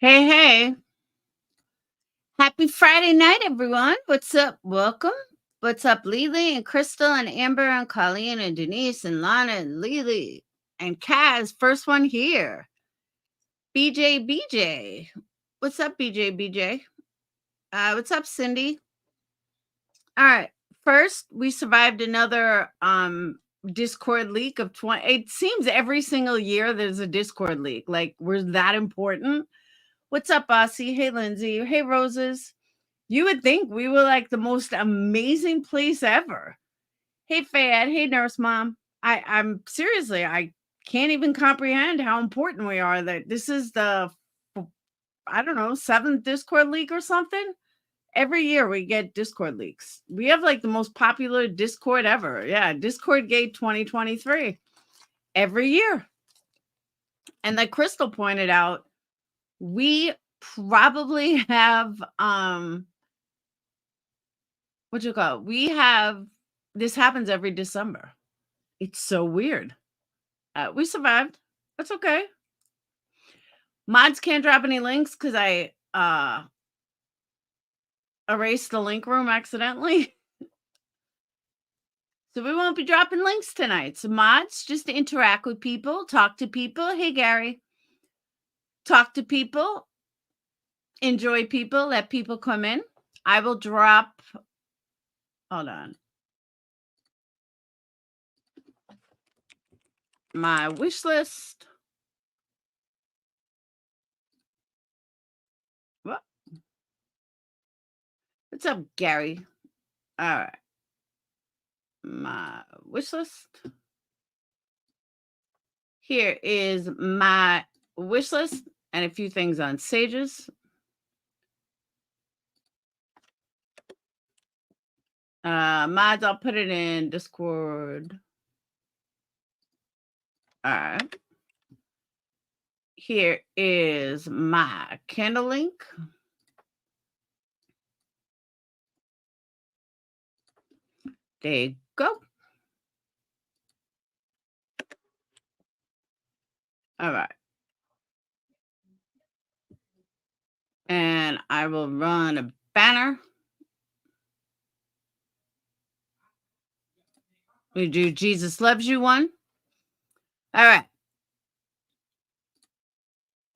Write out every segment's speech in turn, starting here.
Hey, hey. Happy Friday night, everyone. What's up? Welcome. What's up, Lily and Crystal and Amber and Colleen and Denise and Lana and Lily and Kaz? First one here. BJ. What's up, BJ? What's up, Cindy? All right. First, we survived another Discord leak of 20. It seems every single year there's a Discord leak. Like, we're that important. What's up, Aussie? Hey, Lindsay. Hey, Roses. You would think we were like the most amazing place ever. Hey, Fad. Hey, Nurse Mom. I'm seriously, I can't even comprehend how important we are, that this is the, I don't know, 7th Discord leak or something. Every year we get Discord leaks. We have like the most popular Discord ever. Yeah, Discord Gate 2023 every year. And like Crystal pointed out, we probably have what you call it? We have, this happens every December. It's so weird. We survived. That's okay. Mods can't drop any links because I erased the link room accidentally. So we won't be dropping links tonight. So mods, just to interact with people, talk to people. Hey, Gary. Talk to people. Enjoy people. Let people come in. I will drop. Hold on. My wish list. What? What's up, Gary? All right. My wish list. Here is my wish list and a few things on Sages. Mods, I'll put it in Discord. All right. Here is my candle link. There you go. All right. And I will run a banner. We do Jesus Loves You one. All right.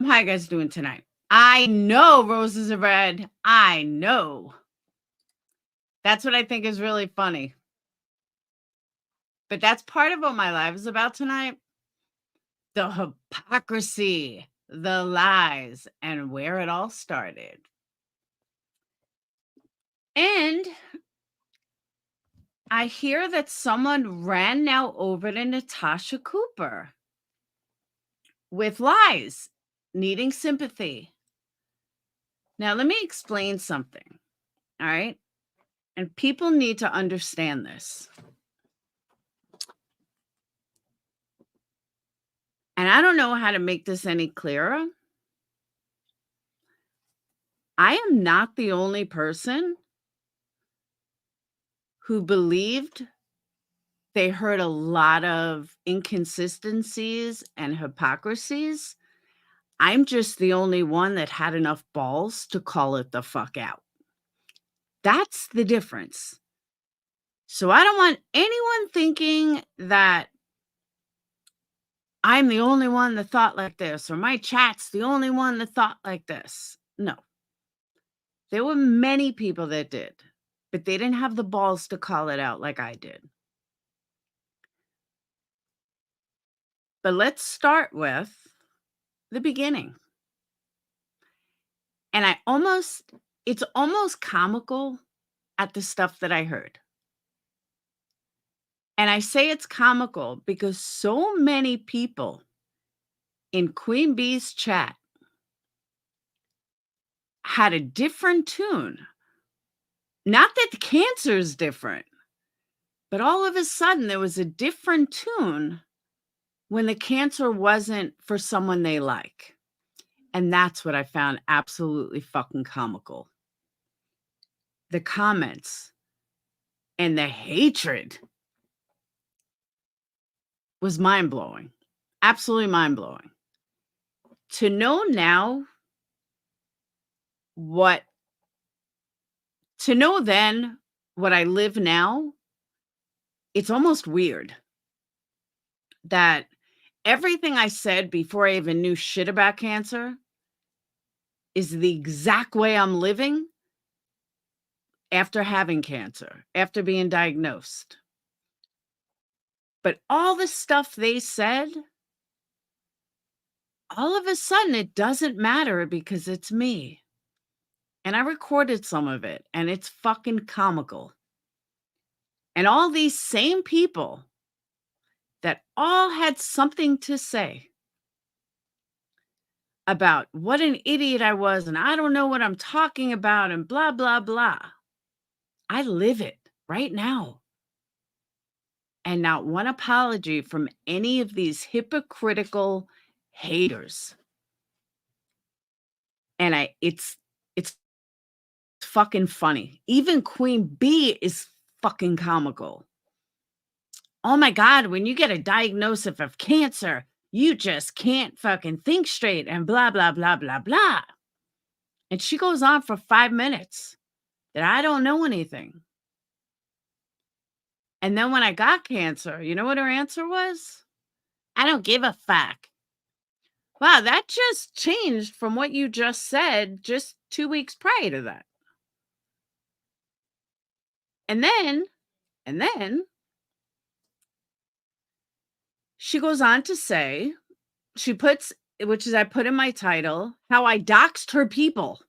How you guys doing tonight? I know roses are red. I know. That's what I think is really funny. But that's part of what my life is about tonight. The hypocrisy, the lies, and where it all started. And I hear that someone ran now over to Natasha Cooper with lies, needing sympathy. Now, let me explain something, all right? And people need to understand this. And I don't know how to make this any clearer. I am not the only person who believed they heard a lot of inconsistencies and hypocrisies. I'm just the only one that had enough balls to call it the fuck out. That's the difference. So I don't want anyone thinking that I'm the only one that thought like this, or my chat's the only one that thought like this. No. There were many people that did, but they didn't have the balls to call it out like I did. But let's start with the beginning. And it's almost comical at the stuff that I heard. And I say it's comical because so many people in Queen Bee's chat had a different tune. Not that the cancer is different, but all of a sudden there was a different tune when the cancer wasn't for someone they like. And that's what I found absolutely fucking comical. The comments and the hatred was mind-blowing. Absolutely mind-blowing. To know now then what I live now, it's almost weird that everything I said before I even knew shit about cancer is the exact way I'm living after having cancer, after being diagnosed. But all the stuff they said, all of a sudden it doesn't matter because it's me. And I recorded some of it, and it's fucking comical. And all these same people that all had something to say about what an idiot I was and I don't know what I'm talking about and blah, blah, blah. I live it right now. And not one apology from any of these hypocritical haters. And it's fucking funny. Even Queen B is fucking comical. Oh my God, when you get a diagnosis of cancer, you just can't fucking think straight and blah, blah, blah, blah, blah. And she goes on for 5 minutes that I don't know anything. And then when I got cancer, you know what her answer was? I don't give a fuck. Wow, that just changed from what you just said just 2 weeks prior to that. And then she goes on to say, she puts, which is I put in my title, how I doxed her people.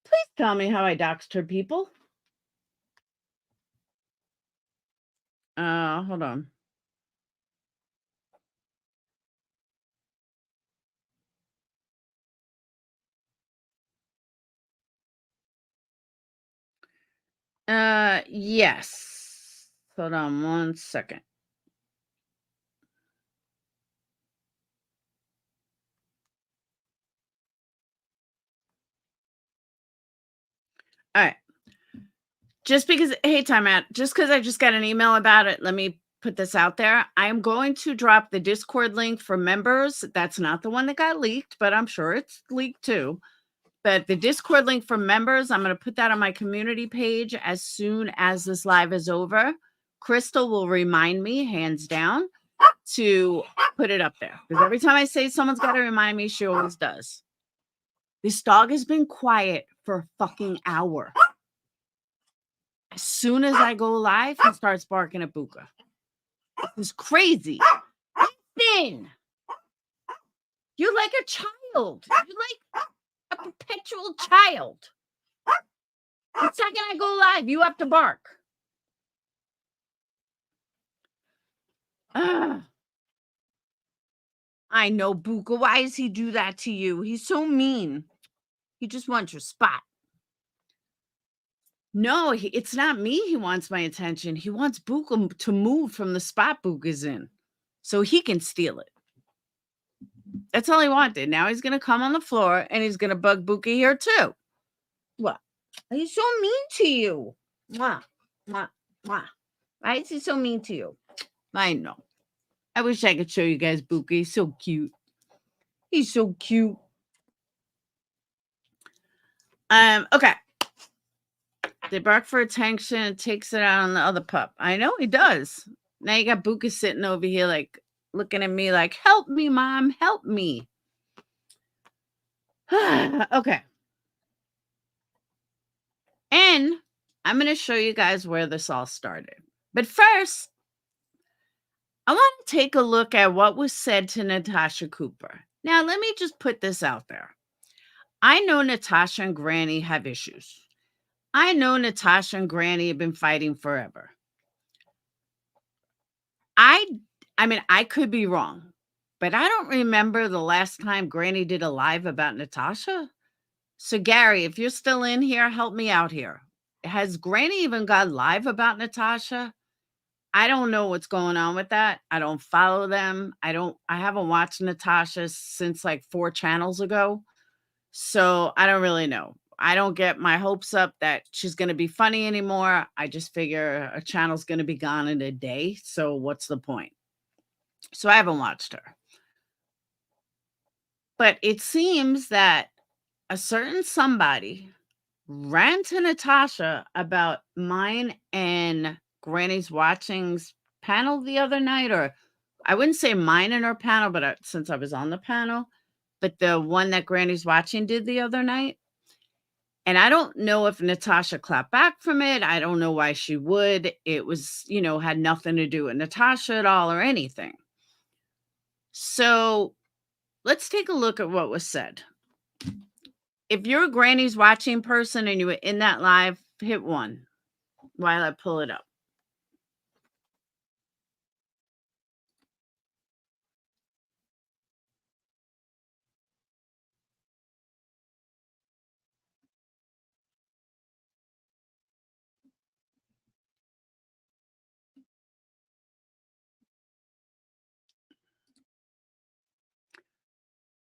Please tell me how I doxed her people. Hold on. Yes. Hold on 1 second. All right. Just because, hey, time out. Just because I just got an email about it, let me put this out there. I am going to drop the Discord link for members. That's not the one that got leaked, but I'm sure it's leaked too. But the Discord link for members, I'm going to put that on my community page as soon as this live is over. Crystal will remind me, hands down, to put it up there. Because every time I say someone's got to remind me, she always does. This dog has been quiet for a fucking hour. As soon as I go live, he starts barking at Buka. This is crazy. Listen, you're like a child. You're like a perpetual child. The second I go live, you have to bark. Ugh. I know, Buka. Why does he do that to you? He's so mean. He just wants your spot. No, it's not me. He wants my attention. He wants Buka to move from the spot Buka's in so he can steal it. That's all he wanted. Now he's going to come on the floor and he's going to bug Buka here too. What? He's so mean to you. Mwah, mwah, mwah. Why is he so mean to you? I know. I wish I could show you guys Buka. He's so cute. He's so cute. Okay. They bark for attention and takes it out on the other pup. I know he does. Now you got Buka sitting over here like looking at me like, help me, Mom, help me. Okay. And I'm going to show you guys where this all started. But first, I want to take a look at what was said to Natasha Cooper. Now, let me just put this out there. I know Natasha and Granny have issues. I know Natasha and Granny have been fighting forever. I mean, I could be wrong, but I don't remember the last time Granny did a live about Natasha. So, Gary, if you're still in here, help me out here. Has Granny even gone live about Natasha? I don't know what's going on with that. I don't follow them. I haven't watched Natasha since like 4 channels ago. So I don't really know. I don't get my hopes up that she's going to be funny anymore. I just figure a channel's going to be gone in a day. So what's the point? So I haven't watched her. But it seems that a certain somebody ran to Natasha about mine and Granny's Watching's panel the other night, or I wouldn't say mine and her panel, but since I was on the panel, but the one that Granny's Watching did the other night. And I don't know if Natasha clapped back from it. I don't know why she would. It was, had nothing to do with Natasha at all or anything. So let's take a look at what was said. If you're a Granny's Watching person and you were in that live, hit 1 while I pull it up.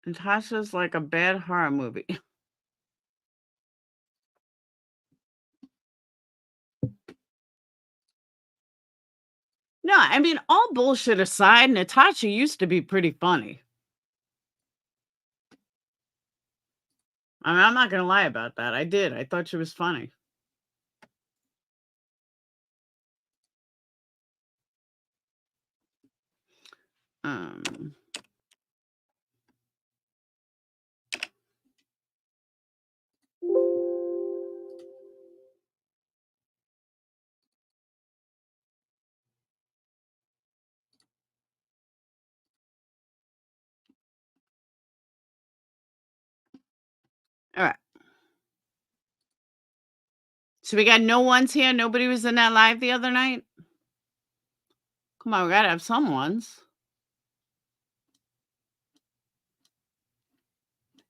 Natasha's like a bad horror movie. No, I mean, all bullshit aside, Natasha used to be pretty funny. I mean, I'm not gonna lie about that. I did. I thought she was funny. Um, all right. So we got no ones here. Nobody was in that live the other night. Come on, we gotta have some ones.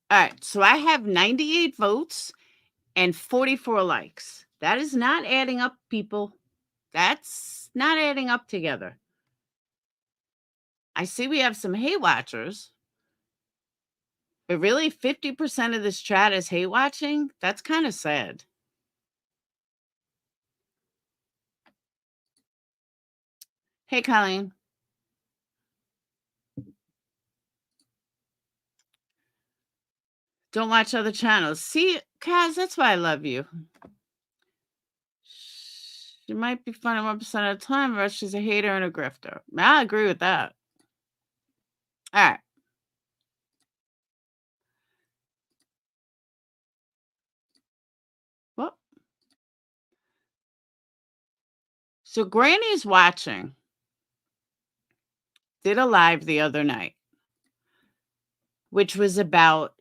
All right. So I have 98 votes and 44 likes. That is not adding up, people. That's not adding up together. I see we have some hate watchers, but really 50% of this chat is hate watching. That's kind of sad. Hey, Colleen. Don't watch other channels. See, Kaz, that's why I love you. She might be funny 1% of the time, but she's a hater and a grifter. I agree with that. All right. Well, so Granny's watching. Did a live the other night, which was about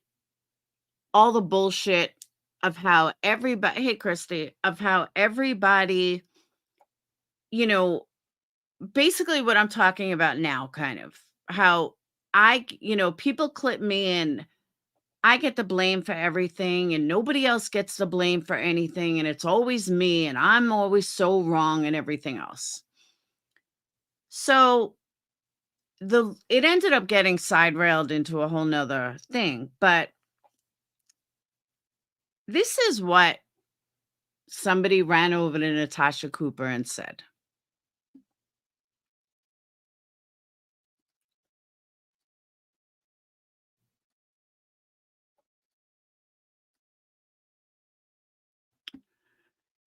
all the bullshit of how everybody, hey, Christy, of how everybody, you know, basically what I'm talking about now, kind of how people clip me and I get the blame for everything and nobody else gets the blame for anything. And it's always me and I'm always so wrong and everything else. So it ended up getting side railed into a whole nother thing. But this is what somebody ran over to Natasha Cooper and said.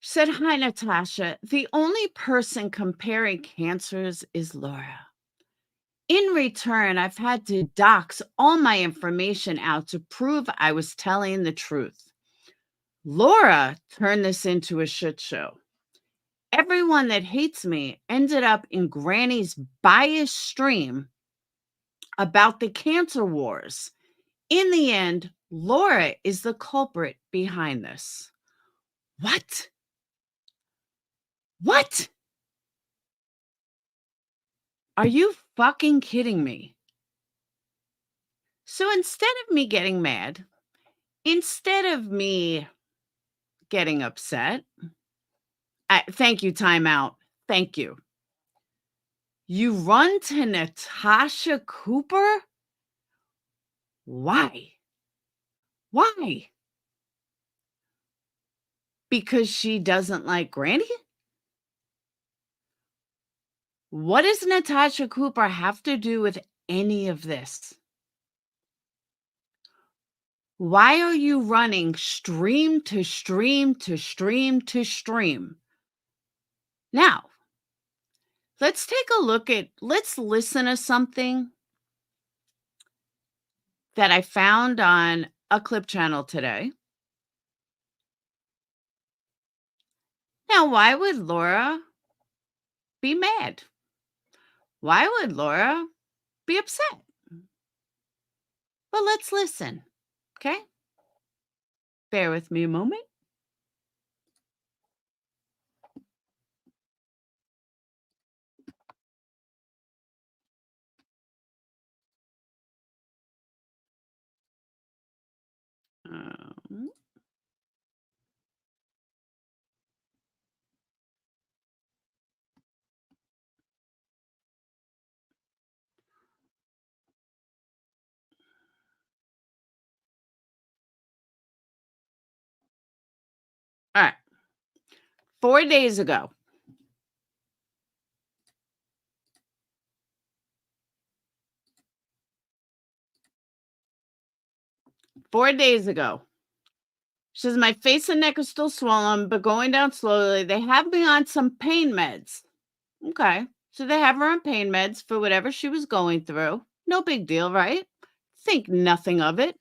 She said, "Hi, Natasha. The only person comparing cancers is Laura. In return, I've had to dox all my information out to prove I was telling the truth. Laura turned this into a shit show. Everyone that hates me ended up in Granny's biased stream about the cancer wars. In the end, Laura is the culprit behind this." What? What? Are you fucking kidding me? So instead of me getting mad, instead of me getting upset, thank you, timeout. Thank you. You run to Natasha Cooper? Why? Why? Because she doesn't like Granny? What does Natasha Cooper have to do with any of this? Why are you running stream to stream to stream to stream? Now, let's listen to something that I found on a clip channel today. Now, why would Laura be mad? Why would Laura be upset? Well, let's listen, okay? Bear with me a moment. Um, 4 days ago. She says, my face and neck are still swollen, but going down slowly. They have me on some pain meds. Okay. So they have her on pain meds for whatever she was going through. No big deal, right? Think nothing of it.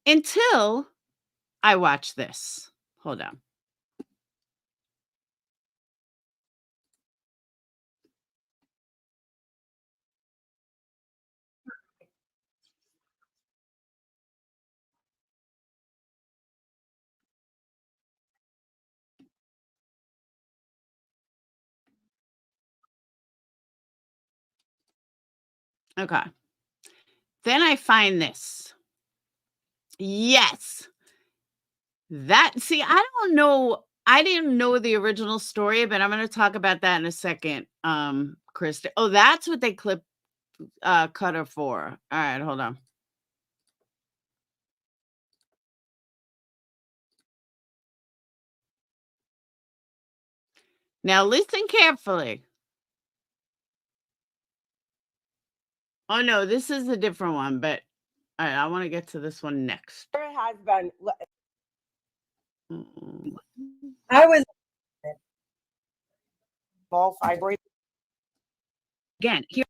Until I watch this. Hold on. Okay. Then I find this. Yes. See, I don't know. I didn't know the original story, but I'm going to talk about that in a second. Krista. Oh, that's what they cut her for. All right, hold on. Now listen carefully. Oh no, this is a different one, but all right, I want to get to this one next. There has been. I was Ball fibroid. Again, here.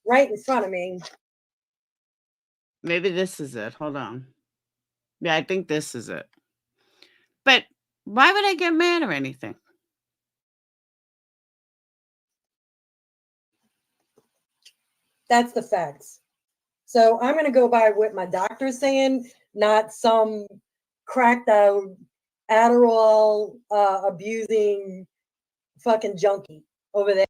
right in front of me. Maybe this is it. Hold on. Yeah, I think this is it. But why would I get mad or anything? That's the facts. So I'm going to go by what my doctor's saying, not some cracked out Adderall abusing fucking junkie over there.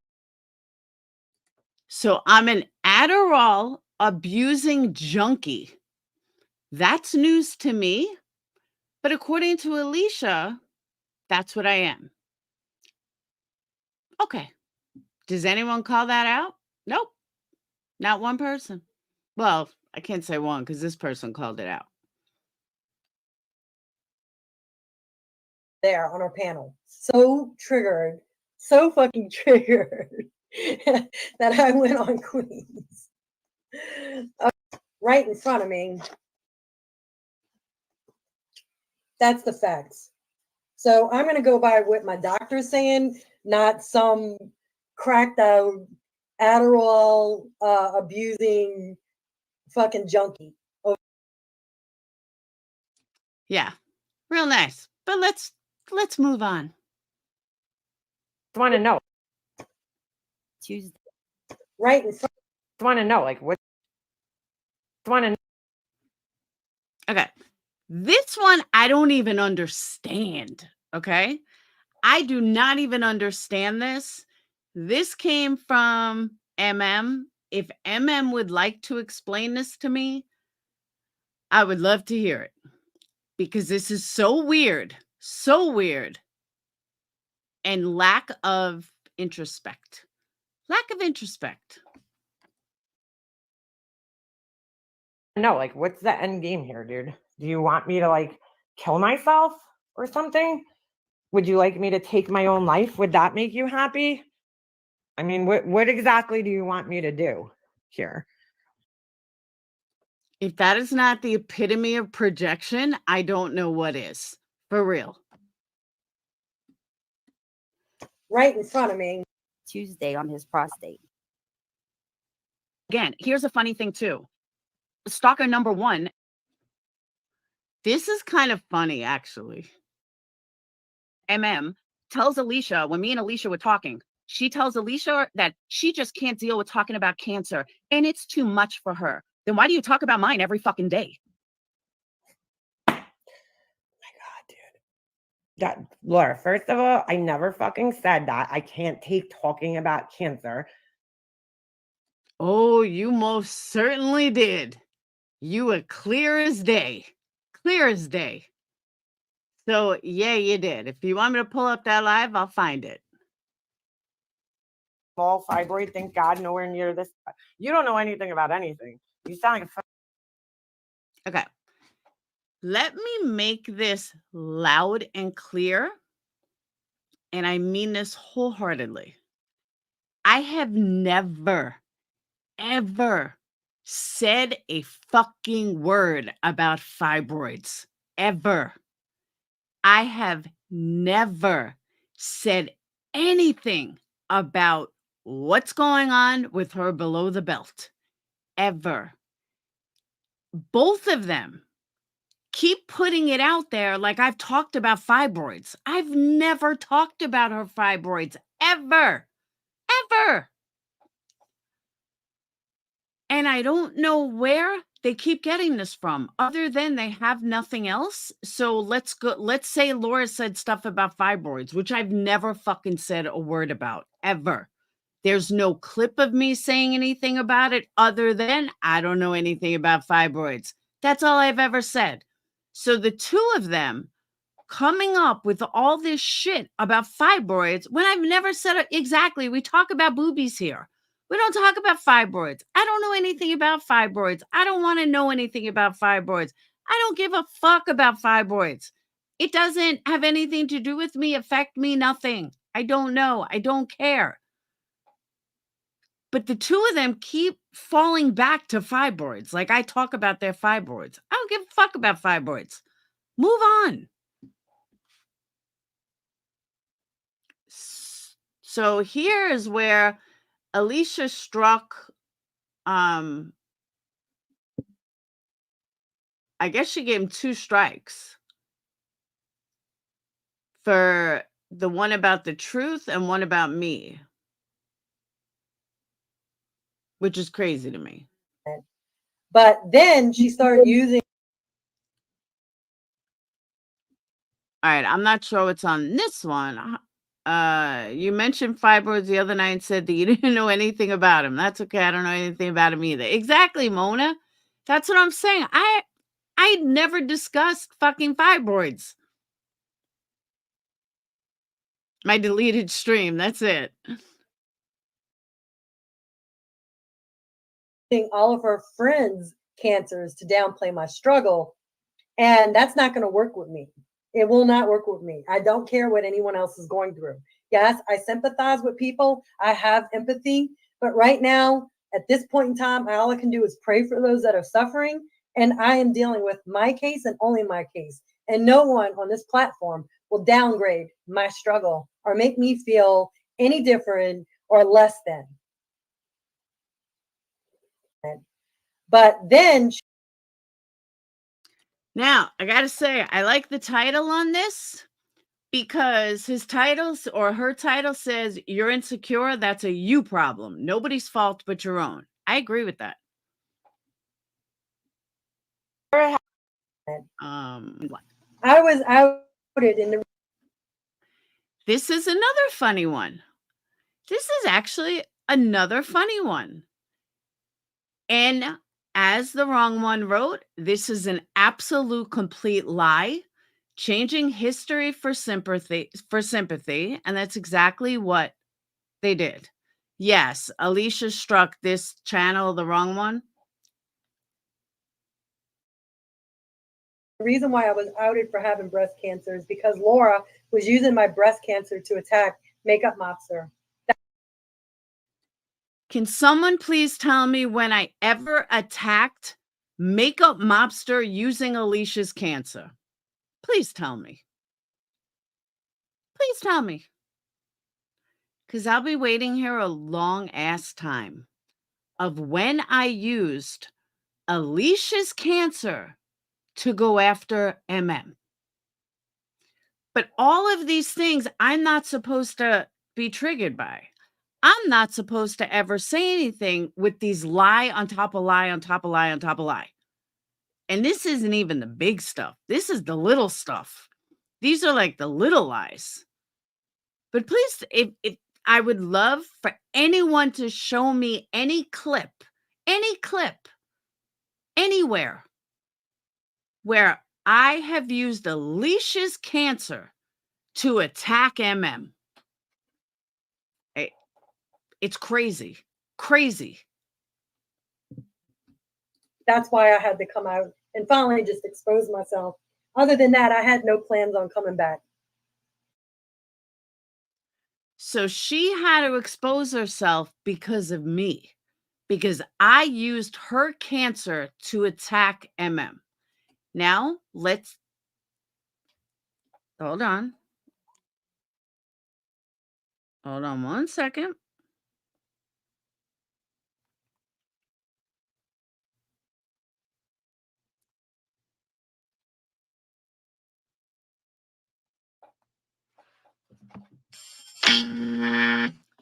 So I'm an Adderall abusing junkie. That's news to me. But according to Alicia, that's what I am. Okay. Does anyone call that out? Nope. Not one person. Well, I can't say one because this person called it out. There on our panel. So triggered, so fucking triggered that I went on Queens. Right in front of me. That's the facts. So I'm going to go by what my doctor's saying, not some cracked out Adderall abusing fucking junkie. Yeah. Real nice. But let's move on. Want to know. Tuesday. Right in front. Want to know, like, what? Want to. Okay. This one I don't even understand. Okay. I do not even understand this. This came from MM. If MM would like to explain this to me, I would love to hear it because this is so weird, and lack of introspect. No, like, what's the end game here, dude? Do you want me to, like, kill myself or something? Would you like me to take my own life? Would that make you happy? I mean, what exactly do you want me to do here? If that is not the epitome of projection, I don't know what is. For real. Right in front of me. Tuesday on his prostate. Again, here's a funny thing too. Stalker number 1. This is kind of funny, actually. MM tells Alicia, when me and Alicia were talking, she tells Alicia that she just can't deal with talking about cancer and it's too much for her. Then why do you talk about mine every fucking day? My God, dude. Laura, first of all, I never fucking said that. I can't take talking about cancer. Oh, you most certainly did. You were clear as day. Clear as day. So, yeah, you did. If you want me to pull up that live, I'll find it. Ball fibroid, thank God, nowhere near this. You don't know anything about anything. You sound like a Okay. Let me make this loud and clear and I mean this wholeheartedly, I have never, ever said a fucking word about fibroids. Ever. I have never said anything about what's going on with her below the belt. Ever. Both of them keep putting it out there like I've talked about fibroids. I've never talked about her fibroids. Ever. Ever. And I don't know where they keep getting this from, other than they have nothing else. So let's say Laura said stuff about fibroids, which I've never fucking said a word about, ever. There's no clip of me saying anything about it other than I don't know anything about fibroids. That's all I've ever said. So the two of them coming up with all this shit about fibroids when I've never said it exactly. We talk about boobies here. We don't talk about fibroids. I don't know anything about fibroids. I don't want to know anything about fibroids. I don't give a fuck about fibroids. It doesn't have anything to do with me, affect me, nothing. I don't know. I don't care. But the two of them keep falling back to fibroids. Like I talk about their fibroids. I don't give a fuck about fibroids. Move on. So here is where Alicia struck, I guess she gave him 2 strikes for the one about the truth and one about me, which is crazy to me. But then she started using. All right, I'm not sure what's on this one. You mentioned fibroids the other night and said that you didn't know anything about him. That's okay. I don't know anything about him either. Exactly, Mona. That's what I'm saying. I never discussed fucking fibroids. My deleted stream. That's it. All of her friends' cancers to downplay my struggle. And that's not going to work with me. It will not work with me. I don't care what anyone else is going through. Yes, I sympathize with people. I have empathy. But right now, at this point in time, all I can do is pray for those that are suffering. And I am dealing with my case and only my case. And no one on this platform will downgrade my struggle or make me feel any different or less than. But then now, I got to say, I like the title on this because his titles or her title says you're insecure. That's a you problem. Nobody's fault but your own. I agree with that. I was outed in the. This is another funny one. This is actually another funny one. And as the wrong one wrote, this is an absolute complete lie, changing history for sympathy, and that's exactly what they did. Yes, Alicia struck this channel the wrong one. The reason why I was outed for having breast cancer is because Laura was using my breast cancer to attack Makeup Mobster. Can someone please tell me when I ever attacked Makeup Mobster using Alicia's cancer? Please tell me. Please tell me. Because I'll be waiting here a long ass time of when I used Alicia's cancer to go after MM. But all of these things I'm not supposed to be triggered by. I'm not supposed to ever say anything with these lie on top of lie on top of lie on top of lie. And this isn't even the big stuff. This is the little stuff. These are like the little lies. But please, if I would love for anyone to show me any clip, anywhere where I have used Alicia's cancer to attack MM. It's crazy. Crazy. That's why I had to come out and finally just expose myself. Other than that, I had no plans on coming back. So she had to expose herself because of me, because I used her cancer to attack MM. Now, let's hold on. Hold on 1 second.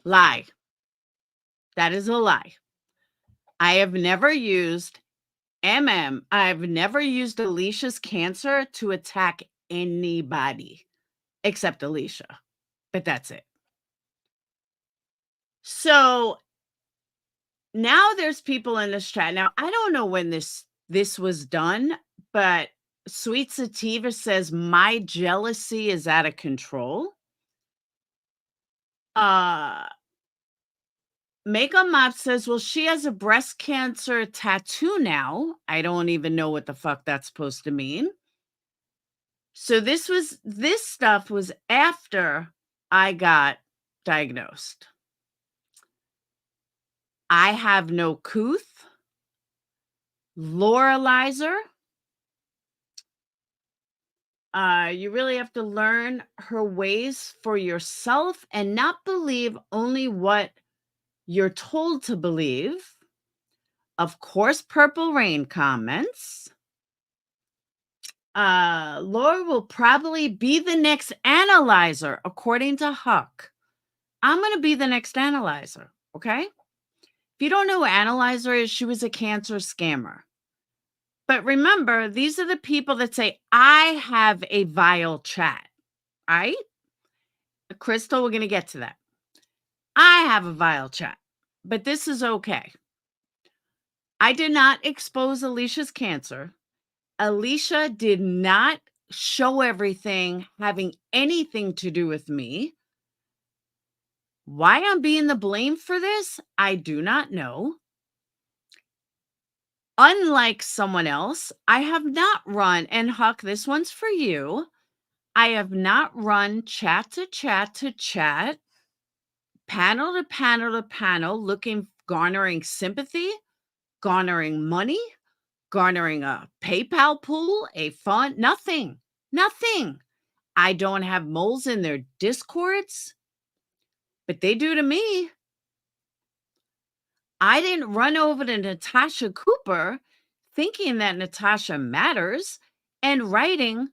Lie. That is a lie. I have never used I've never used Alicia's cancer to attack anybody except Alicia, but that's it. So now there's people in this chat. Now, I don't know when this was done, but Sweet Sativa says my jealousy is out of control. Makeup Mop says, well, she has a breast cancer tattoo now. I don't even know what the fuck that's supposed to mean. So this stuff was after I got diagnosed. I have no couth, Loralizer. You really have to learn her ways for yourself and not believe only what you're told to believe. Of course, Purple Rain comments. Laura will probably be the next analyzer, according to Huck. I'm going to be the next analyzer, okay? If you don't know who analyzer is, she was a cancer scammer. But remember, these are the people that say, I have a vile chat, right? Crystal, we're going to get to that. I have a vile chat, but this is okay. I did not expose Alicia's cancer. Alicia did not show everything having anything to do with me. Why I'm being the blame for this, I do not know. Unlike someone else, I have not run, and Huck, this one's for you. I have not run chat to chat to chat, panel to panel to panel, garnering sympathy, garnering money, garnering a PayPal pool, a fund, nothing. I don't have moles in their discords, but they do to me. I didn't run over to Natasha Cooper thinking that Natasha matters and writing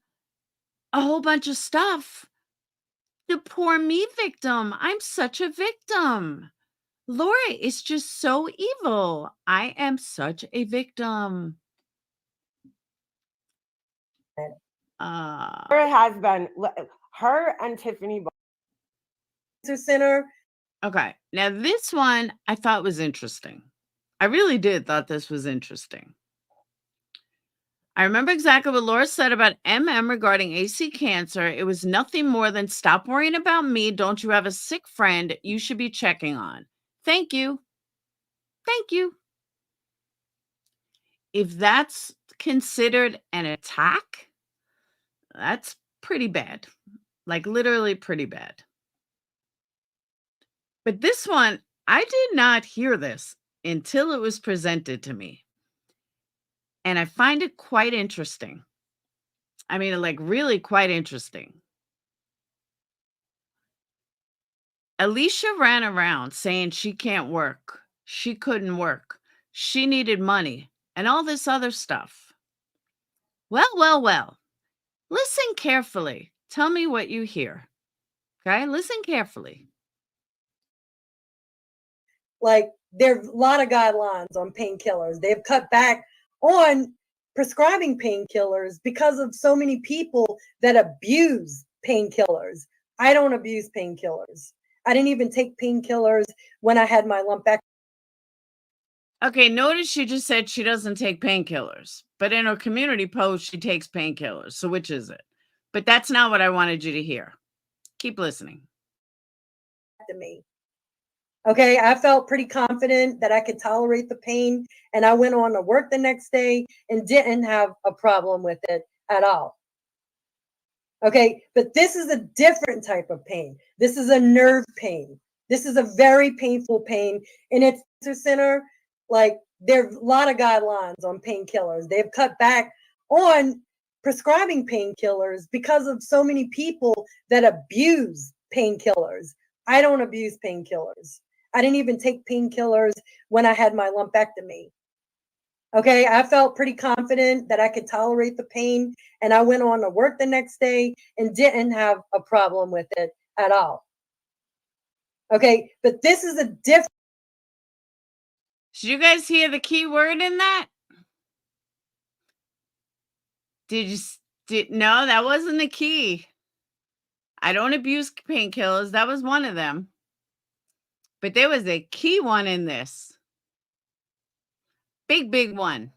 a whole bunch of stuff. The poor me victim. I'm such a victim. Laura is just so evil. I am such a victim. Laura has been, her and Tiffany Center. Okay. Now this one I thought was interesting. I really did thought this was interesting. I remember exactly what Laura said about MM regarding AC cancer. It was nothing more than stop worrying about me. Don't you have a sick friend you should be checking on? Thank you. Thank you. If that's considered an attack, that's pretty bad. Like literally pretty bad. But this one, I did not hear this until it was presented to me. And I find it quite interesting. I mean, like really quite interesting. Alicia ran around saying she can't work. She couldn't work. She needed money and all this other stuff. Well. Listen carefully. Tell me what you hear. Okay? Listen carefully. Like, there are a lot of guidelines on painkillers. They've cut back on prescribing painkillers because of so many people that abuse painkillers. I don't abuse painkillers. I didn't even take painkillers when I had my lumpectomy. Okay, notice she just said she doesn't take painkillers, but in her community post, she takes painkillers. So which is it? But that's not what I wanted you to hear. Keep listening. Okay, I felt pretty confident that I could tolerate the pain, and I went on to work the next day and didn't have a problem with it at all. Okay, but this is a different type of pain. This is a nerve pain. This is a very painful pain. And it's cancer center, like there's a lot of guidelines on painkillers. They've cut back on prescribing painkillers because of so many people that abuse painkillers. I don't abuse painkillers. I didn't even take painkillers when I had my lumpectomy. Okay, I felt pretty confident that I could tolerate the pain, and I went on to work the next day and didn't have a problem with it at all. Okay, but this is a different. Did you guys hear the key word in that? No, that wasn't the key. I don't abuse painkillers. That was one of them. But there was a key one in this. Big one.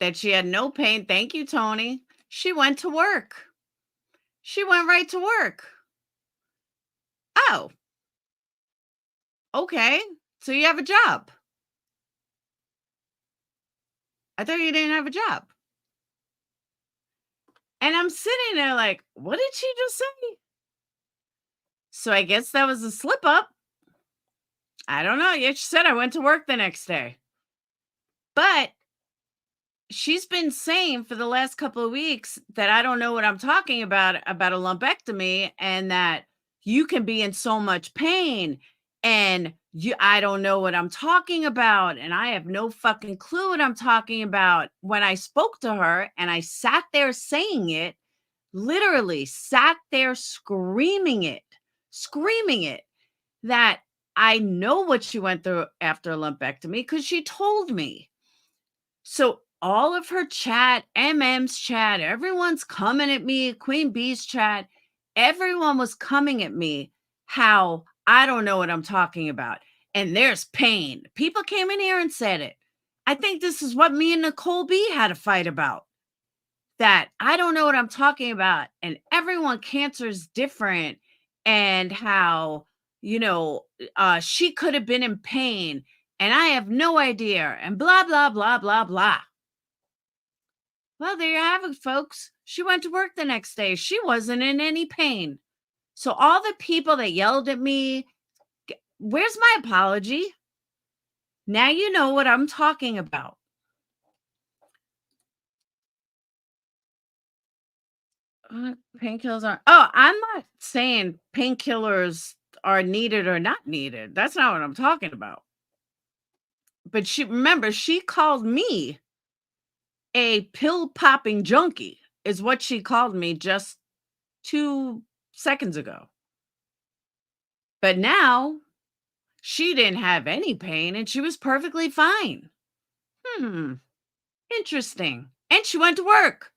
That she had no pain. Thank you, Tony. She went to work. She went right to work. Oh. Okay. So you have a job. I thought you didn't have a job. And I'm sitting there like, what did she just say? So I guess that was a slip up. I don't know. Yeah, she said I went to work the next day. But she's been saying for the last couple of weeks that I don't know what I'm talking about a lumpectomy, and that you can be in so much pain, and I don't know what I'm talking about, and I have no fucking clue what I'm talking about. When I spoke to her and I sat there saying it, literally sat there screaming it, that I know what she went through after a lumpectomy because she told me. So all of her chat, MM's chat, everyone's coming at me, Queen Bee's chat, everyone was coming at me how I don't know what I'm talking about. And there's pain. People came in here and said it. I think this is what me and Nicole B had a fight about. That I don't know what I'm talking about. And everyone cancer is different. And how, she could have been in pain. And I have no idea. And blah, blah, blah, blah, blah. Well, there you have it, folks. She went to work the next day. She wasn't in any pain. So all the people that yelled at me, where's my apology? Now you know what I'm talking about. Painkillers aren't. Oh, I'm not saying painkillers are needed or not needed. That's not what I'm talking about. But she called me a pill popping junkie, is what she called me just 2 seconds ago. But now she didn't have any pain and she was perfectly fine. Interesting. And she went to work.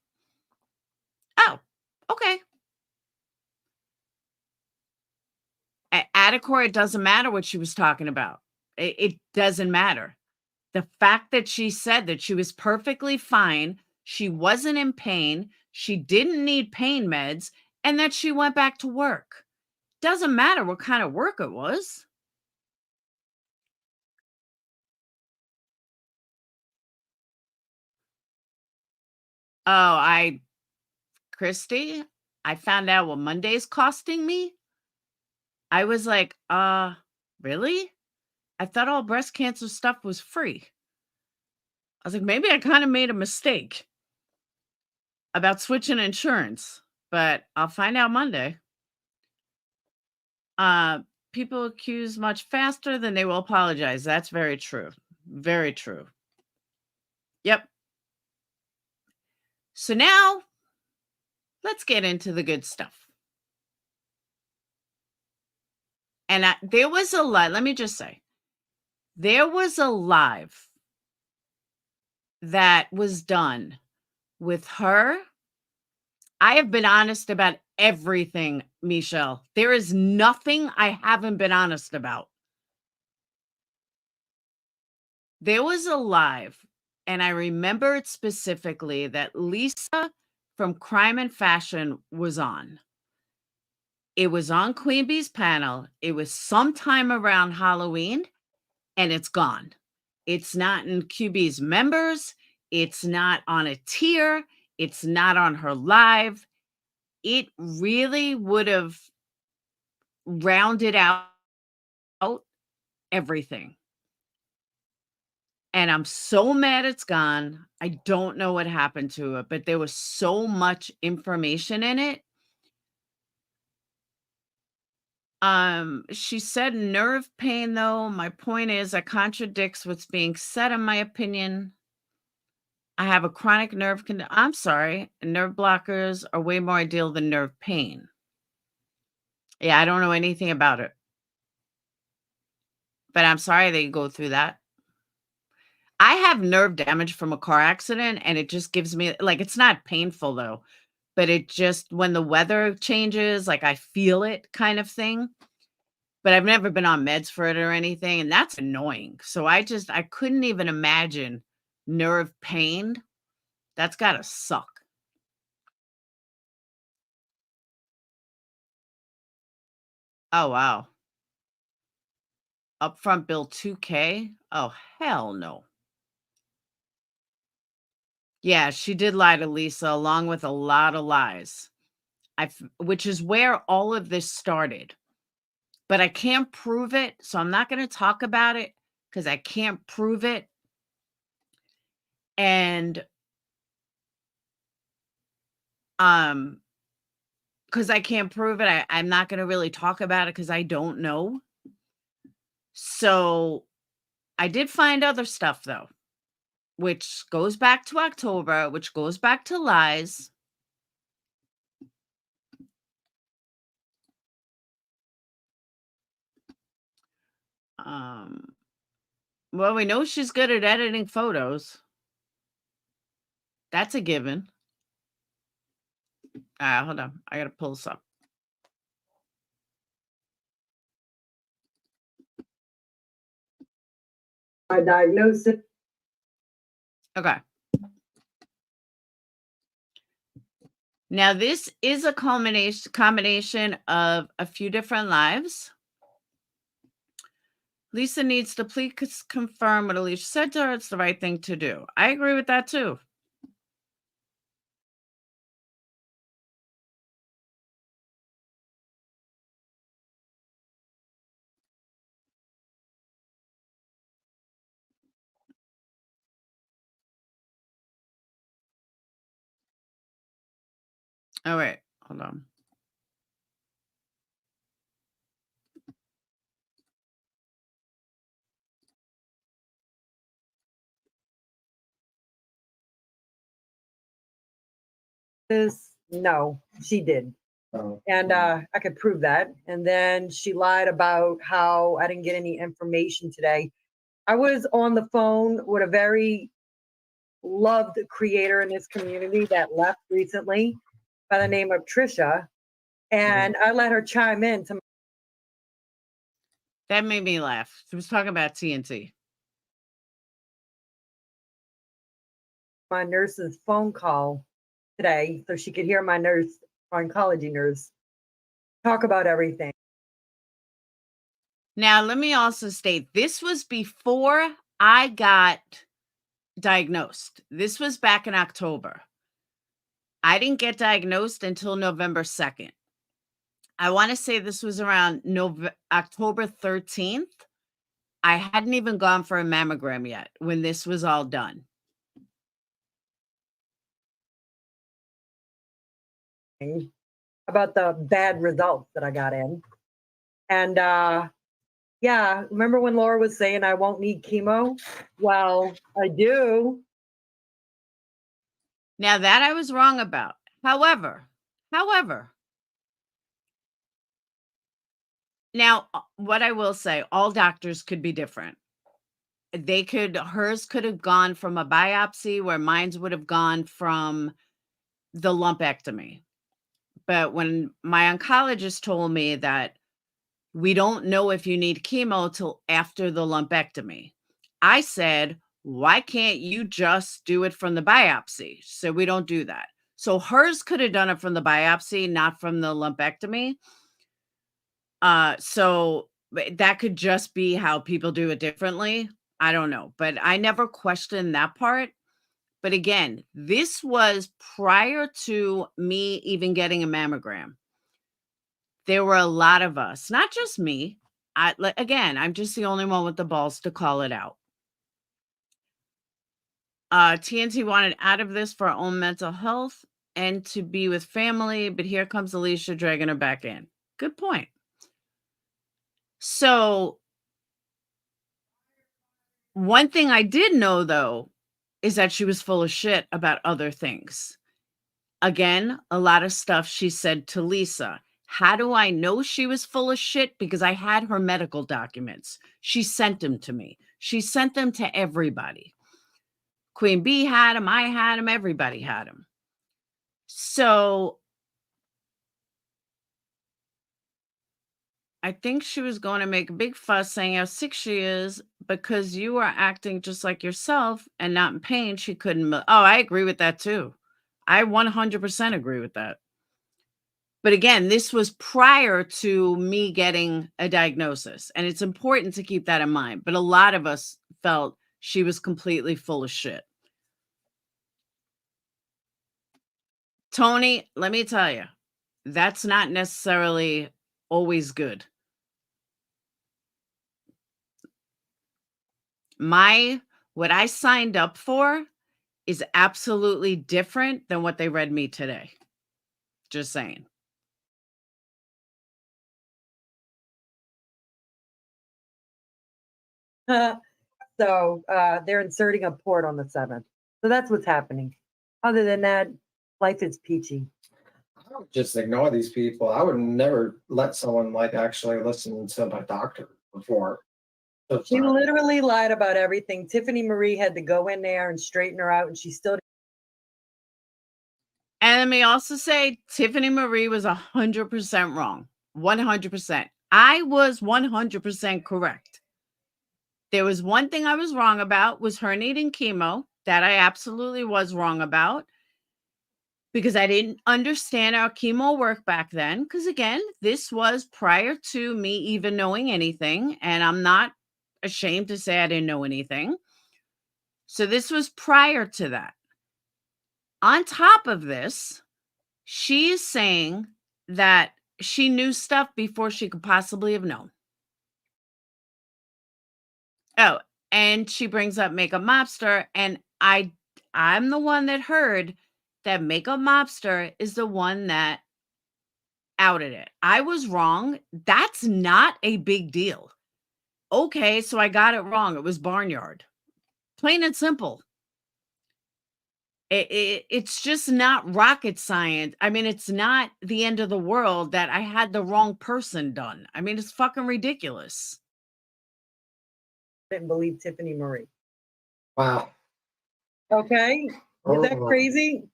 Oh, okay. At Atacor, it doesn't matter what she was talking about. It doesn't matter. The fact that she said that she was perfectly fine, she wasn't in pain, she didn't need pain meds, and that she went back to work. Doesn't matter what kind of work it was. Oh, Christy, I found out what Monday's costing me. I was like, really? I thought all breast cancer stuff was free. I was like, maybe I kind of made a mistake about switching insurance, but I'll find out Monday. People accuse much faster than they will apologize. That's very true. Very true. Yep. So now let's get into the good stuff. And there was a live, let me just say, there was a live that was done with her. I have been honest about everything, Michelle. There is nothing I haven't been honest about. There was a live, and I remember it specifically, that Lisa from Crime and Fashion was on. It was on Queen Bee's panel. It was sometime around Halloween, and it's gone. It's not in QB's members. It's not on a tier. It's not on her live. It really would have rounded out everything. And I'm so mad it's gone. I don't know what happened to it, but there was so much information in it. She said nerve pain, though. My point is that contradicts what's being said, in my opinion. I have a chronic nerve I'm sorry, nerve blockers are way more ideal than nerve pain. Yeah, I don't know anything about it. But I'm sorry that you go through that. I have nerve damage from a car accident, and it just gives me, like, it's not painful though, but it just, when the weather changes, like, I feel it kind of thing. But I've never been on meds for it or anything, and that's annoying. So I couldn't even imagine nerve pain. That's gotta suck. Oh, wow. Upfront bill $2K? Oh, hell no. Yeah, she did lie to Lisa along with a lot of lies. Which is where all of this started. But I can't prove it, so I'm not gonna talk about it because I can't prove it. And because I can't prove it, I'm not gonna really talk about it because I don't know. So I did find other stuff though, which goes back to October, which goes back to lies. Well, we know she's good at editing photos. That's a given. Hold on. I gotta pull this up. My diagnosis. Okay. Now, this is a combination of a few different lives. Lisa needs to please confirm what Alicia said to her. It's the right thing to do. I agree with that too. All right, hold on. No, she did. And I could prove that. And then she lied about how I didn't get any information today. I was on the phone with a very loved creator in this community that left recently by the name of Trisha. And I let her chime in to That made me laugh. She was talking about TNT. my nurse's phone call today so she could hear my oncology nurse, talk about everything. Now, let me also state, this was before I got diagnosed. This was back in October. I didn't get diagnosed until November 2nd. I want to say this was around October 13th. I hadn't even gone for a mammogram yet when this was all done. About the bad results that I got in. And yeah, remember when Laura was saying I won't need chemo? Well, I do. Now that I was wrong about. However, now what I will say, all doctors could be different. Hers could have gone from a biopsy where mine's would have gone from the lumpectomy. But when my oncologist told me that we don't know if you need chemo till after the lumpectomy, I said, why can't you just do it from the biopsy? So we don't do that. So hers could have done it from the biopsy, not from the lumpectomy. So that could just be how people do it differently. I don't know, but I never questioned that part. But again, this was prior to me even getting a mammogram. There were a lot of us, not just me. Again, I'm just the only one with the balls to call it out. TNT wanted out of this for our own mental health and to be with family, but here comes Alicia dragging her back in. Good point. So one thing I did know, though, is that she was full of shit about other things. Again, a lot of stuff she said to Lisa. How do I know she was full of shit? Because I had her medical documents. She sent them to me. She sent them to everybody. Queen Bee had them. I had them. Everybody had them. So I think she was going to make a big fuss saying how sick she is because you are acting just like yourself and not in pain. She couldn't. Oh, I agree with that too. I 100% agree with that. But again, this was prior to me getting a diagnosis. And it's important to keep that in mind. But a lot of us felt she was completely full of shit. Tony, let me tell you, that's not necessarily always good. What I signed up for is absolutely different than what they read me today. Just saying. So they're inserting a port on the 7th. So that's what's happening. Other than that, life is peachy. I would just ignore these people. I would never let someone like actually listen to my doctor before. She literally lied about everything. Tiffany Marie had to go in there and straighten her out, and she still. And let me also say, Tiffany Marie was 100% wrong. 100%. I was 100% correct. There was one thing I was wrong about, was her needing chemo. That I absolutely was wrong about. Because I didn't understand how chemo worked back then. Because again, this was prior to me even knowing anything. And I'm not ashamed to say I didn't know anything. So this was prior to that. On top of this, she is saying that she knew stuff before she could possibly have known. Oh, and she brings up Makeup Mobster. And I'm the one that heard that Makeup Mobster is the one that outed it. I was wrong. That's not a big deal. Okay, so I got it wrong. It was Barnyard. Plain and simple. It's just not rocket science. I mean, it's not the end of the world that I had the wrong person done. I mean, it's fucking ridiculous. Didn't believe Tiffany Marie. Wow. Okay, is that crazy?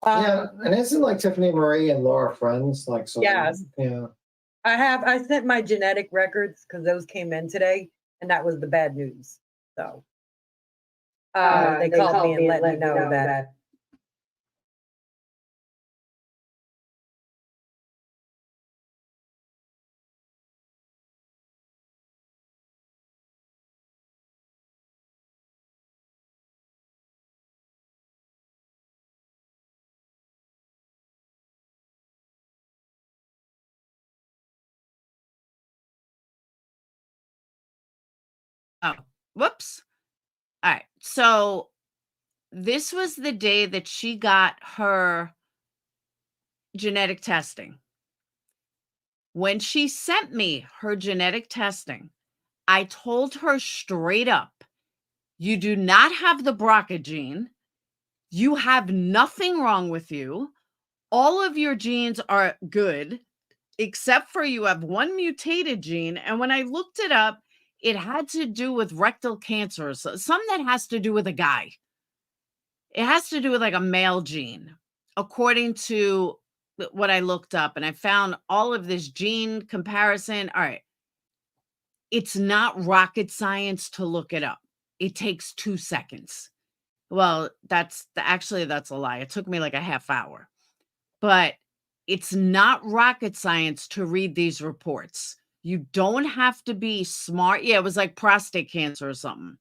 Yeah, and isn't like Tiffany Marie and Laura friends? Like, so Yes. Yeah. I sent my genetic records because those came in today, and that was the bad news. So they called me and let me know that. Oh, whoops. All right. So this was the day that she got her genetic testing. When she sent me her genetic testing, I told her straight up, you do not have the BRCA gene. You have nothing wrong with you. All of your genes are good, except for you have one mutated gene. And when I looked it up, it had to do with rectal cancer. So something that has to do with a guy. It has to do with like a male gene, according to what I looked up. And I found all of this gene comparison. All right. It's not rocket science to look it up. It takes 2 seconds. Well, that's a lie. It took me like a half hour. But it's not rocket science to read these reports. You don't have to be smart. Yeah, it was like prostate cancer or something.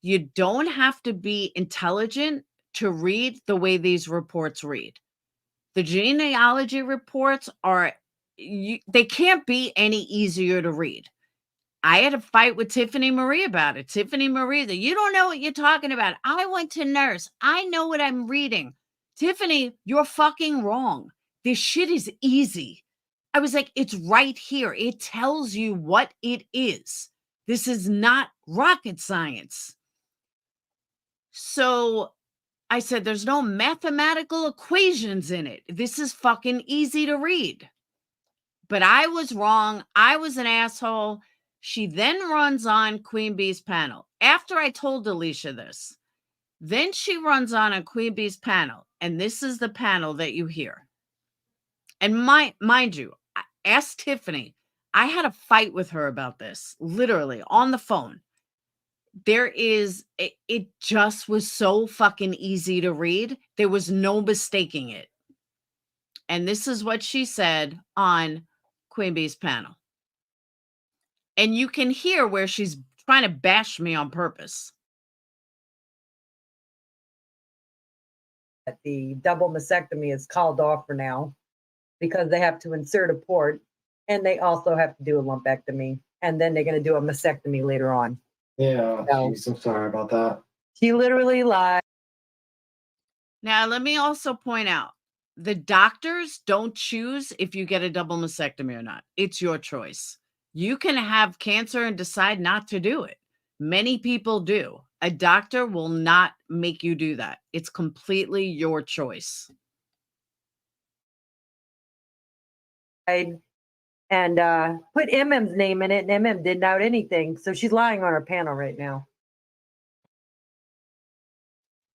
You don't have to be intelligent to read the way these reports read. The genealogy reports they can't be any easier to read. I had a fight with Tiffany Marie about it. Tiffany Marie, you don't know what you're talking about. I went to nurse. I know what I'm reading. Tiffany, you're fucking wrong. This shit is easy. I was like, it's right here. It tells you what it is. This is not rocket science. So I said, there's no mathematical equations in it. This is fucking easy to read. But I was wrong. I was an asshole. She then runs on Queen Bee's panel. After I told Alicia this, then she runs on a Queen Bee's panel. And this is the panel that you hear. And mind you, ask Tiffany. I had a fight with her about this, literally on the phone. It just was so fucking easy to read. There was no mistaking it. And this is what she said on Queen Bee's panel. And you can hear where she's trying to bash me on purpose. The double mastectomy is called off for now because they have to insert a port and they also have to do a lumpectomy. And then they're going to do a mastectomy later on. Yeah, So- geez, I'm sorry about that. She literally lied. Now, let me also point out, the doctors don't choose if you get a double mastectomy or not. It's your choice. You can have cancer and decide not to do it. Many people do. A doctor will not make you do that. It's completely your choice. And put MM's name in it, and MM didn't out anything. So she's lying on her panel right now.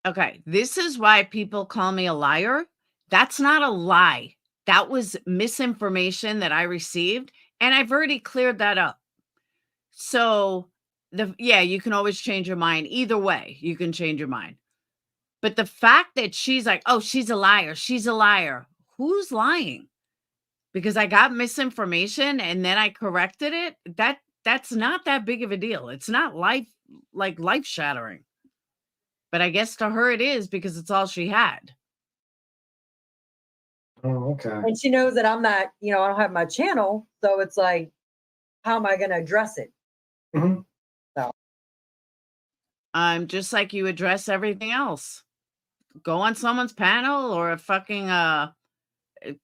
Okay, this is why people call me a liar. That's not a lie. That was misinformation that I received, and I've already cleared that up. So, you can always change your mind. Either way, you can change your mind. But the fact that she's like, oh, she's a liar. She's a liar. Who's lying? Because I got misinformation and then I corrected it. That's not that big of a deal. It's not life shattering. But I guess to her it is because it's all she had. Oh, okay. And she knows that I'm not, I don't have my channel. So it's like, how am I going to address it? Mhm. Just like you address everything else. Go on someone's panel or fucking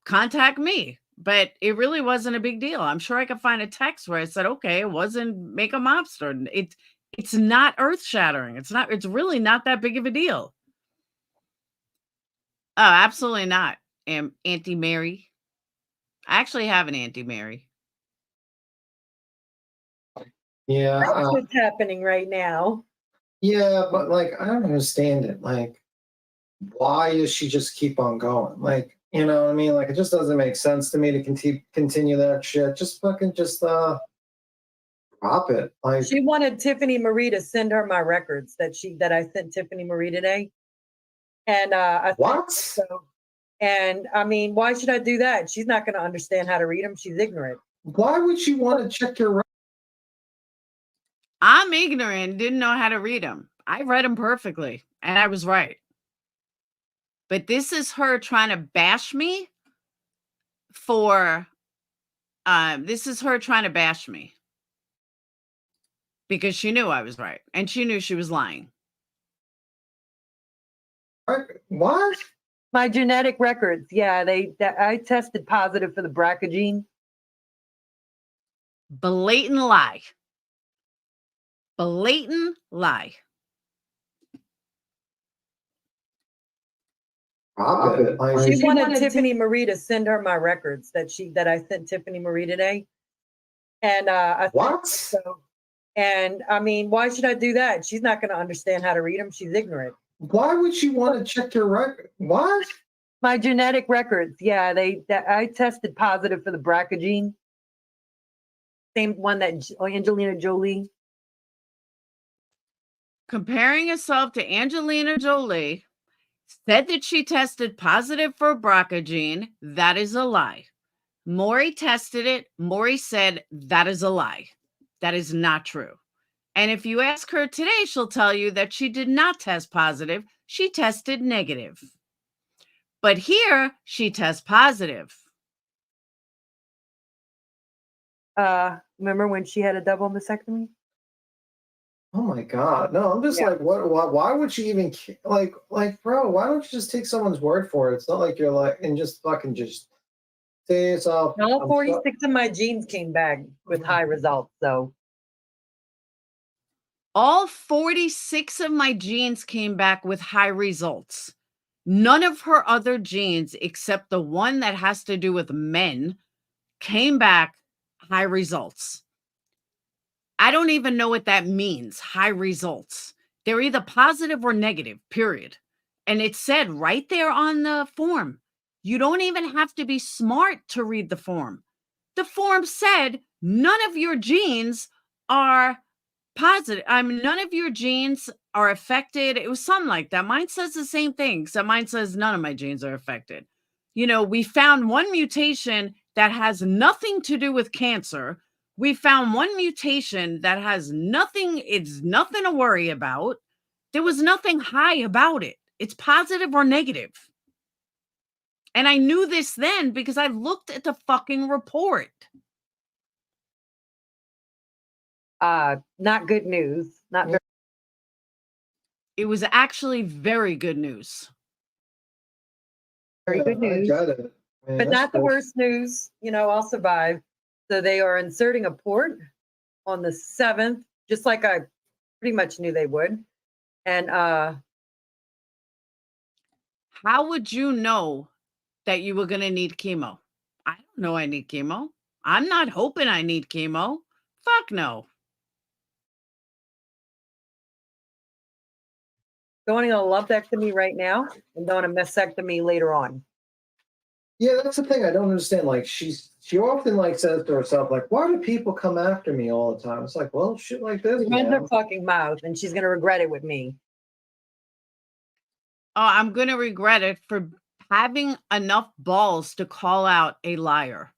contact me. But it really wasn't a big deal. I'm sure I could find a text where I said, okay, it wasn't make a mobster. It's not earth shattering. It's really not that big of a deal. Oh, absolutely not. Auntie Mary. I actually have an Auntie Mary. Yeah, That's what's happening right now. yeah, but like I don't understand it. Like, why does she just keep on going? Like, you know what I mean? Like, it just doesn't make sense to me to continue that shit. Just fucking drop it. Like, She wanted Tiffany Marie to send her my records that I sent Tiffany Marie today. And what? And I mean, why should I do that? She's not going to understand how to read them. She's ignorant. Why would you want to check your? I'm ignorant, didn't know how to read them. I read them perfectly, and I was right. But this is her trying to bash me because she knew I was right, and she knew she was lying. What? My genetic records. Yeah, I tested positive for the BRCA gene. Blatant lie. Blatant lie. Stop it. Like, She wanted Tiffany Marie to send her my records that I sent Tiffany Marie today. And what? And I mean, why should I do that? She's not going to understand how to read them. She's ignorant. Why would you want to check your record? What? My genetic records. Yeah, I tested positive for the BRCA gene. Same one that Angelina Jolie. Comparing herself to Angelina Jolie, said that she tested positive for BRCA gene. That is a lie. Maury tested it. Maury said that is a lie. That is not true. And if you ask her today, she'll tell you that she did not test positive. She tested negative. But here, she tests positive. Remember when she had a double mastectomy? Oh my God. No, I'm just Yeah. like, what, why would she even, like, bro, why don't you just take someone's word for it? It's not like you're like, and just fucking just say yourself. All 46 of my genes came back with high results. So All 46 of my genes came back with high results. None of her other genes, except the one that has to do with men, came back high results. I don't even know what that means, high results. They're either positive or negative, period. And it said right there on the form. You don't even have to be smart to read the form. The form said none of your genes are positive. I mean, none of your genes are affected. It was something like that. Mine says the same thing, except mine says none of my genes are affected. You know, we found one mutation that has nothing to do with cancer. We found one mutation that has nothing, it's nothing to worry about. There was nothing high about it. It's positive or negative. And I knew this then because I looked at the fucking report. not good news. Not very, It was actually very good news. very good I news. got it. Man, But that's not the good. worst news. You know, I'll survive. So they are inserting a port on the 7th, just like I pretty much knew they would. And How would you know that you were going to need chemo? I don't know I need chemo. I'm not hoping I need chemo. Fuck no. going on a lumpectomy right now and doing a mastectomy later on. Yeah, that's the thing I don't understand. Like she often like says to herself, like, why do people come after me all the time? It's like, well, shit like this, She runs man. her fucking mouth and she's gonna regret it with me. Oh, I'm going to regret it for having enough balls to call out a liar.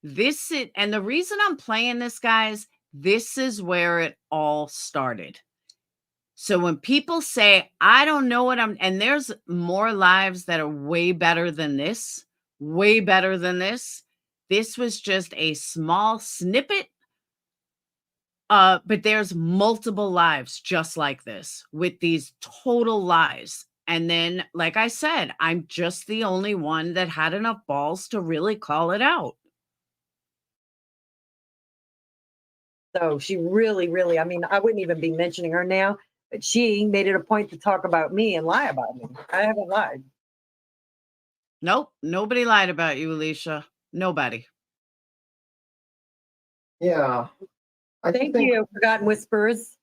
And the reason I'm playing this, guys, this is where it all started. So when people say, I don't know what and there's more lives that are way better than this, way better than this. This was just a small snippet. But there's multiple lives just like this with these total lies. And then, like I said, I'm just the only one that had enough balls to really call it out. So she really, I mean, I wouldn't even be mentioning her now, but she made it a point to talk about me and lie about me. I haven't lied. Nope, nobody lied about you, Alicia. Nobody. Yeah. I Thank think you, Forgotten Whispers.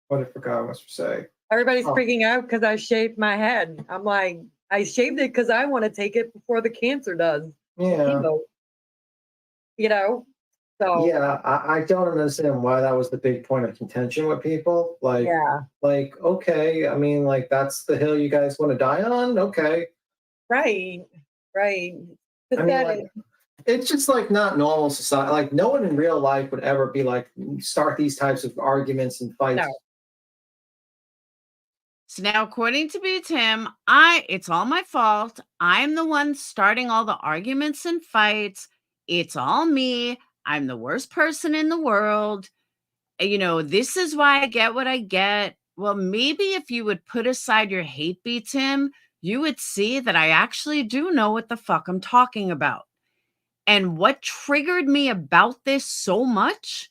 what I forgot what to say. Everybody's Oh. freaking out because I shaved my head. I'm like, I shaved it because I want to take it before the cancer does. Yeah. Chemo. You know? So Yeah, I don't understand why that was the big point of contention with people. Like, yeah. like, okay, I mean, like that's the hill you guys want to die on. Okay. Right. I mean, Pathetic. like, it's just like not normal society. Like no one in real life would ever be like start these types of arguments and fights. No. So now, according to B. Tim, it's all my fault. I'm the one starting all the arguments and fights. It's all me. I'm the worst person in the world. You know, this is why I get what I get. Well, maybe if you would put aside your hate, B. Tim, you would see that I actually do know what the fuck I'm talking about. And what triggered me about this so much,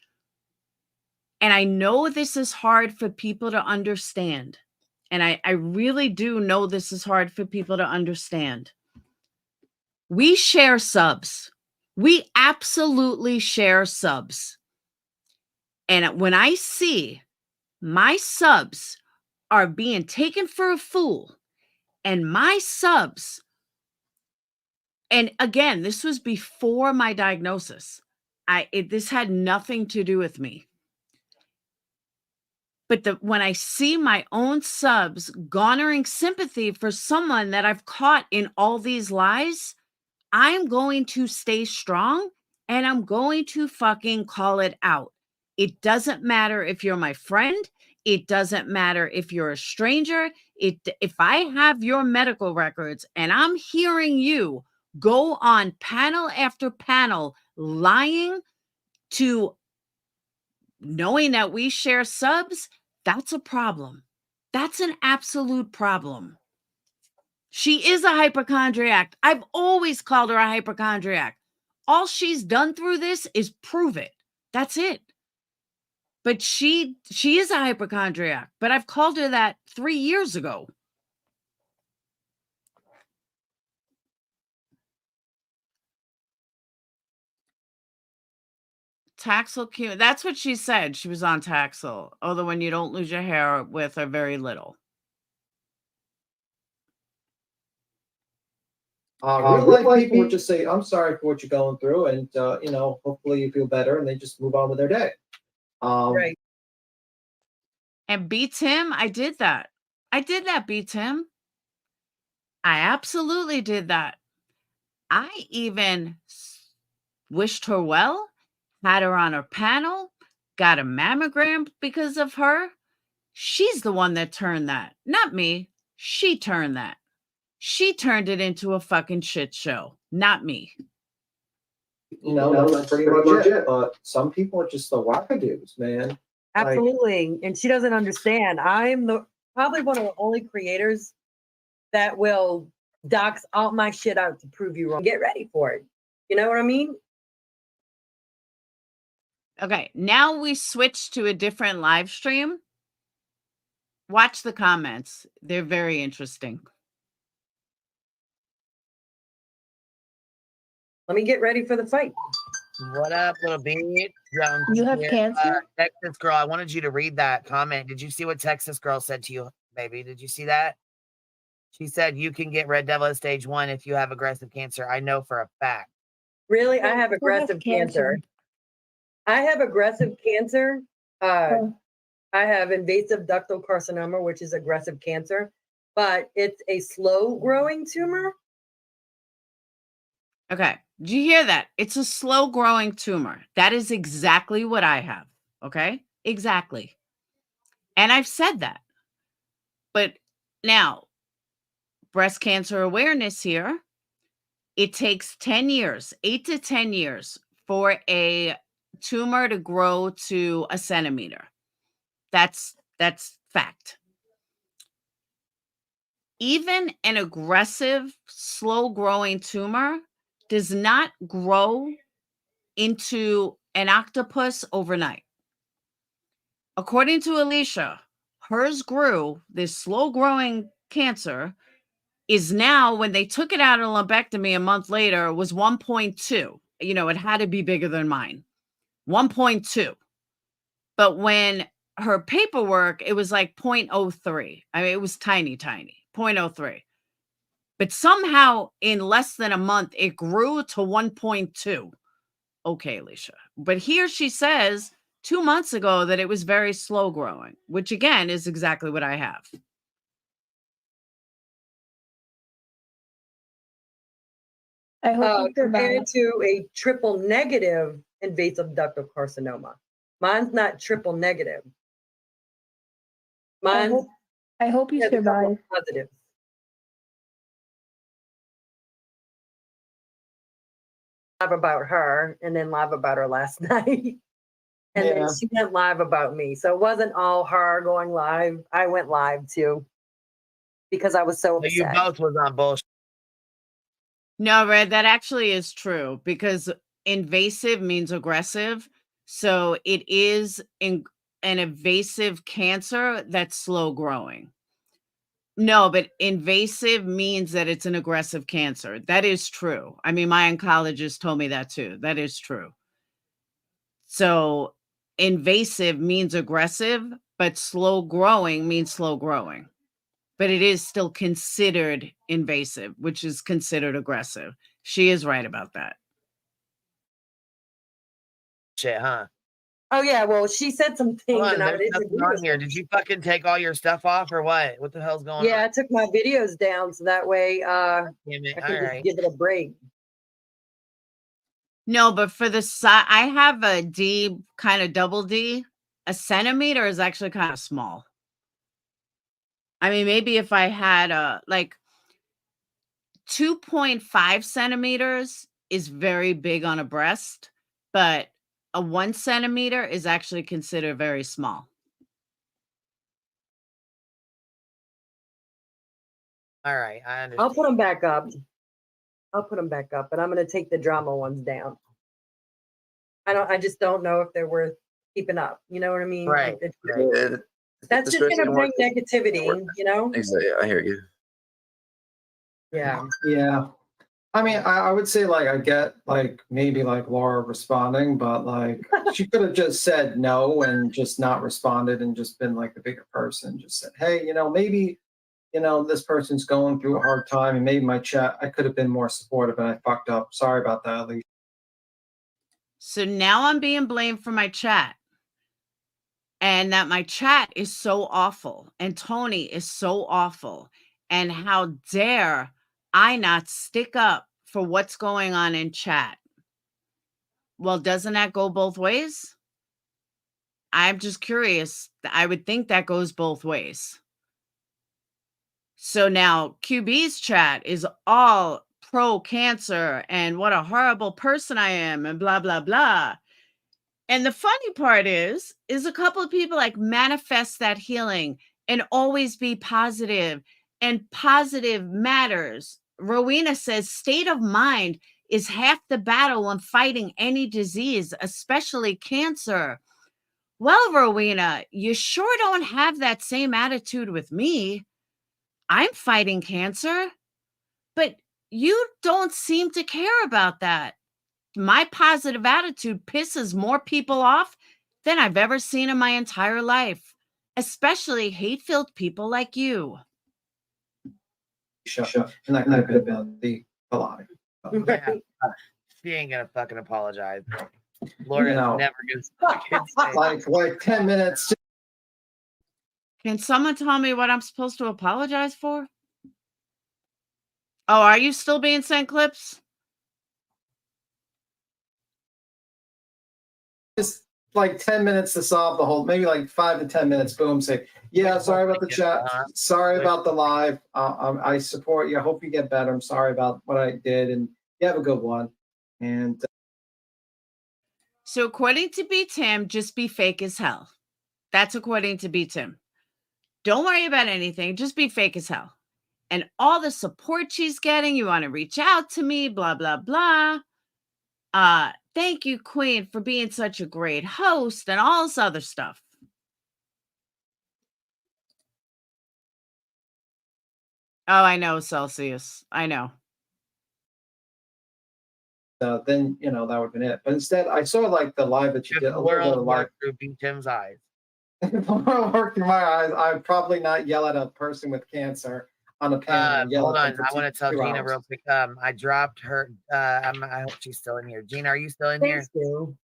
and I know this is hard for people to understand, and I really do know this is hard for people to understand. We share subs. We absolutely share subs. And when I see my subs are being taken for a fool, and my subs, and again, this was before my diagnosis. This had nothing to do with me. But when I see my own subs garnering sympathy for someone that I've caught in all these lies, I'm going to stay strong and I'm going to fucking call it out. It doesn't matter if you're my friend. It doesn't matter if you're a stranger. If I have your medical records and I'm hearing you go on panel after panel lying to knowing that we share subs, that's a problem. That's an absolute problem. She is a hypochondriac. I've always called her a hypochondriac. All she's done through this is prove it. That's it. But she is a hypochondriac, but I've called her that 3 years ago. Taxol Q. That's what she said. She was on Taxol. Oh, the one you don't lose your hair with or very little. Real life people would just say, I'm sorry for what you're going through, and you know, hopefully you feel better, and they just move on with their day. Right. And beats him. I did that. I did that, beats him. I absolutely did that. I even wished her well, had her on her panel, got a mammogram because of her. She's the one that turned that, not me. She turned that. She turned it into a fucking shit show, not me. You know, that's pretty much it. But some people are just the wackadoos, man. Absolutely. And she doesn't understand. I'm probably one of the only creators that will dox all my shit out to prove you wrong. Get ready for it. You know what I mean? Okay, now we switch to a different live stream. Watch the comments. They're very interesting. Let me get ready for the fight. What up, little bitch? You have cancer? Texas girl, I wanted you to read that comment. Did you see what Texas girl said to you, baby? Did you see that? She said you can get red devil at stage 1 if you have aggressive cancer. I know for a fact. Really? I have aggressive cancer. I have aggressive cancer. I have invasive ductal carcinoma, which is aggressive cancer, but it's a slow growing tumor. Okay, did you hear that? It's a slow growing tumor. That is exactly what I have. Okay, exactly. And I've said that. But now, breast cancer awareness here, it takes 10 years, 8 to 10 years for a tumor to grow to a centimeter. That's fact. Even an aggressive, slow-growing tumor does not grow into an octopus overnight. According to Alicia, hers grew, this slow-growing cancer is now, when they took it out of lumpectomy a month later, was 1.2. You know, it had to be bigger than mine. 1.2. But when her paperwork, it was like 0.03. I mean, it was tiny, 0.03. But somehow in less than a month, it grew to 1.2. Okay, Alicia. But here she says 2 months ago that it was very slow growing, which again is exactly what I have. I hope you survive. Compared to a triple negative invasive ductal carcinoma. Mine's not triple negative. Mine's I hope you has a couple survive. of positives. Live about her and then live about her last night. And then she went live about me. So it wasn't all her going live. I went live too because I was so upset. You both was on bullshit. No, Red, that actually is true because invasive means aggressive. So it is an invasive cancer that's slow growing. No, but invasive means that it's an aggressive cancer. That is true. I mean, my oncologist told me that too. That is true. So invasive means aggressive, but slow growing means slow growing. But it is still considered invasive, which is considered aggressive. She is right about that. Shit, huh? Oh yeah, well, she said some things Hold on, and I there's didn't nothing agree on with here. her. Did you fucking take all your stuff off or what? What the hell's going on? Yeah, I took my videos down so that way Damn it. I All can just right. give it a break. No, but for the size, I have a D, kind of double D. A centimeter is actually kind of small. I mean, maybe if I had a like 2.5 centimeters is very big on a breast, but a 1 centimeter is actually considered very small. All right, I understand. I'll put them back up. But I'm going to take the drama ones down. I just don't know if they're worth keeping up. You know what I mean? Right, Like, right. Yeah, that's just going to bring negativity, you know? Exactly. I hear you. Yeah. Yeah. I mean, I would say like I get like maybe like Laura responding, but like she could have just said no and just not responded and just been like the bigger person, just said, hey, maybe, this person's going through a hard time and maybe my chat, I could have been more supportive and I fucked up. Sorry about that, Alicia. So now I'm being blamed for my chat. And that my chat is so awful and Tony is so awful. And how dare I not stick up for what's going on in chat? Well, doesn't that go both ways? I'm just curious. I would think that goes both ways. So now QB's chat is all pro cancer and what a horrible person I am and blah, blah, blah. And the funny part is a couple of people like manifest that healing and always be positive, and positive matters. Rowena says state of mind is half the battle when fighting any disease, especially cancer. Well, Rowena, you sure don't have that same attitude with me. I'm fighting cancer, but you don't seem to care about that. My positive attitude pisses more people off than I've ever seen in my entire life, especially hate-filled people like you. Shut up. And that could have been about the lie. Yeah. She ain't gonna fucking apologize. Laura's No. never gonna fucking say. Like 10 minutes. Can someone tell me what I'm supposed to apologize for? Oh, are you still being sent clips? Just like 10 minutes to solve the whole, maybe like 5 to 10 minutes. Boom. Say, yeah, sorry about the chat. Sorry about the live. I support you. I hope you get better. I'm sorry about what I did. And you have a good one. And So according to B. Tim, just be fake as hell. That's according to B. Tim. Don't worry about anything. Just be fake as hell. And all the support she's getting, you want to reach out to me, blah, blah, blah. Thank you, Queen, for being such a great host and all this other stuff. Oh, I know, Celsius. I know. then, that would have been it. But instead, I saw like the live that you If did. the A little bit world of live. worked through B. Tim's eyes. If the world worked through my eyes, I'd probably not yell at a person with cancer on a panel. And yell Hold at on, them for I want to tell 2 Gina hours. real quick. I dropped her. I hope she's still in here. Gina, are you still in here? Thank you.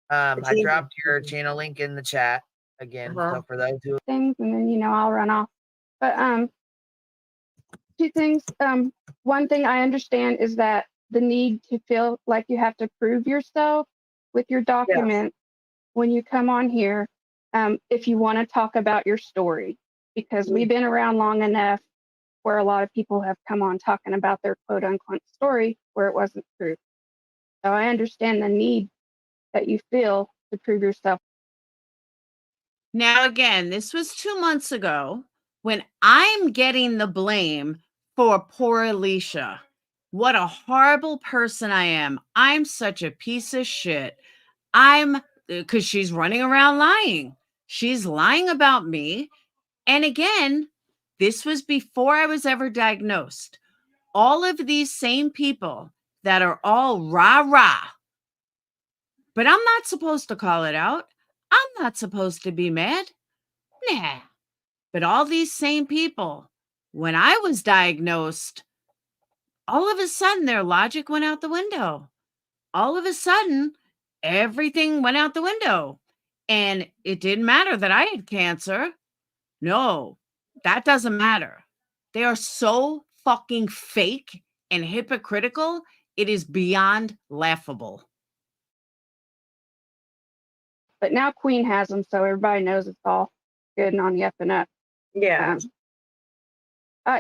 I Gina. dropped your channel link in the chat again. So for those who things, and then I'll run off. But two things. One thing I understand is that the need to feel like you have to prove yourself with your documents when you come on here, if you want to talk about your story, because we've been around long enough where a lot of people have come on talking about their quote unquote story where it wasn't true. So I understand the need that you feel to prove yourself. Now, again, this was 2 months ago when I'm getting the blame for poor Alicia. What a horrible person I am. I'm such a piece of shit. Because she's running around lying. She's lying about me. And again, this was before I was ever diagnosed. All of these same people that are all rah-rah. But I'm not supposed to call it out. I'm not supposed to be mad. Nah. But all these same people, when I was diagnosed, all of a sudden their logic went out the window. All of a sudden, everything went out the window. And it didn't matter that I had cancer. No, that doesn't matter. They are so fucking fake and hypocritical. It is beyond laughable. But now Queen has them, so everybody knows it's all good and on the up and up. Yeah.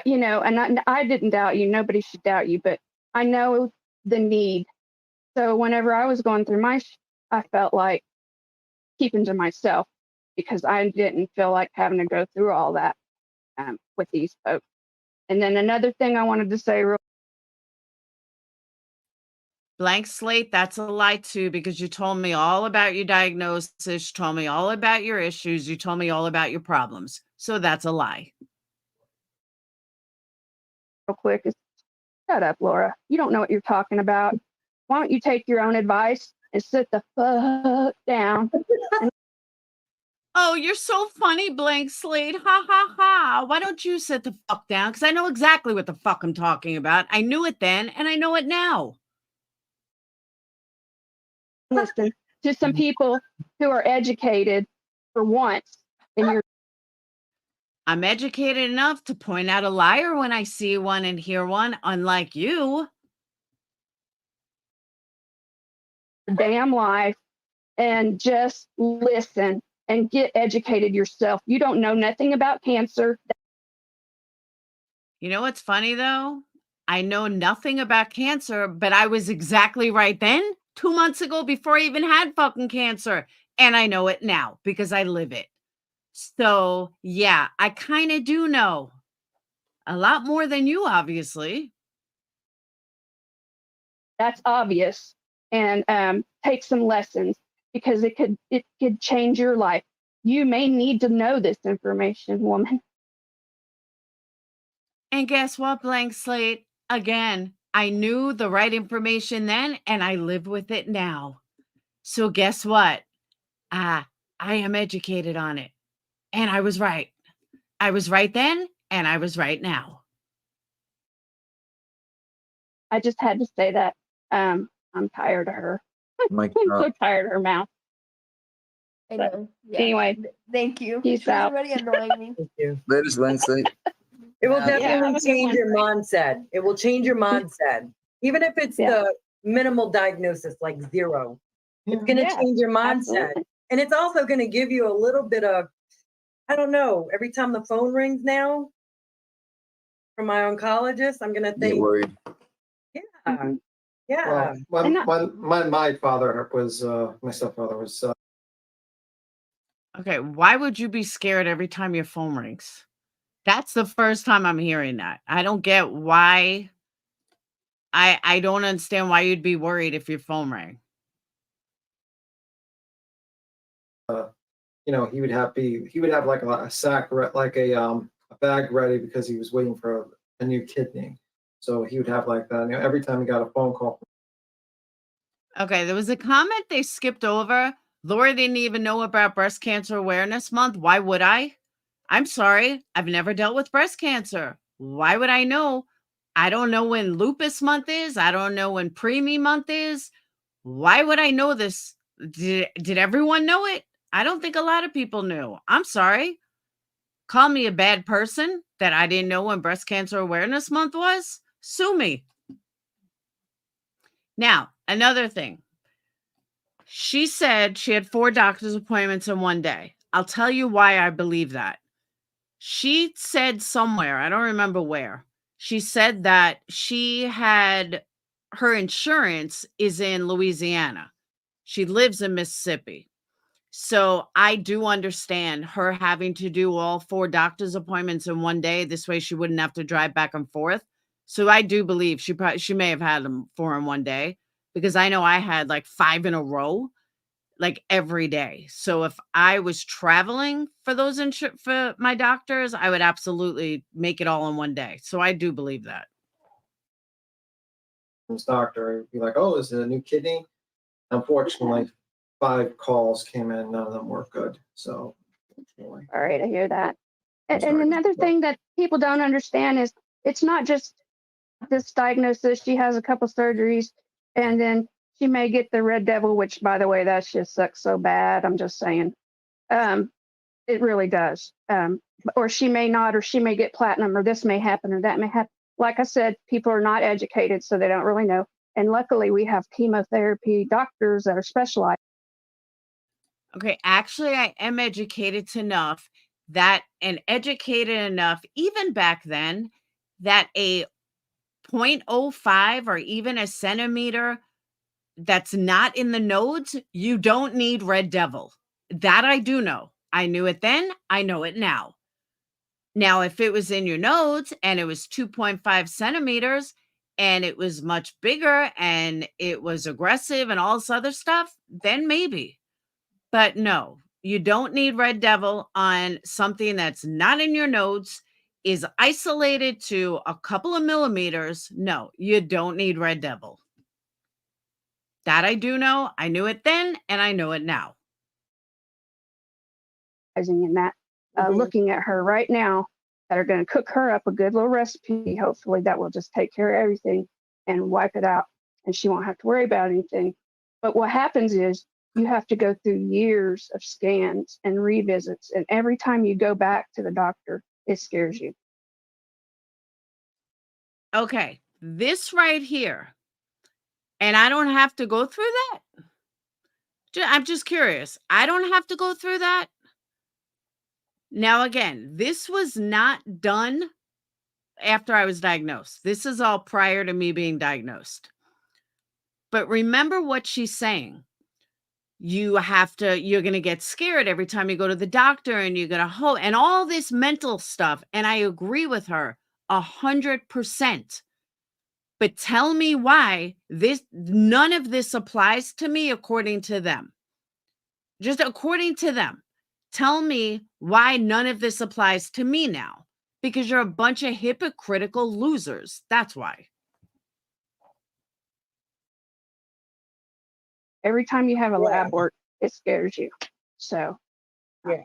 You know, and I didn't doubt you. Nobody should doubt you, but I know the need. So whenever I was going through I felt like keeping to myself because I didn't feel like having to go through all that with these folks. And then another thing I wanted to say real Blank slate, that's a lie too, because you told me all about your diagnosis, you told me all about your issues, you told me all about your problems. So that's a lie. quick is shut up, Laura. You don't know what you're talking about. Why don't you take your own advice and sit the fuck down? Oh, you're so funny, blank slate. Ha ha ha. Why don't you sit the fuck down? Because I know exactly what the fuck I'm talking about. I knew it then and I know it now. Listen to some people who are educated for once, and you're I'm educated enough to point out a liar when I see one and hear one, unlike you. damn life and just listen and get educated yourself. You don't know nothing about cancer. You know what's funny though? I know nothing about cancer, but I was exactly right then, 2 months ago, before I even had fucking cancer. And I know it now because I live it. So yeah, I kind of do know a lot more than you, obviously. That's obvious. And take some lessons because it could change your life. You may need to know this information, woman. And guess what, blank slate? Again, I knew the right information then and I live with it now. So guess what? I am educated on it. And I was right. I was right then and I was right now. I just had to say that. I'm tired of her. Mike, I'm so tired of her mouth. I But know. Yeah. anyway, Thank you. peace She was out. already annoying me. Thank you. ladies, blank slate. It will Yeah. definitely have a good change one. your mindset. It will change your mindset. Even if it's Yeah. the minimal diagnosis, like 0. It's going to Yeah, change your mindset. absolutely. And it's also going to give you a little bit of, I don't know, every time the phone rings now from my oncologist, I'm going to Get think, worried. yeah, Mhm. yeah. Well, And not- my father was, my stepfather was, Okay, why would you be scared every time your phone rings? That's the first time I'm hearing that. I don't get why. I don't understand why you'd be worried if your phone rang. you know, he would have like a sack, like a bag ready because he was waiting for a new kidney. So he would have like that, you know, every time he got a phone call. Okay, there was a comment they skipped over. Laura didn't even know about Breast Cancer Awareness Month. Why would I? I'm sorry. I've never dealt with breast cancer. Why would I know? I don't know when lupus month is. I don't know when preemie month is. Why would I know this? Did everyone know it? I don't think a lot of people knew. I'm sorry. Call me a bad person that I didn't know when Breast Cancer Awareness Month was. Sue me. Now, another thing. She said she had 4 doctor's appointments in one day. I'll tell you why I believe that. She said somewhere, I don't remember where, she said that she had her insurance is in Louisiana. She lives in Mississippi. So I do understand her having to do all 4 doctor's appointments in one day. This way she wouldn't have to drive back and forth. So I do believe she may have had them 4 in one day because I know I had like 5 in a row, like every day. So if I was traveling for those for my doctors, I would absolutely make it all in one day. So I do believe that. His doctor would be like, "Oh, is it a new kidney?" Unfortunately, 5 calls came in, none of them were good. So, unfortunately. All right, I hear that. I'm And sorry. another thing that people don't understand is it's not just this diagnosis. She has a couple surgeries and then she may get the red devil, which by the way, that just sucks so bad. I'm just saying. It really does. Or she may not, or she may get platinum, or this may happen, or that may happen. Like I said, people are not educated, so they don't really know. And luckily, we have chemotherapy doctors that are specialized. Okay, actually, I am educated enough and educated enough, even back then, that a 0.05 or even a centimeter that's not in the nodes, you don't need red devil. That I do know. I knew it then. I know it now. Now, if it was in your nodes and it was 2.5 centimeters and it was much bigger and it was aggressive and all this other stuff, then maybe. But no, you don't need red devil on something that's not in your nodes, is isolated to a couple of millimeters. No, you don't need red devil. That I do know. I knew it then and I know it now. In that, looking at her right now, that are going to cook her up a good little recipe. Hopefully that will just take care of everything and wipe it out, and she won't have to worry about anything. But what happens is you have to go through years of scans and revisits, and every time you go back to the doctor, it scares you. Okay, this right here, and I don't have to go through that. I'm just curious. I don't have to go through that. Now, again, this was not done after I was diagnosed. This is all prior to me being diagnosed. But remember what she's saying. You're going to get scared every time you go to the doctor, and you're going to hope, and all this mental stuff. And I agree with her 100%. But tell me why none of this applies to me according to them. Just according to them. Tell me why none of this applies to me now. Because you're a bunch of hypocritical losers. That's why. Every time you have a lab work, it scares you. So Yeah.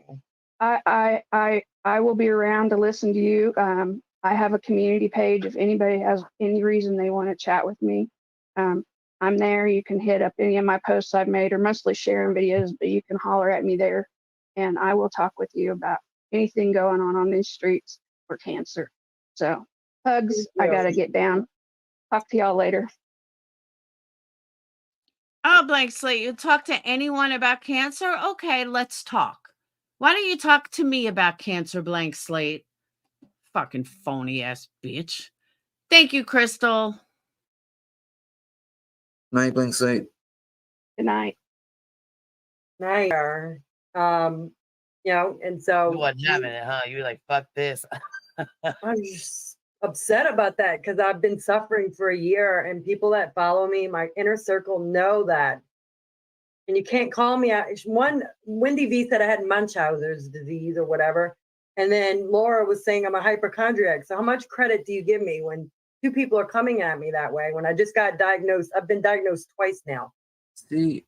I will be around to listen to you. I have a community page. If anybody has any reason they want to chat with me, I'm there. You can hit up any of my posts I've made, or mostly sharing videos, but you can holler at me there, and I will talk with you about anything going on these streets for cancer. So hugs. I got to get down. Talk to y'all later. Oh, blank slate. You talk to anyone about cancer? Okay, let's talk. Why don't you talk to me about cancer, blank slate? Fucking phony ass bitch. Thank you, Crystal. Night, blank slate. Good night. Night. And so You wasn't having it, huh? You were like, fuck this. I'm just upset about that because I've been suffering for a year, and people that follow me, my inner circle, know that. And you can't call me out. Wendy V said I had Munchausen's disease or whatever. And then Laura was saying I'm a hypochondriac. So how much credit do you give me when two people are coming at me that way when I just got diagnosed? I've been diagnosed twice now. See,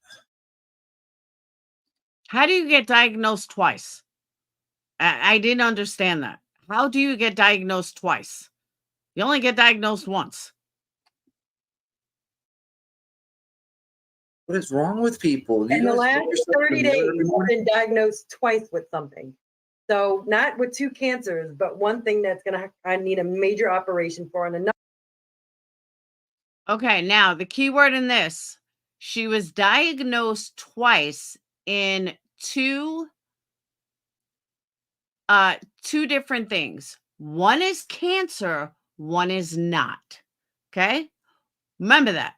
How do you get diagnosed twice? I didn't understand that. How do you get diagnosed twice? You only get diagnosed once. what is wrong with people? You In the guys last put yourself 30 in the days, mirror every I've morning? been diagnosed twice with something. So not with two cancers, but one thing that's I need a major operation for, and another. Okay, now the key word in this, she was diagnosed twice in two different things. One is cancer, one is not. Okay? Remember that.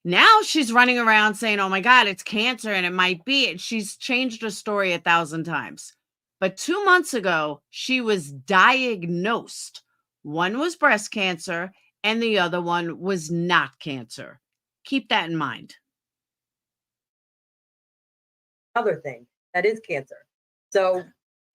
Now she's running around saying, oh my God, it's cancer and it might be. She's changed her story 1,000 times. But 2 months ago, she was diagnosed. One was breast cancer and the other one was not cancer. Keep that in mind. Other thing that is cancer. So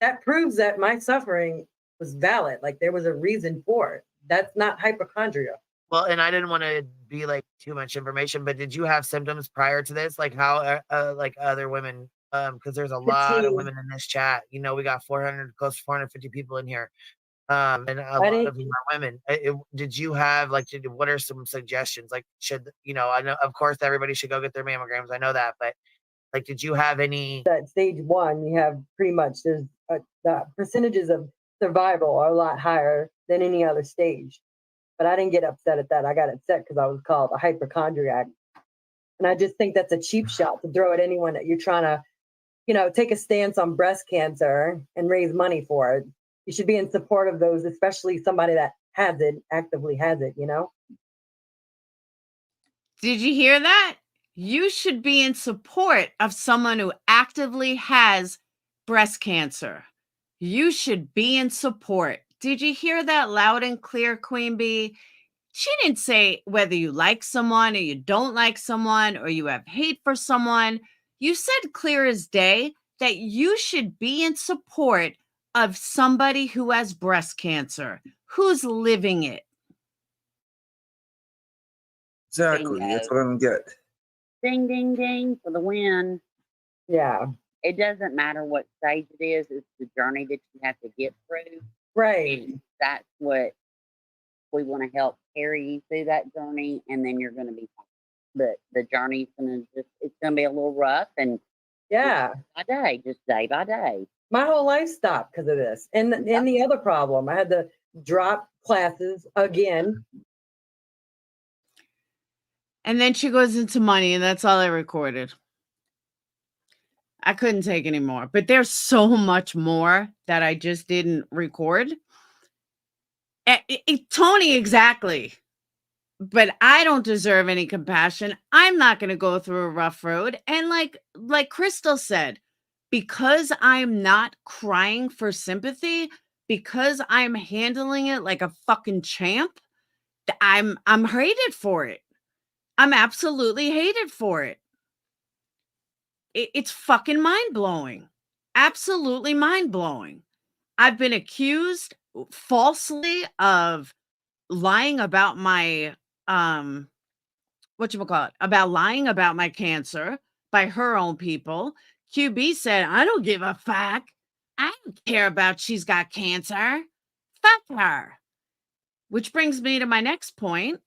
that proves that my suffering was valid. Like there was a reason for it. That's not hypochondria. Well, and I didn't want to be like too much information, but did you have symptoms prior to this? Like how, like other women, because there's a lot of women in this chat. You know, we got 400, close to 450 people in here. And a lot of them are women. Did you have what are some suggestions? Like, I know, of course, everybody should go get their mammograms. I know that, but like, did you have any? At stage 1, you have pretty much the percentages of survival are a lot higher than any other stage. but I didn't get upset at that. I got upset because I was called a hypochondriac. And I just think that's a cheap shot to throw at anyone that you're trying to, take a stance on breast cancer and raise money for it. You should be in support of those, especially somebody that has it, actively has it, Did you hear that? You should be in support of someone who actively has breast cancer. You should be in support. Did you hear that loud and clear, Queen Bee? She didn't say whether you like someone or you don't like someone or you have hate for someone. You said clear as day that you should be in support of somebody who has breast cancer, who's living it. Exactly. That's Bingo. what I don't get. Ding, ding, ding for the win. Yeah. It doesn't matter what stage it is, it's the journey that you have to get through. Right. And that's what we want to help carry you through that journey, and then you're going to be fine. But the journey's going to it's going to be a little rough, and Yeah. just day by day. My whole life stopped because of this. And the other problem, I had to drop classes again. And then she goes into money, and that's all I recorded. I couldn't take any more, but there's so much more that I just didn't record. Tony, exactly. But I don't deserve any compassion. I'm not going to go through a rough road. And like Crystal said, because I'm not crying for sympathy, because I'm handling it like a fucking champ, I'm hated for it. I'm absolutely hated for it. It's fucking mind-blowing. Absolutely mind-blowing. I've been accused falsely of lying about my about lying about my cancer by her own people. QB said, I don't give a fuck. I don't care about she's got cancer. Fuck her. Which brings me to my next point.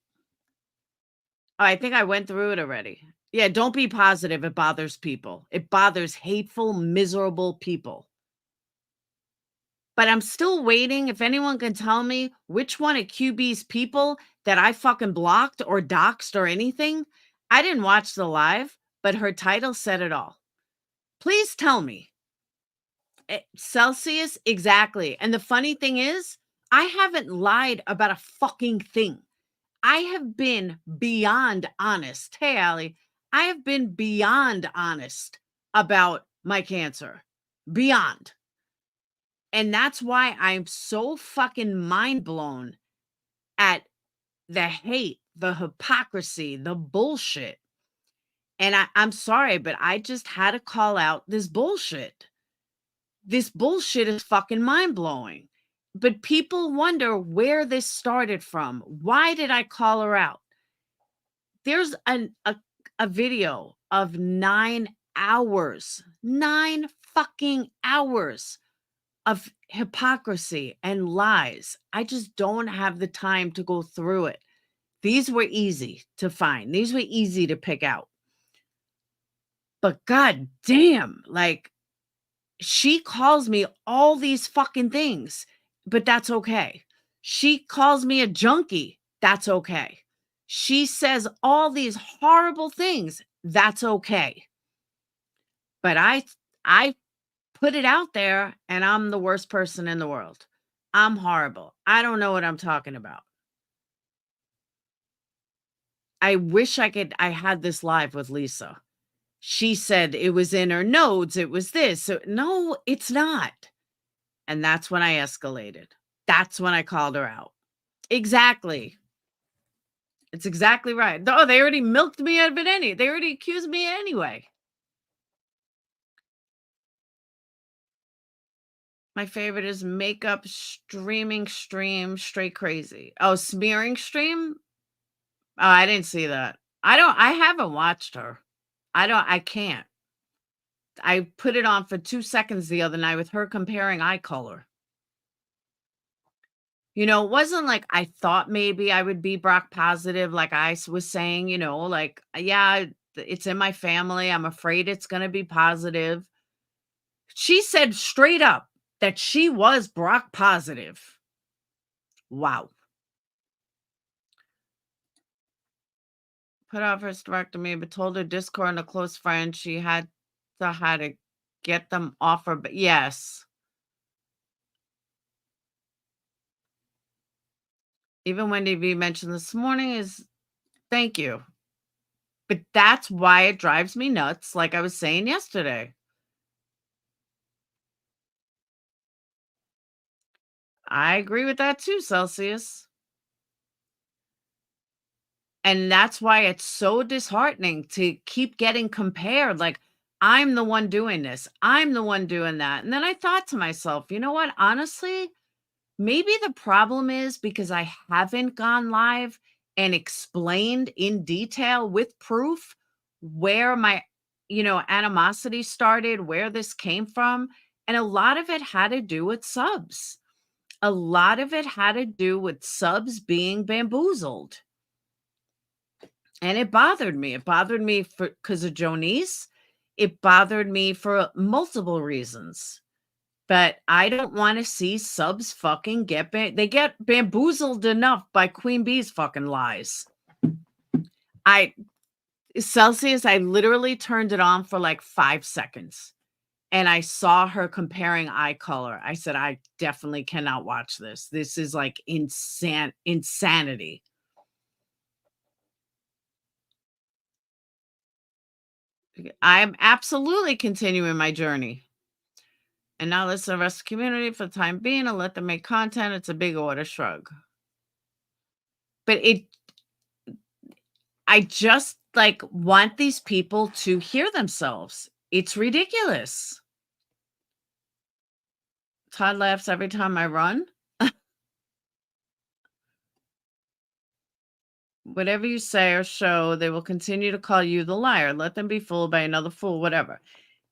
Oh, I think I went through it already. Yeah, don't be positive. It bothers people. It bothers hateful, miserable people. But I'm still waiting. If anyone can tell me which one of QB's people that I fucking blocked or doxed or anything. I didn't watch the live, but her title said it all. Please tell me. Celsius, exactly. And the funny thing is, I haven't lied about a fucking thing. I have been beyond honest. Hey, Allie, I have been beyond honest about my cancer. Beyond. And that's why I'm so fucking mind blown at the hate, the hypocrisy, the bullshit. And I'm sorry, but I just had to call out this bullshit. This bullshit is fucking mind blowing. But people wonder where this started from. Why did I call her out? There's a video of 9 hours, 9 fucking hours of hypocrisy and lies. I just don't have the time to go through it. These were easy to find. These were easy to pick out. But god damn, like she calls me all these fucking things, but that's okay. She calls me a junkie. That's okay. She says all these horrible things. That's okay. But I put it out there and I'm the worst person in the world. I'm horrible. I don't know what I'm talking about. I wish I had this live with Lisa. She said it was in her notes. It was this. So, no, it's not. And that's when I escalated. That's when I called her out. Exactly. It's exactly right. Oh, they already milked me out of it they already accused me anyway. My favorite is makeup streaming stream straight crazy. Oh, smearing stream? Oh, I didn't see that. I haven't watched her. I can't. I put it on for 2 seconds the other night with her comparing eye color. It wasn't like I thought maybe I would be BRCA positive, like I was saying, like, yeah, it's in my family. I'm afraid it's going to be positive. She said straight up that she was BRCA positive. Wow. put off her hysterectomy, but told her Discord and a close friend she had to get them off her. But yes. Even Wendy V mentioned this morning is thank you. But that's why it drives me nuts, like I was saying yesterday. I agree with that too, Celsius. And that's why it's so disheartening to keep getting compared. Like, I'm the one doing this. I'm the one doing that. And then I thought to myself, you know what? Honestly, maybe the problem is because I haven't gone live and explained in detail with proof where my, animosity started, where this came from. And a lot of it had to do with subs. A lot of it had to do with subs being bamboozled. And it bothered me. It bothered me because of Jonice. It bothered me for multiple reasons. But I don't want to see subs fucking they get bamboozled enough by Queen Bee's fucking lies. Celsius, I literally turned it on for like 5 seconds. And I saw her comparing eye color. I said, I definitely cannot watch this. This is like insanity. I'm absolutely continuing my journey. And now listen to the rest of the community for the time being and let them make content. It's a big order, shrug. But I just want these people to hear themselves. It's ridiculous. Todd laughs every time I run. Whatever you say or show, they will continue to call you the liar. Let them be fooled by another fool, whatever.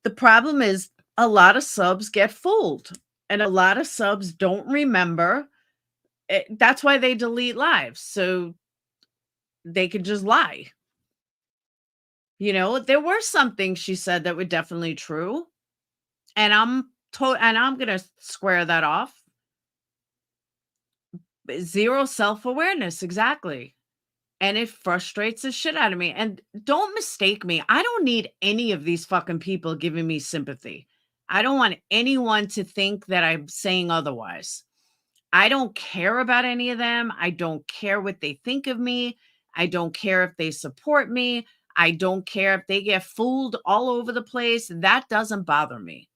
The problem is a lot of subs get fooled and a lot of subs don't remember. That's why they delete lives. So they could just lie. There were some things she said that were definitely true. And I'm going to square that off. Zero self-awareness. Exactly. And it frustrates the shit out of me. And don't mistake me. I don't need any of these fucking people giving me sympathy. I don't want anyone to think that I'm saying otherwise. I don't care about any of them. I don't care what they think of me. I don't care if they support me. I don't care if they get fooled all over the place. That doesn't bother me.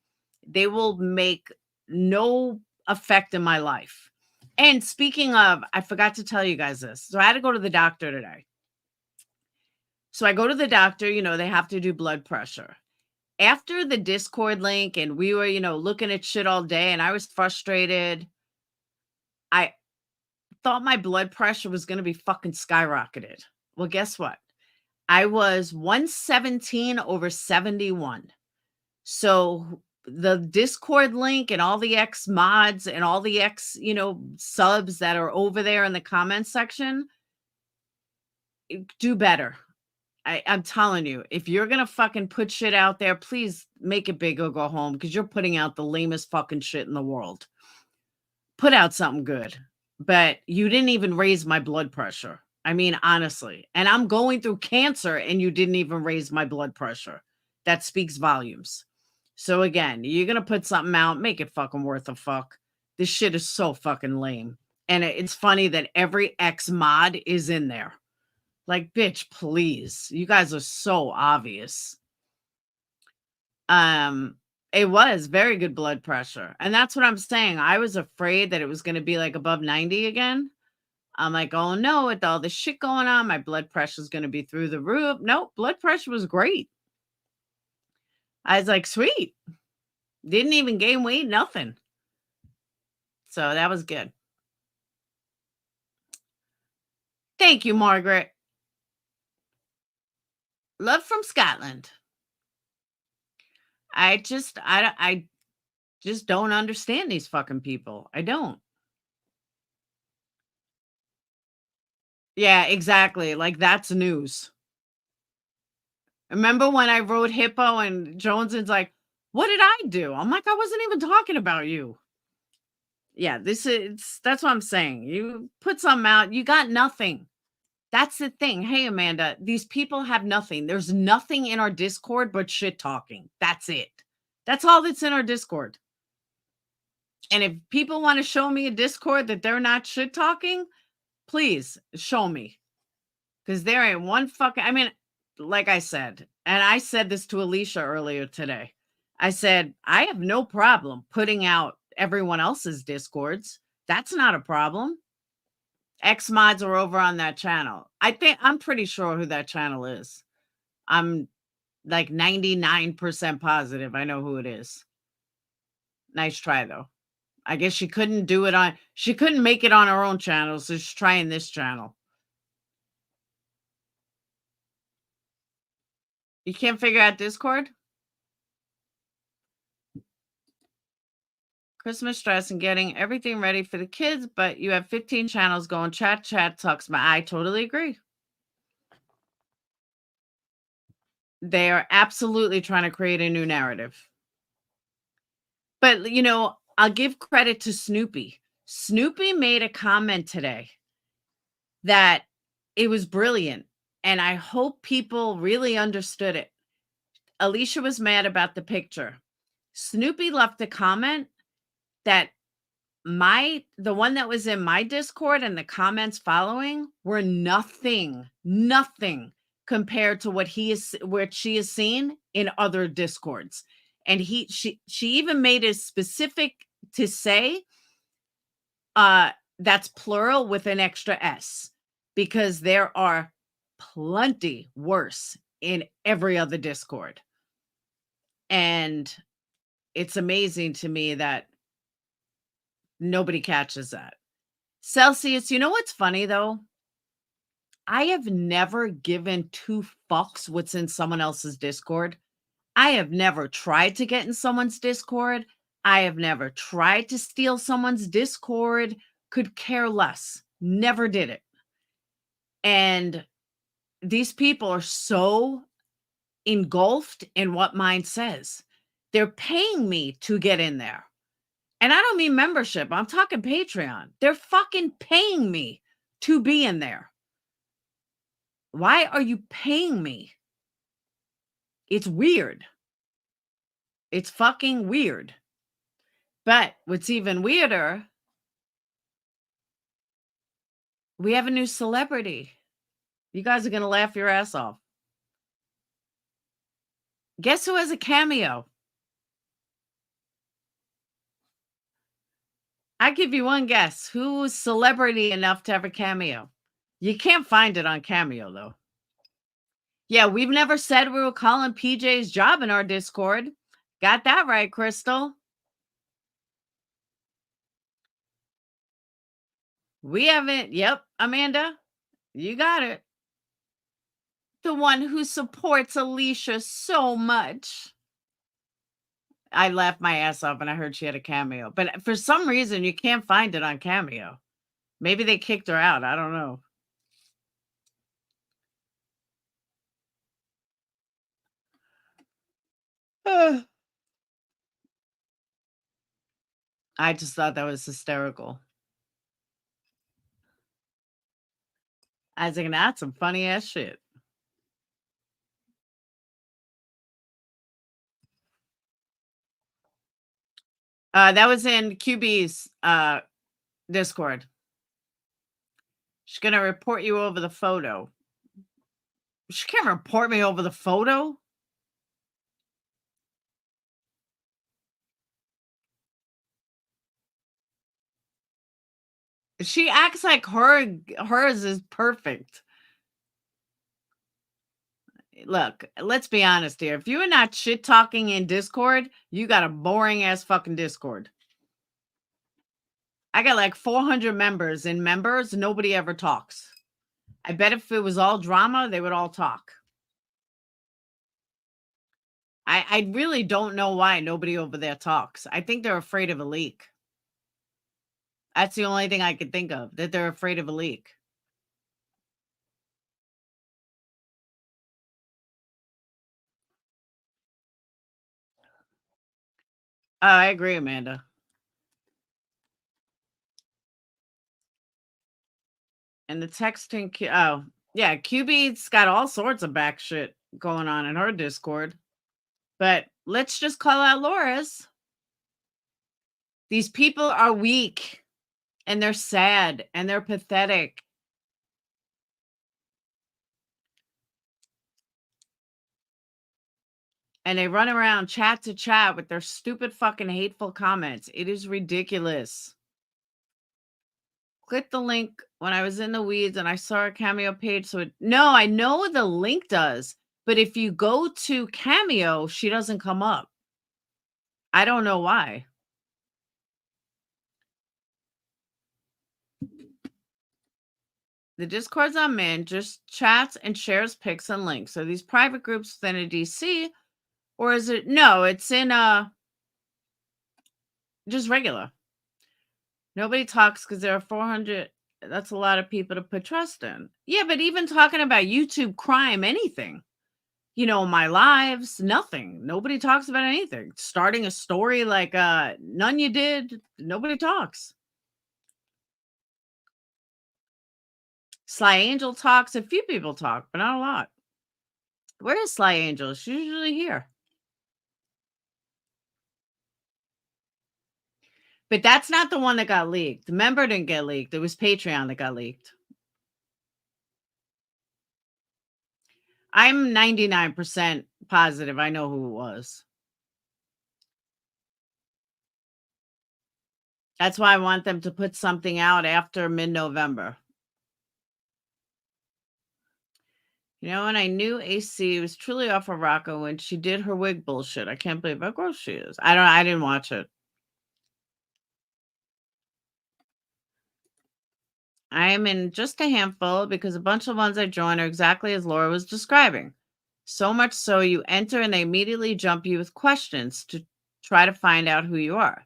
They will make no effect in my life. And speaking of, I forgot to tell you guys this. So I had to go to the doctor today. So I go to the doctor, they have to do blood pressure. After the Discord link and we were, looking at shit all day and I was frustrated, I thought my blood pressure was going to be fucking skyrocketed. Well, guess what? I was 117/71. So the Discord link and all the X mods and all the X, subs that are over there in the comments section, do better. I'm telling you, if you're going to fucking put shit out there, please make it big or go home because you're putting out the lamest fucking shit in the world. Put out something good. But you didn't even raise my blood pressure. I mean, honestly. And I'm going through cancer and you didn't even raise my blood pressure. That speaks volumes. So again, you're going to put something out, make it fucking worth a fuck. This shit is so fucking lame. And it's funny that every X mod is in there. Like, bitch, please. You guys are so obvious. It was very good blood pressure. And that's what I'm saying. I was afraid that it was going to be like above 90 again. I'm like, oh no, with all this shit going on, my blood pressure is going to be through the roof. Nope, blood pressure was great. I was like, sweet. Didn't even gain weight, nothing. So that was good. Thank you, Margaret. Love from Scotland. I just don't understand these fucking people. I don't. Yeah, exactly. Like that's news. Remember when I wrote Hippo and Jones's like, what did I do? I'm like, I wasn't even talking about you. Yeah, that's what I'm saying. You put something out, you got nothing. That's the thing. Hey, Amanda, these people have nothing. There's nothing in our Discord but shit talking. That's it. That's all that's in our Discord. And if people want to show me a Discord that they're not shit talking, please show me. Because there ain't one fucking, I mean, like I said, and I said this to Alicia earlier today. I said, I have no problem putting out everyone else's Discords. That's not a problem. X mods are over on that channel. I'm pretty sure who that channel is. I'm like 99% positive I know who it is. Nice try though. I guess she couldn't make it on her own channel, so she's trying this channel. You can't figure out Discord? Christmas stress and getting everything ready for the kids, but you have 15 channels going. Chat sucks. I totally agree. They are absolutely trying to create a new narrative. But, you know, I'll give credit to Snoopy. Snoopy made a comment today that it was brilliant, and I hope people really understood it. Alicia was mad about the picture. Snoopy left a comment that the one that was in my Discord and the comments following were nothing compared to what she has seen in other Discords. And she even made it specific to say that's plural with an extra S, because there are plenty worse in every other Discord. And it's amazing to me that nobody catches that. Celsius, you know what's funny though? I have never given two fucks what's in someone else's Discord. I have never tried to get in someone's Discord. I have never tried to steal someone's Discord. Could care less. Never did it. And these people are so engulfed in what mine says. They're paying me to get in there. And I don't mean membership. I'm talking Patreon. They're fucking paying me to be in there. Why are you paying me? It's weird. It's fucking weird. But what's even weirder, we have a new celebrity. You guys are going to laugh your ass off. Guess who has a cameo? I give you one guess. Who's celebrity enough to have a cameo? You can't find it on Cameo, though. Yeah, we've never said we were calling PJ's job in our Discord. Got that right, Crystal. We haven't. Yep, Amanda, you got it. The one who supports Alicia so much. I laughed my ass off and I heard she had a cameo. But for some reason, you can't find it on Cameo. Maybe they kicked her out. I don't know. I just thought that was hysterical. I was thinking, that's some funny ass shit. That was in QB's Discord. She's gonna report you over the photo. She can't report me over the photo. She acts like hers is perfect. Look, let's be honest here. If you are not shit talking in Discord, you got a boring ass fucking Discord. I got like 400 members, and members, nobody ever talks. I bet if it was all drama, they would all talk. I really don't know why nobody over there talks. I think they're afraid of a leak. That's the only thing I could think of, that they're afraid of a leak. I agree, Amanda. And the texting, Yeah, QB's got all sorts of back shit going on in her Discord. But let's just call out Laura's. These people are weak and they're sad and they're pathetic. And they run around chat to chat with their stupid fucking hateful comments. It is ridiculous. Click the link when I was in the weeds and I saw a Cameo page. So no, I know the link does, but if you go to Cameo, she doesn't come up. I don't know why. The Discord's I'm in just chats and shares pics and links. Are these private groups within a DC? Or is it no, it's in just regular. Nobody talks because there are 400. That's a lot of people to put trust in. Yeah, but even talking about YouTube crime, anything, my lives, nothing. Nobody talks about anything. Starting a story like none you did, nobody talks. Sly Angel talks, a few people talk, but not a lot. Where is Sly Angel? She's usually here. But that's not the one that got leaked. The member didn't get leaked. It was Patreon that got leaked. I'm 99% positive I know who it was. That's why I want them to put something out after mid-November. And I knew AC was truly off of Rocco when she did her wig bullshit. I can't believe how gross she is. I didn't watch it. I am in just a handful because a bunch of ones I joined are exactly as Laura was describing. So much so you enter and they immediately jump you with questions to try to find out who you are.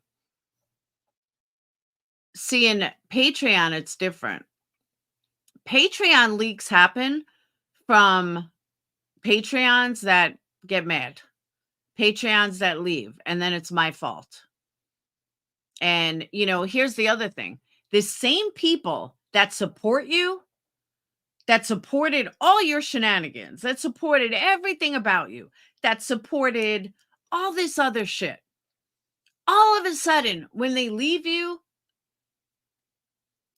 See, in Patreon, it's different. Patreon leaks happen from Patreons that get mad, Patreons that leave, and then it's my fault. And, here's the other thing. The same people that support you, that supported all your shenanigans, that supported everything about you, that supported all this other shit, all of a sudden, when they leave you,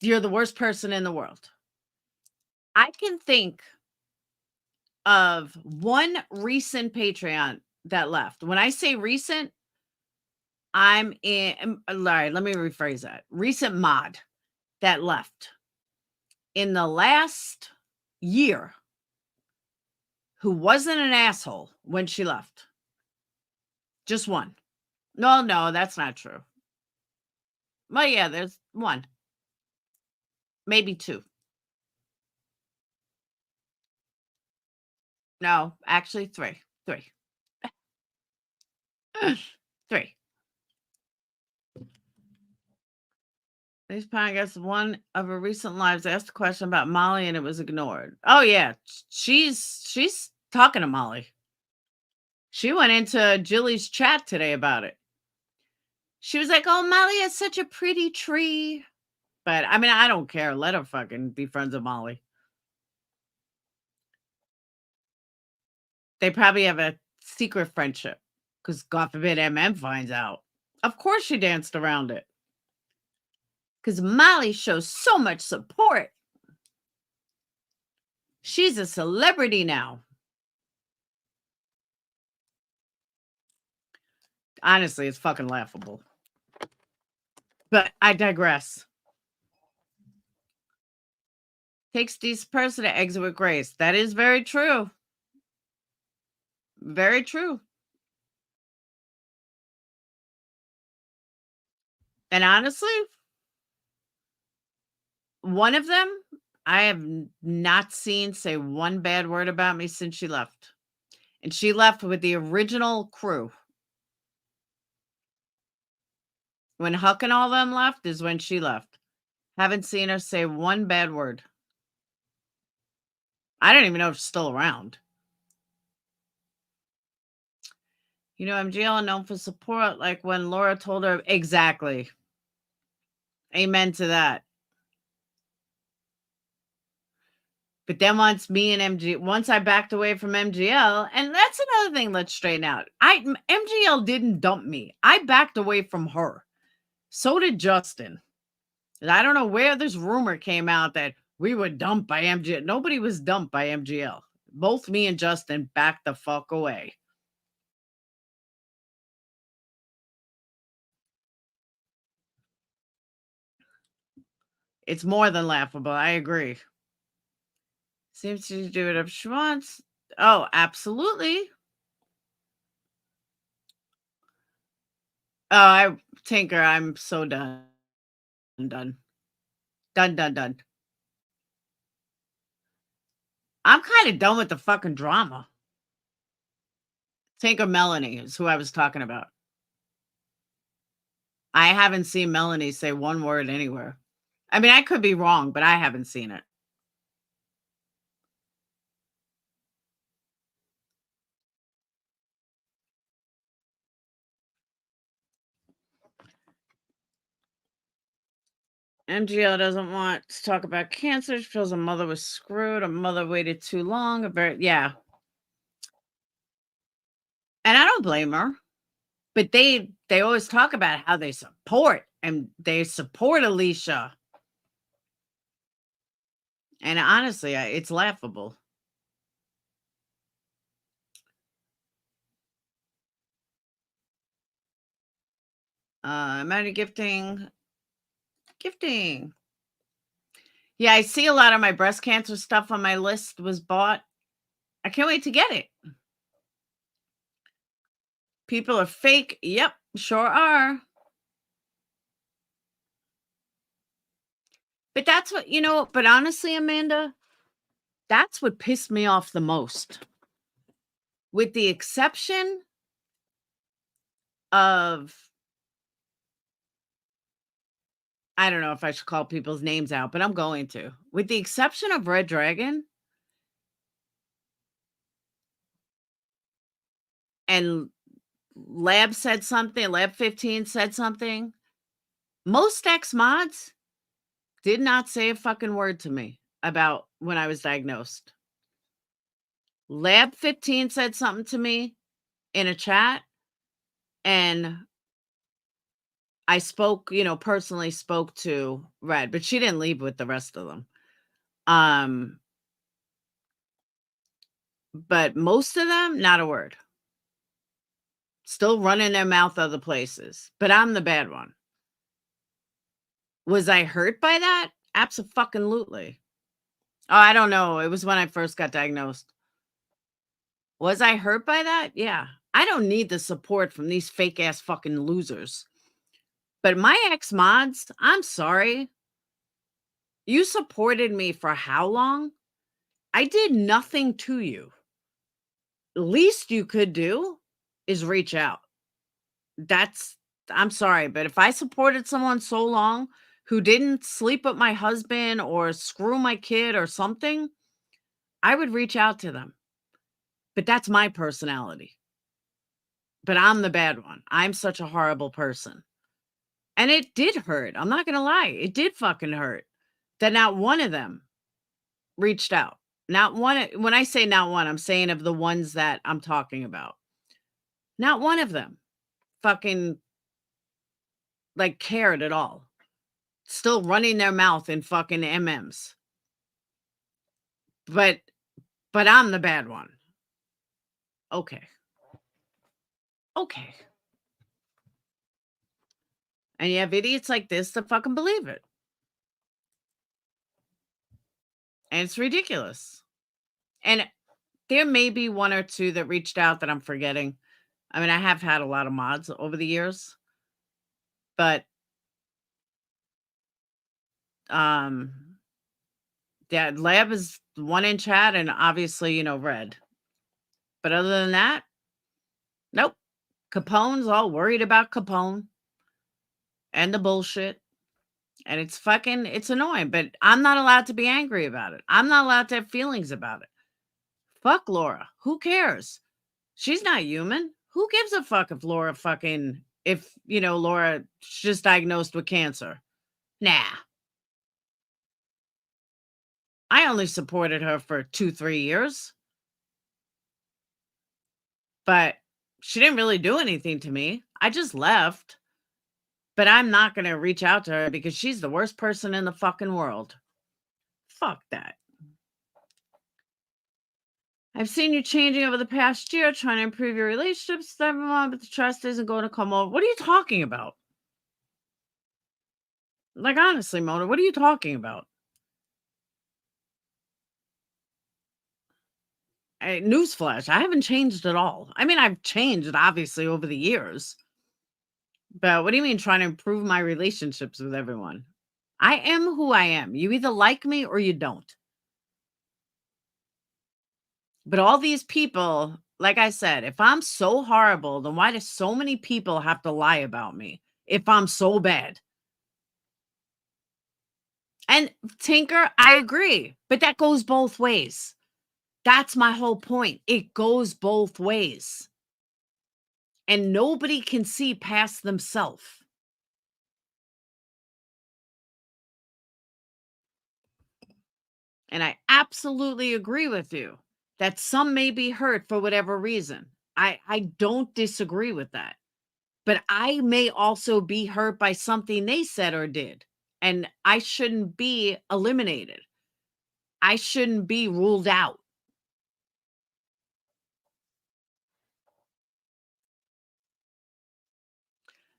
you're the worst person in the world. I can think of one recent Patreon that left. When I say recent, I'm in, all right, let me rephrase that. Recent mod that left in the last year who wasn't an asshole when she left. Just one. No, that's not true. Well, yeah, there's one. Maybe two. No, actually three. Three. This podcast, one of her recent lives asked a question about Molly and it was ignored. Oh yeah, she's talking to Molly. She went into Jilly's chat today about it. She was like, "Oh, Molly has such a pretty tree." But I mean, I don't care. Let her fucking be friends with Molly. They probably have a secret friendship because God forbid MM finds out. Of course she danced around it. Because Molly shows so much support. She's a celebrity now. Honestly, it's fucking laughable. But I digress. Takes this person to exit with grace. That is very true. Very true. And honestly, one of them, I have not seen say one bad word about me since she left. And she left with the original crew. When Huck and all them left is when she left. Haven't seen her say one bad word. I don't even know if she's still around. MGL known for support, like when Laura told her exactly. Amen to that. But then once I backed away from MGL, and that's another thing, let's straighten out. MGL didn't dump me. I backed away from her. So did Justin. And I don't know where this rumor came out that we were dumped by MGL. Nobody was dumped by MGL. Both me and Justin backed the fuck away. It's more than laughable. I agree. Seems to do it if she wants. Oh, absolutely. Oh, Tinker, I'm so done. I'm done. Done. I'm kind of done with the fucking drama. Tinker Melanie is who I was talking about. I haven't seen Melanie say one word anywhere. I mean, I could be wrong, but I haven't seen it. MGL doesn't want to talk about cancer. She feels her mother was screwed. Her mother waited too long. Yeah. And I don't blame her. But they always talk about how they support Alicia. And honestly, it's laughable. Amount of gifting. Yeah, I see a lot of my breast cancer stuff on my list was bought. I can't wait to get it. People are fake. Yep, sure are. But that's what, but honestly, Amanda, that's what pissed me off the most. With the exception of, I don't know if I should call people's names out, but I'm going to. With the exception of Red Dragon and Lab 15 said something, most ex-mods did not say a fucking word to me about when I was diagnosed. Lab 15 said something to me in a chat, and I spoke, personally spoke to Red, but she didn't leave with the rest of them. But most of them, not a word. Still running their mouth other places, but I'm the bad one. Was I hurt by that? Abso-fucking-lutely. Oh, I don't know. It was when I first got diagnosed. Was I hurt by that? Yeah. I don't need the support from these fake ass fucking losers. But my ex-mods, I'm sorry. You supported me for how long? I did nothing to you. Least you could do is reach out. I'm sorry, but if I supported someone so long who didn't sleep with my husband or screw my kid or something, I would reach out to them. But that's my personality. But I'm the bad one. I'm such a horrible person. And it did hurt. I'm not going to lie. It did fucking hurt that not one of them reached out. Not one. When I say not one, I'm saying of the ones that I'm talking about. Not one of them fucking cared at all. Still running their mouth in fucking MMs. But I'm the bad one. Okay. And you have idiots like this that fucking believe it. And it's ridiculous. And there may be one or two that reached out that I'm forgetting. I mean, I have had a lot of mods over the years. But yeah, Lab is one in chat and obviously, Red. But other than that, nope. Capone's all worried about Capone and the bullshit. And it's annoying, but I'm not allowed to be angry about it. I'm not allowed to have feelings about it. Fuck Laura. Who cares? She's not human. Who gives a fuck if Laura Laura's just diagnosed with cancer? Nah. I only supported her for 2-3 years. But she didn't really do anything to me. I just left. But I'm not going to reach out to her because she's the worst person in the fucking world. Fuck that. I've seen you changing over the past year, trying to improve your relationships with everyone, but the trust isn't going to come over. What are you talking about? Like, honestly, Mona, what are you talking about? Newsflash, I haven't changed at all. I mean, I've changed, obviously, over the years. But what do you mean trying to improve my relationships with everyone? I am who I am. You either like me or you don't. But all these people, like I said, if I'm so horrible, then why do so many people have to lie about me if I'm so bad? And Tinker, I agree, but that goes both ways. That's my whole point. It goes both ways. And nobody can see past themselves. And I absolutely agree with you that some may be hurt for whatever reason. I don't disagree with that. But I may also be hurt by something they said or did. And I shouldn't be eliminated. I shouldn't be ruled out.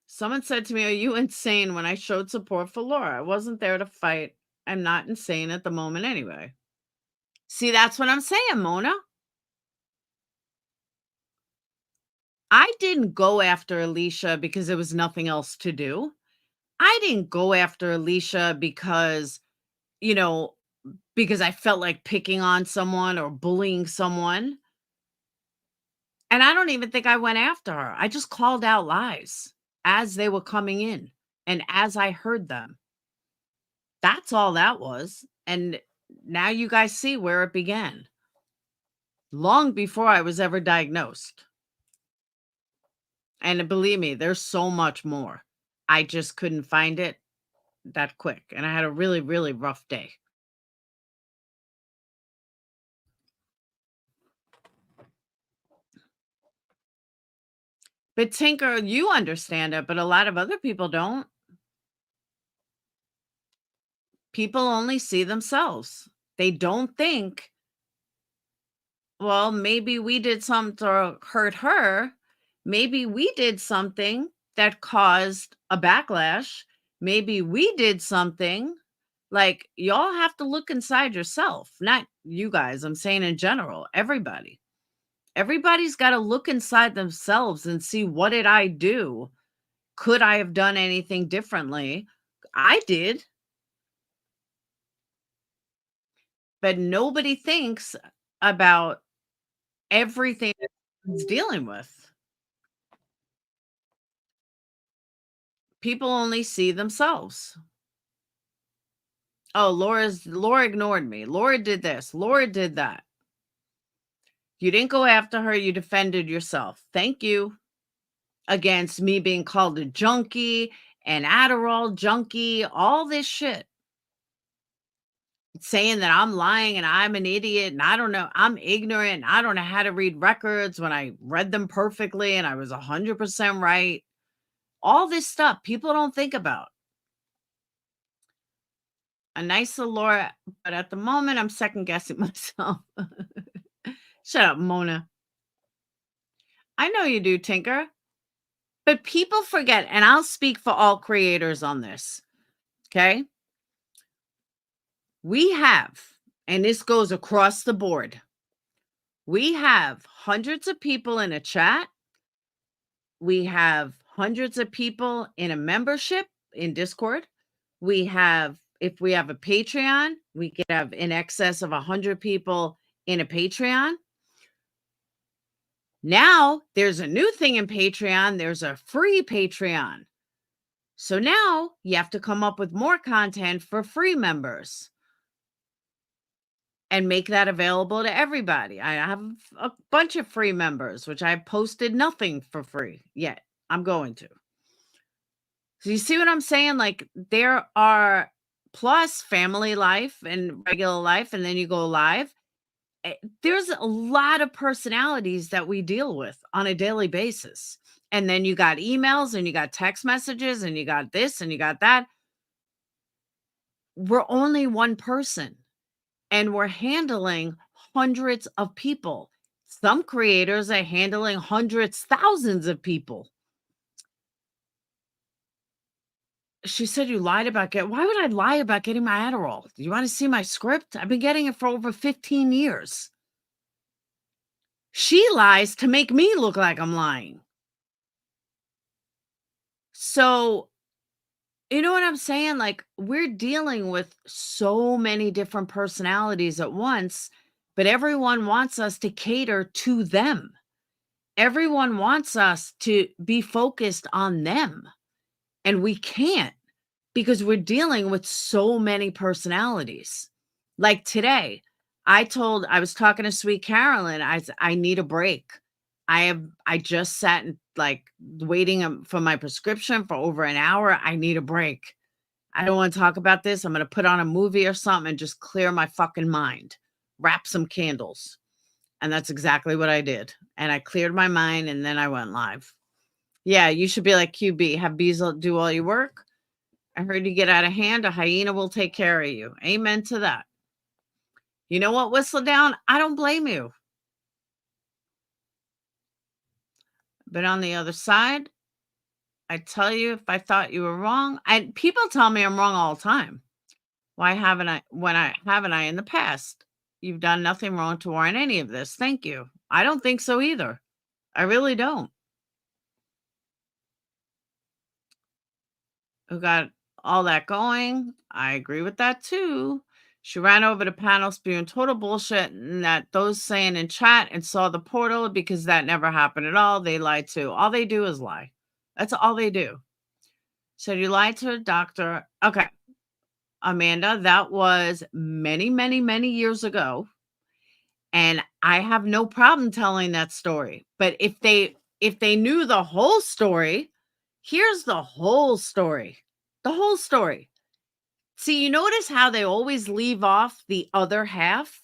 Someone said to me, "Are you insane?" when I showed support for Laura. I wasn't there to fight. I'm not insane at the moment anyway. See, that's what I'm saying, Mona. I didn't go after Alicia because there was nothing else to do. I didn't go after Alicia because, because I felt like picking on someone or bullying someone. And I don't even think I went after her. I just called out lies as they were coming in and as I heard them. That's all that was. And now you guys see where it began. Long before I was ever diagnosed. And believe me, there's so much more. I just couldn't find it that quick. And I had a really, really rough day. But Tinker, you understand it, but a lot of other people don't. People only see themselves. They don't think, well, maybe we did something to hurt her. Maybe we did something that caused a backlash. Maybe we did something. Like, y'all have to look inside yourself. Not you guys. I'm saying in general, everybody. Everybody's got to look inside themselves and see, what did I do? Could I have done anything differently? I did. But nobody thinks about everything that it's dealing with. People only see themselves. Oh, Laura ignored me. Laura did this. Laura did that. You didn't go after her. You defended yourself. Thank you. Against me being called a junkie, an Adderall junkie, all this shit. Saying that I'm lying and I'm an idiot and I don't know, I'm ignorant and I don't know how to read records when I read them perfectly and I was 100% right. All this stuff people don't think about. A nice Laura, but at the moment I'm second guessing myself. Shut up, Mona. I know you do, Tinker. But people forget, and I'll speak for all creators on this. Okay? We have, and this goes across the board, we have hundreds of people in a chat. We have hundreds of people in a membership in Discord. We have, if we have a Patreon, we could have in excess of 100 people in a Patreon. Now there's a new thing in Patreon. There's a free Patreon. So now you have to come up with more content for free members and make that available to everybody. I have a bunch of free members, which I posted nothing for free yet. I'm going to. So you see what I'm saying? Like, there are plus family life and regular life, and then you go live. There's a lot of personalities that we deal with on a daily basis. And then you got emails and you got text messages and you got this and you got that. We're only one person and we're handling hundreds of people. Some creators are handling hundreds, thousands of people. She said you lied about getting. Why would I lie about getting my Adderall? Do you want to see my script? I've been getting it for over 15 years. She lies to make me look like I'm lying. So, you know what I'm saying? Like, we're dealing with so many different personalities at once, but everyone wants us to cater to them. Everyone wants us to be focused on them. And we can't because we're dealing with so many personalities. Like today, I was talking to Sweet Carolyn, I need a break. I just sat and like waiting for my prescription for over an hour. I need a break. I don't want to talk about this. I'm going to put on a movie or something and just clear my fucking mind, wrap some candles. And that's exactly what I did. And I cleared my mind and then I went live. Yeah, you should be like QB, have bees do all your work. I heard you get out of hand, a hyena will take care of you. Amen to that. You know what, Whistle Down? I don't blame you. But on the other side, I tell you, if I thought you were wrong, people tell me I'm wrong all the time. Why haven't I in the past? You've done nothing wrong to warrant any of this. Thank you. I don't think so either. I really don't. Who got all that going? I agree with that too. She ran over the panel spewing total bullshit and that those saying in chat and saw the portal because that never happened at all. They lied too. All they do is lie. That's all they do. So you lied to a doctor. Okay. Amanda, that was many, many, many years ago. And I have no problem telling that story. But if they knew the whole story, here's the whole story. The whole story. See, you notice how they always leave off the other half?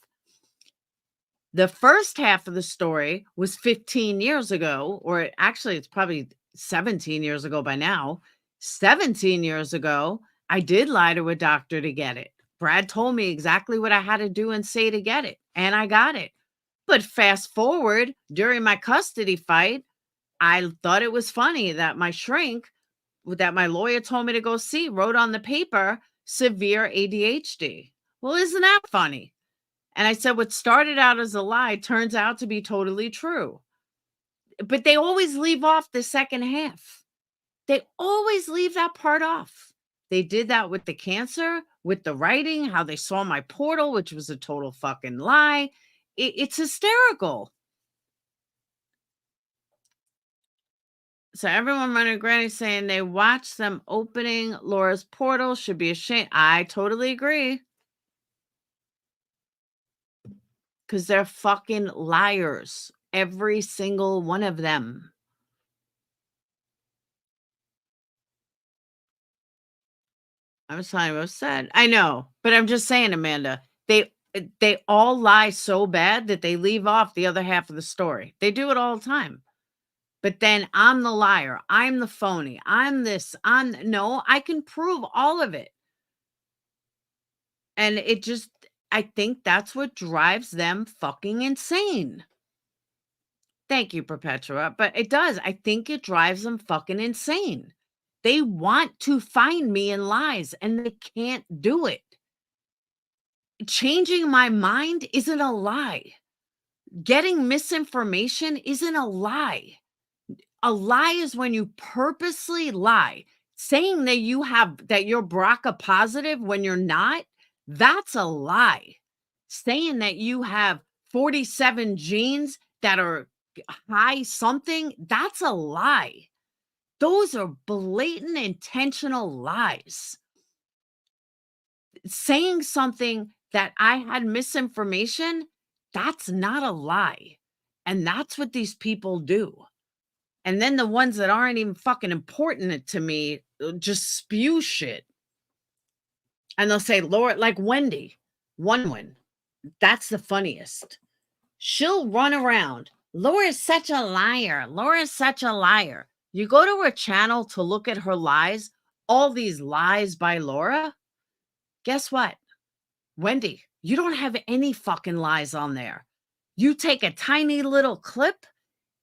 The first half of the story was 15 years ago, or actually it's probably 17 years ago by now. 17 years ago, I did lie to a doctor to get it. Brad told me exactly what I had to do and say to get it, and I got it. But fast forward, during my custody fight, I thought it was funny that my shrink, that my lawyer told me to go see, wrote on the paper, severe ADHD. Well, isn't that funny? And I said, what started out as a lie turns out to be totally true. But they always leave off the second half. They always leave that part off. They did that with the cancer, with the writing, how they saw my portal, which was a total fucking lie. It's hysterical. So everyone running Granny saying they watched them opening Laura's portal should be ashamed. I totally agree. Because they're fucking liars. Every single one of them. I was telling you what I said. I know, but I'm just saying, Amanda, they all lie so bad that they leave off the other half of the story. They do it all the time. But then I'm the liar. I'm the phony. I'm this. No, I can prove all of it. And I think that's what drives them fucking insane. Thank you, Perpetua. But it does. I think it drives them fucking insane. They want to find me in lies and they can't do it. Changing my mind isn't a lie. Getting misinformation isn't a lie. A lie is when you purposely lie. Saying that you're BRCA positive when you're not, that's a lie. Saying that you have 47 genes that are high something, that's a lie. Those are blatant, intentional lies. Saying something that I had misinformation, that's not a lie. And that's what these people do. And then the ones that aren't even fucking important to me just spew shit. And they'll say, Laura, like Wendy, one. That's the funniest. She'll run around. Laura's such a liar. Laura's such a liar. You go to her channel to look at her lies, all these lies by Laura. Guess what? Wendy, you don't have any fucking lies on there. You take a tiny little clip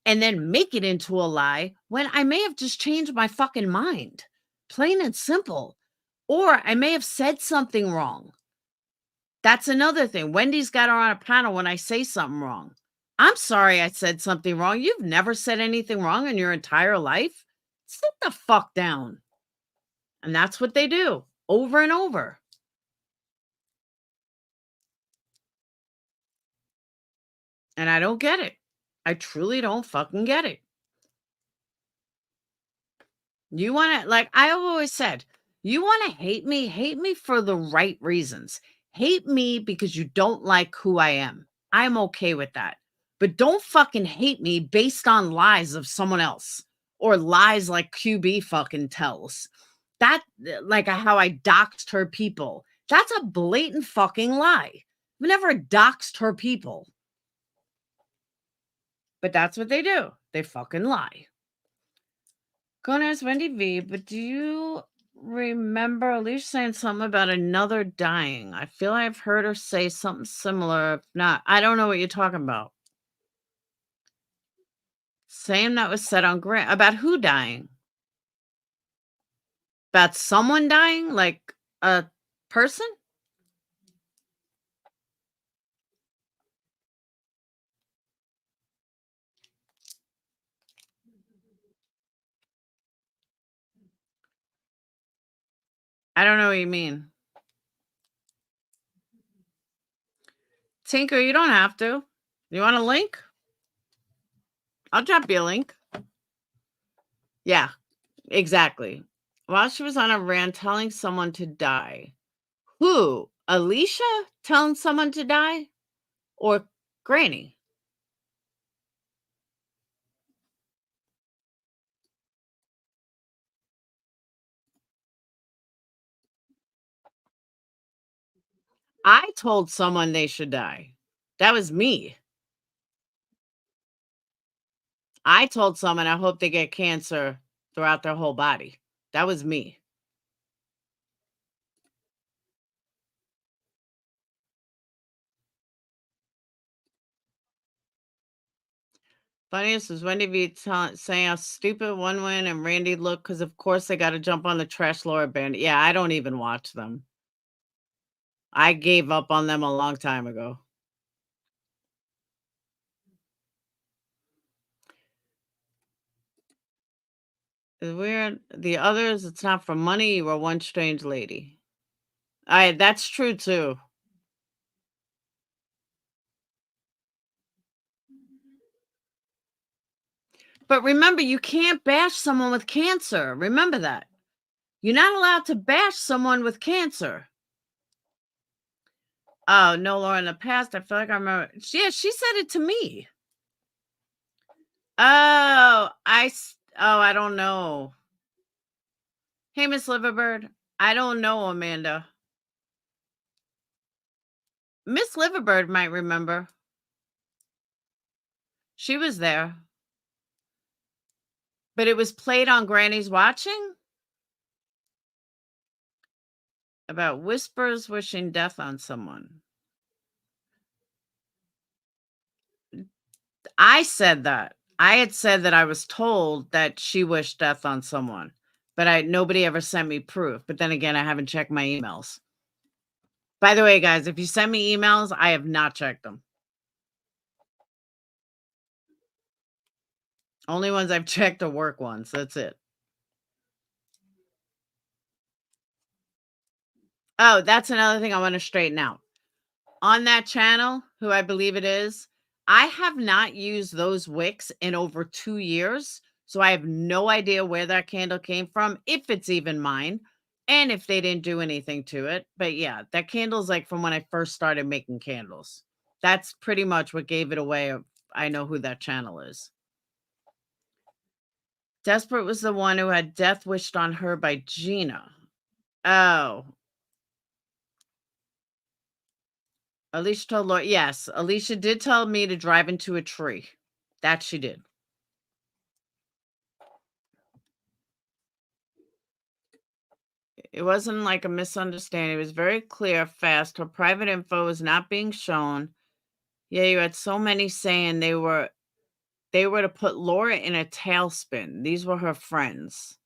and then make it into a lie when I may have just changed my fucking mind. Plain and simple. Or I may have said something wrong. That's another thing. Wendy's got her on a panel when I say something wrong. I'm sorry I said something wrong. You've never said anything wrong in your entire life. Sit the fuck down. And that's what they do over and over. And I don't get it. I truly don't fucking get it. You want to, like I've always said, you want to hate me for the right reasons. Hate me because you don't like who I am. I'm okay with that. But don't fucking hate me based on lies of someone else or lies like QB fucking tells. That, like how I doxed her people. That's a blatant fucking lie. I've never doxed her people. But that's what they do. They fucking lie. Gonna ask Wendy V, but do you remember Alicia saying something about another dying? I feel I've heard her say something similar. If not, I don't know what you're talking about. Same that was said on Grant. About who dying? About someone dying? Like a person? I don't know what you mean. Tinker, you don't have to. You want a link? I'll drop you a link. Yeah, exactly. While she was on a rant telling someone to die. Who? Alicia telling someone to die? Or Granny? I told someone they should die. That was me. I told someone I hope they get cancer throughout their whole body. That was me. Funniest was Wendy V saying how stupid one win and Randy looked because, of course, they got to jump on the trash Laura band. Yeah, I don't even watch them. I gave up on them a long time ago. It's weird. The others, it's not for money. You are one strange lady. That's true too. But remember, you can't bash someone with cancer. Remember that. You're not allowed to bash someone with cancer. Oh, no, Laura, in the past, I feel like I remember. Yeah, she said it to me. Oh, I don't know. Hey, Miss Liverbird. I don't know, Amanda. Miss Liverbird might remember. She was there. But it was played on Granny's Watching? About whispers wishing death on someone. I said that. I had said that I was told that she wished death on someone, but nobody ever sent me proof. But then again, I haven't checked my emails. By the way, guys, if you send me emails, I have not checked them. Only ones I've checked are work ones. That's it. Oh, that's another thing I want to straighten out. On that channel, who I believe it is, I have not used those wicks in over 2 years. So I have no idea where that candle came from, if it's even mine, and if they didn't do anything to it. But yeah, that candle's like from when I first started making candles. That's pretty much what gave it away. I know who that channel is. Desperate was the one who had death wished on her by Gina. Oh. Alicia told Laura, yes, Alicia did tell me to drive into a tree. That she did. It wasn't like a misunderstanding. It was very clear, fast. Her private info was not being shown. Yeah, you had so many saying they were to put Laura in a tailspin. These were her friends.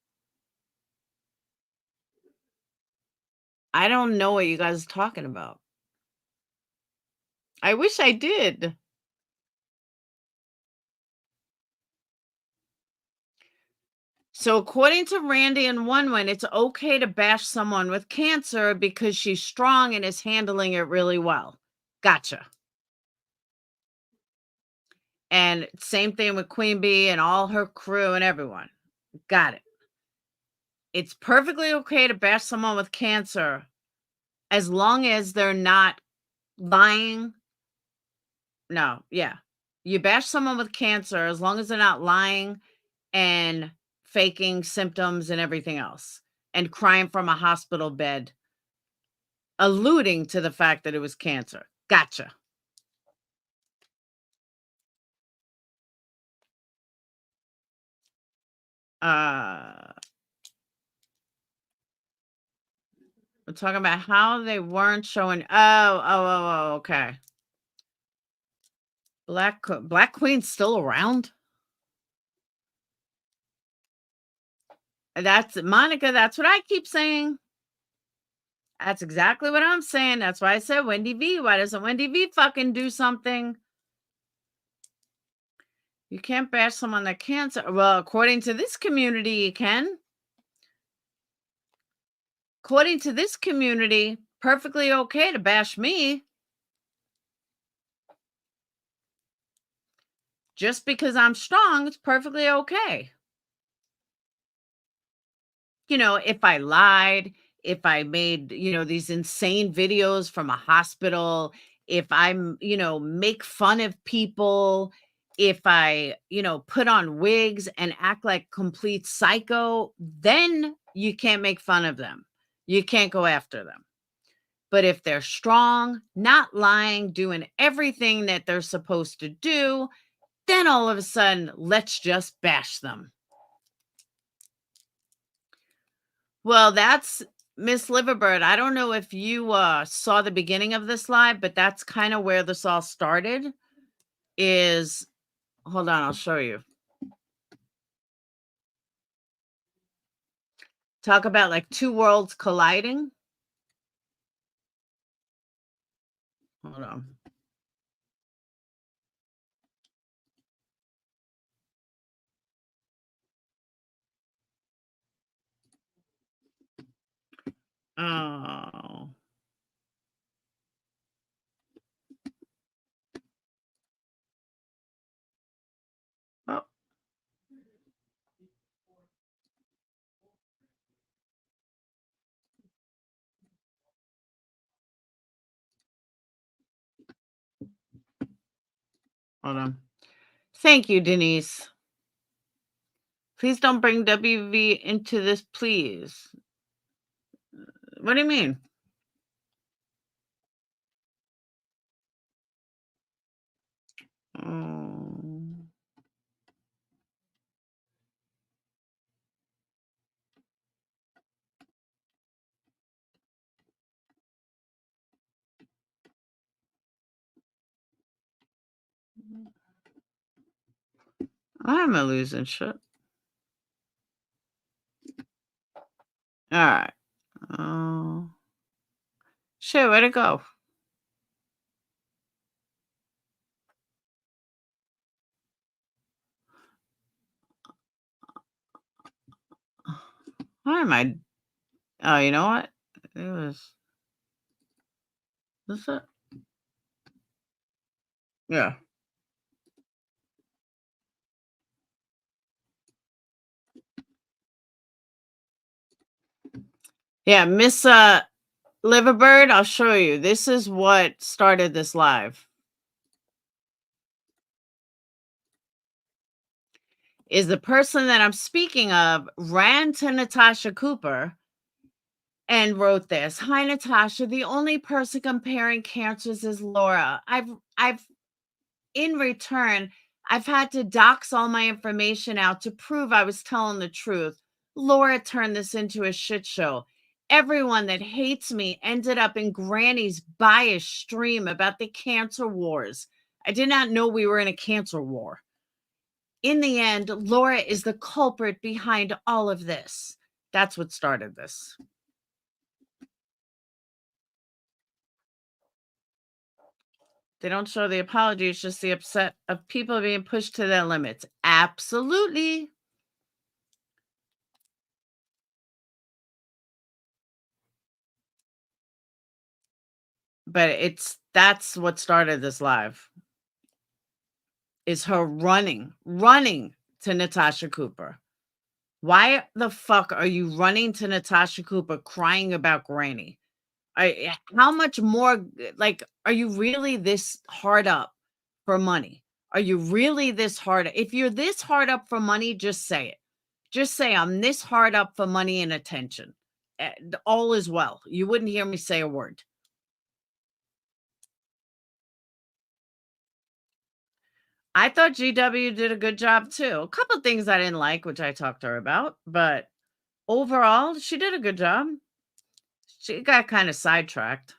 I don't know what you guys are talking about. I wish I did. So according to Randy and One, it's okay to bash someone with cancer because she's strong and is handling it really well. Gotcha. And same thing with Queen Bee and all her crew and everyone. Got it. It's perfectly okay to bash someone with cancer as long as they're not lying. No, yeah. You bash someone with cancer as long as they're not lying and faking symptoms and everything else and crying from a hospital bed, alluding to the fact that it was cancer. Gotcha. We're talking about how they weren't showing. Oh, okay. Black Queen's still around? That's Monica. That's what I keep saying. That's exactly what I'm saying. That's why I said Wendy V. Why doesn't Wendy V fucking do something? You can't bash someone that cancer. Well, according to this community, you can. According to this community, perfectly okay to bash me. Just because I'm strong, it's perfectly okay. You know, if I lied, if I made, these insane videos from a hospital, if I'm, make fun of people, if I, put on wigs and act like complete psycho, then you can't make fun of them. You can't go after them. But if they're strong, not lying, doing everything that they're supposed to do, then all of a sudden, let's just bash them. Well, that's Miss Liverbird. I don't know if you saw the beginning of this live, but that's kind of where this all started. Hold on, I'll show you. Talk about like two worlds colliding. Hold on. Oh. Oh. Hold on. Thank you, Denise. Please don't bring WV into this, please. What do you mean? Oh. I'm a losing shit. All right. Oh. Shit, where'd it go? Why am I? Oh, you know what? It was. Is it? Yeah. Yeah, Miss Liverbird, I'll show you. This is what started this live. Is the person that I'm speaking of ran to Natasha Cooper and wrote this. Hi, Natasha. The only person comparing cancers is Laura. In return, I've had to dox all my information out to prove I was telling the truth. Laura turned this into a shit show. Everyone that hates me ended up in Granny's biased stream about the cancer wars. I did not know we were in a cancer war. In the end, Laura is the culprit behind all of this. That's what started this. They don't show the apology. It's just the upset of people being pushed to their limits. Absolutely. But that's what started this live. Is her running to Natasha Cooper. Why the fuck are you running to Natasha Cooper crying about Granny? How much more, like, are you really this hard up for money? Are you really this hard? If you're this hard up for money, just say it. Just say, I'm this hard up for money and attention. All is well. You wouldn't hear me say a word. I thought GW did a good job too. A couple of things I didn't like, which I talked to her about, but overall, she did a good job. She got kind of sidetracked.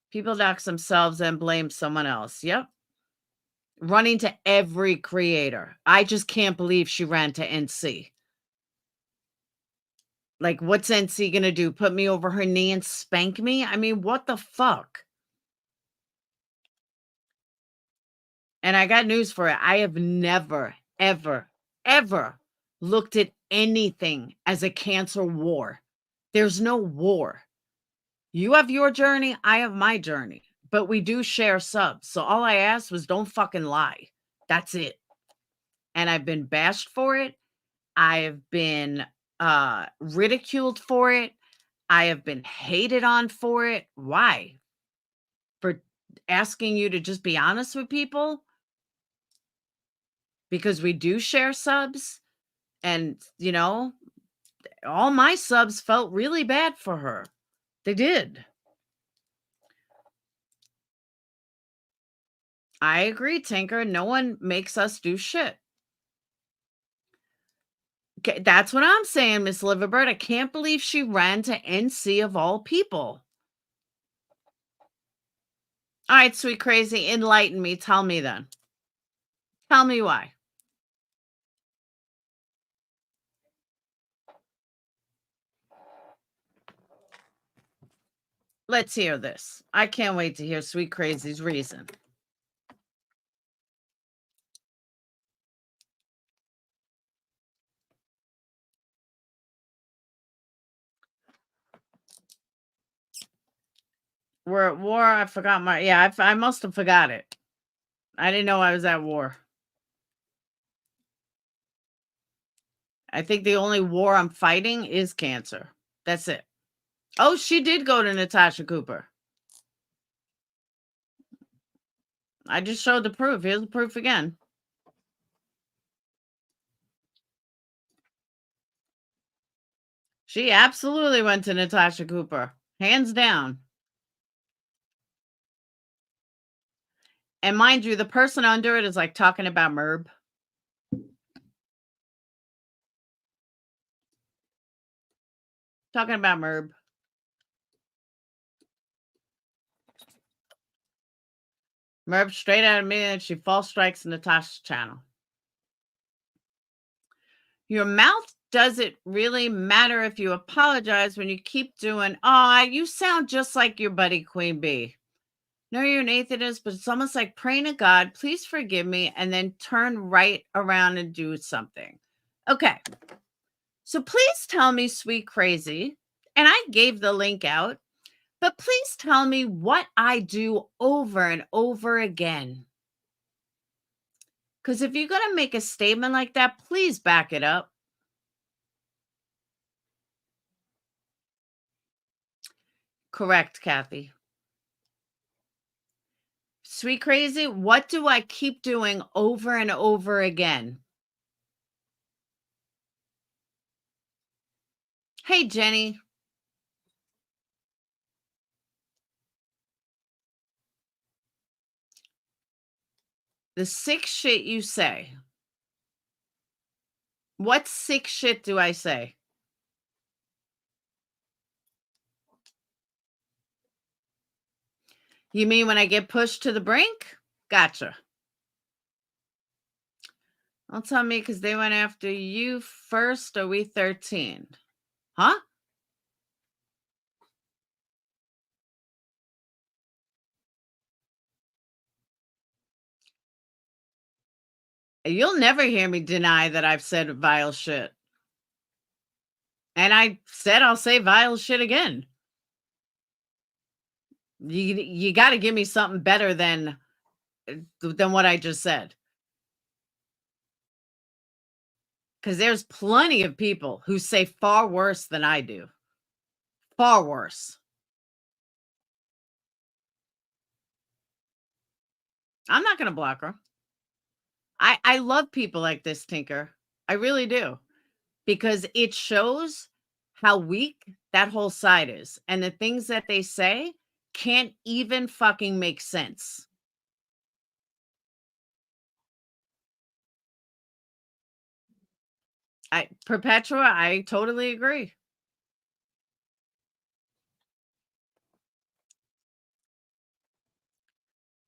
People dox themselves and blame someone else. Yep. Running to every creator. I just can't believe she ran to NC. Like, what's NC going to do? Put me over her knee and spank me? I mean, what the fuck? And I got news for it. I have never, ever, ever looked at anything as a cancer war. There's no war. You have your journey. I have my journey. But we do share subs. So all I asked was don't fucking lie. That's it. And I've been bashed for it. I have been ridiculed for it. I have been hated on for it. Why? For asking you to just be honest with people? Because we do share subs. And, you know, all my subs felt really bad for her. They did. I agree, Tinker. No one makes us do shit. Okay, that's what I'm saying, Miss Liverbird. I can't believe she ran to NC of all people. All right, sweet crazy, enlighten me. Tell me then. Tell me why. Let's hear this. I can't wait to hear sweet crazy's reason. We're at war. I forgot my, yeah, I must have forgot it. I didn't know I was at war. I think the only war I'm fighting is cancer. That's it. Oh, she did go to Natasha Cooper. I just showed the proof. Here's the proof again. She absolutely went to Natasha Cooper. Hands down. And mind you, the person under it is like talking about Merb. Talking about Merb. Merb straight out of me, and she false strikes Natasha's channel. Your mouth doesn't really matter if you apologize when you keep doing, oh, you sound just like your buddy Queen Bee. No, you're an atheist, but it's almost like praying to God, please forgive me, and then turn right around and do something. Okay. So please tell me, sweet crazy, and I gave the link out, but please tell me what I do over and over again. Because if you're going to make a statement like that, please back it up. Correct, Kathy. Sweet crazy, what do I keep doing over and over again? Hey, Jenny. The sick shit you say. What sick shit do I say? You mean when I get pushed to the brink? Gotcha. Don't tell me because they went after you first, or we 13. Huh? You'll never hear me deny that I've said vile shit. And I said I'll say vile shit again. You got to give me something better than what I just said. Because there's plenty of people who say far worse than I do. Far worse. I'm not going to block her. I love people like this, Tinker. I really do. Because it shows how weak that whole side is. And the things that they say can't even fucking make sense. Perpetua, I totally agree.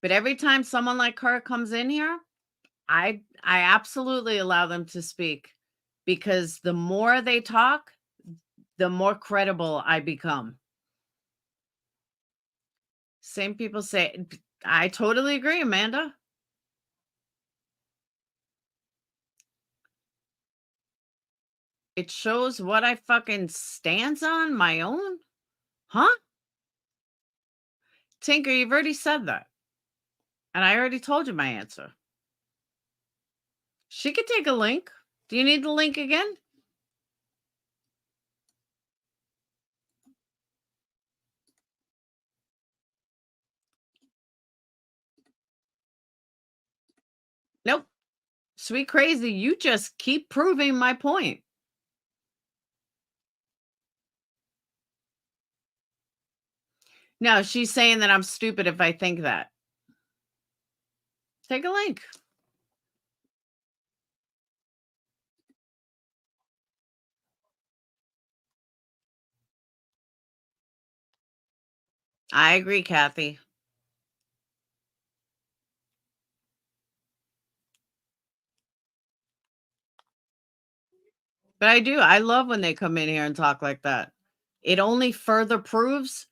But every time someone like her comes in here, I absolutely allow them to speak, because the more they talk, the more credible I become. Same people say, I totally agree, Amanda. It shows what I fucking stands on my own? Huh? Tinker, you've already said that. And I already told you my answer. She could take a link. Do you need the link again? Nope. Sweet crazy, you just keep proving my point. No, she's saying that I'm stupid if I think that. Take a link. I agree, Kathy. But I do. I love when they come in here and talk like that. It only further proves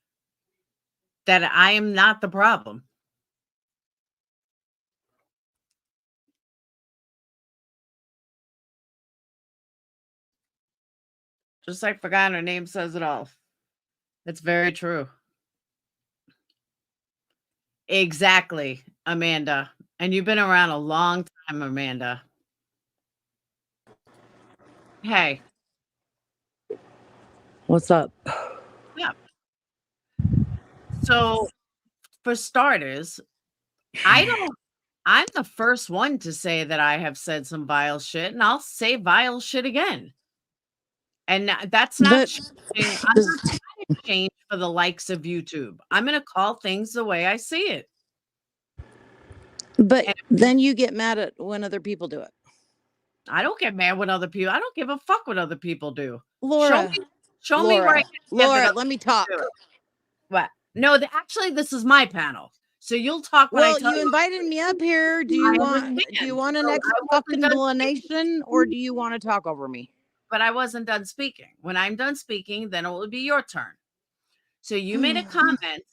that I am not the problem. Just like forgotten her name says it all. That's very true. Exactly, Amanda. And you've been around a long time, Amanda. Hey. What's up? Yeah. So, for starters, I'm the first one to say that I have said some vile shit, and I'll say vile shit again. And that's not changing. I'm not trying to change for the likes of YouTube. I'm going to call things the way I see it. But then you get mad at when other people do it. I don't get mad when other people. I don't give a fuck what other people do. Laura, show me where I can Laura, let me talk. What? No, actually, this is my panel. So you'll talk when I tell you. Well, you invited me up here. Do you want an explanation, or do you want to talk over me? But I wasn't done speaking. When I'm done speaking, then it will be your turn. So you made a comment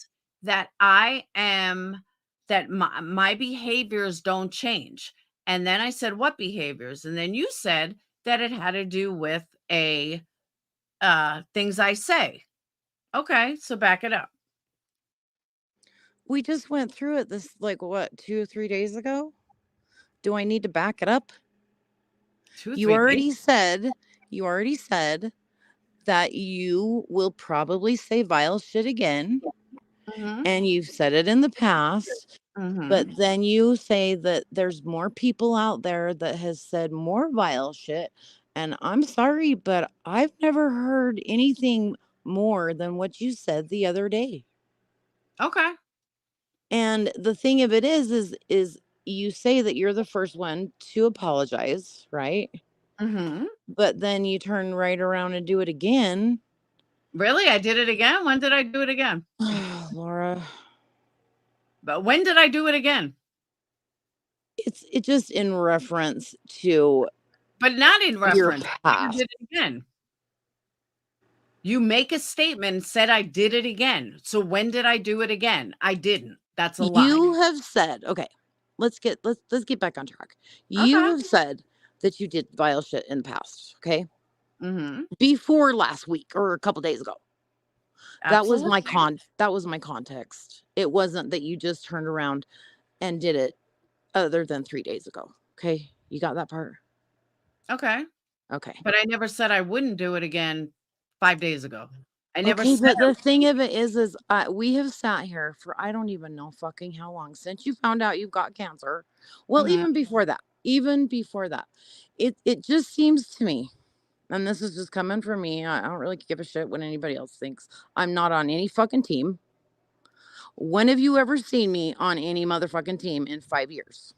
that that my behaviors don't change. And then I said, what behaviors? And then you said that it had to do with things I say. Okay, so back it up. We just went through it this, 2 or 3 days ago. Do I need to back it up? You already said that you will probably say vile shit again. And you've said it in the past. But then you say that there's more people out there that has said more vile shit. And I'm sorry, but I've never heard anything more than what you said the other day. Okay. And the thing of it is you say that you're the first one to apologize, right? Mm-hmm. But then you turn right around and do it again. Really? I did it again? When did I do it again? Laura. But when did I do it again? It's just in reference to But not in your reference. You past. did it again. You make a statement and said I did it again. So when did I do it again? I didn't. That's a lie. You have said, okay, let's get back on track. You Okay. have said that you did vile shit in the past, okay? Mm-hmm. Before last week or a couple days ago. That was my Absolutely. context. It wasn't that you just turned around and did it other than 3 days ago. Okay? You got that part? Okay. Okay. But I never said I wouldn't do it again 5 days ago. I never Okay, said but the thing of it is we have sat here for I don't even know fucking how long since you found out you've got cancer. Well, Mhm. even before that, it just seems to me, and this is just coming from me. I don't really give a shit what anybody else thinks. I'm not on any fucking team. When have you ever seen me on any motherfucking team in 5 years?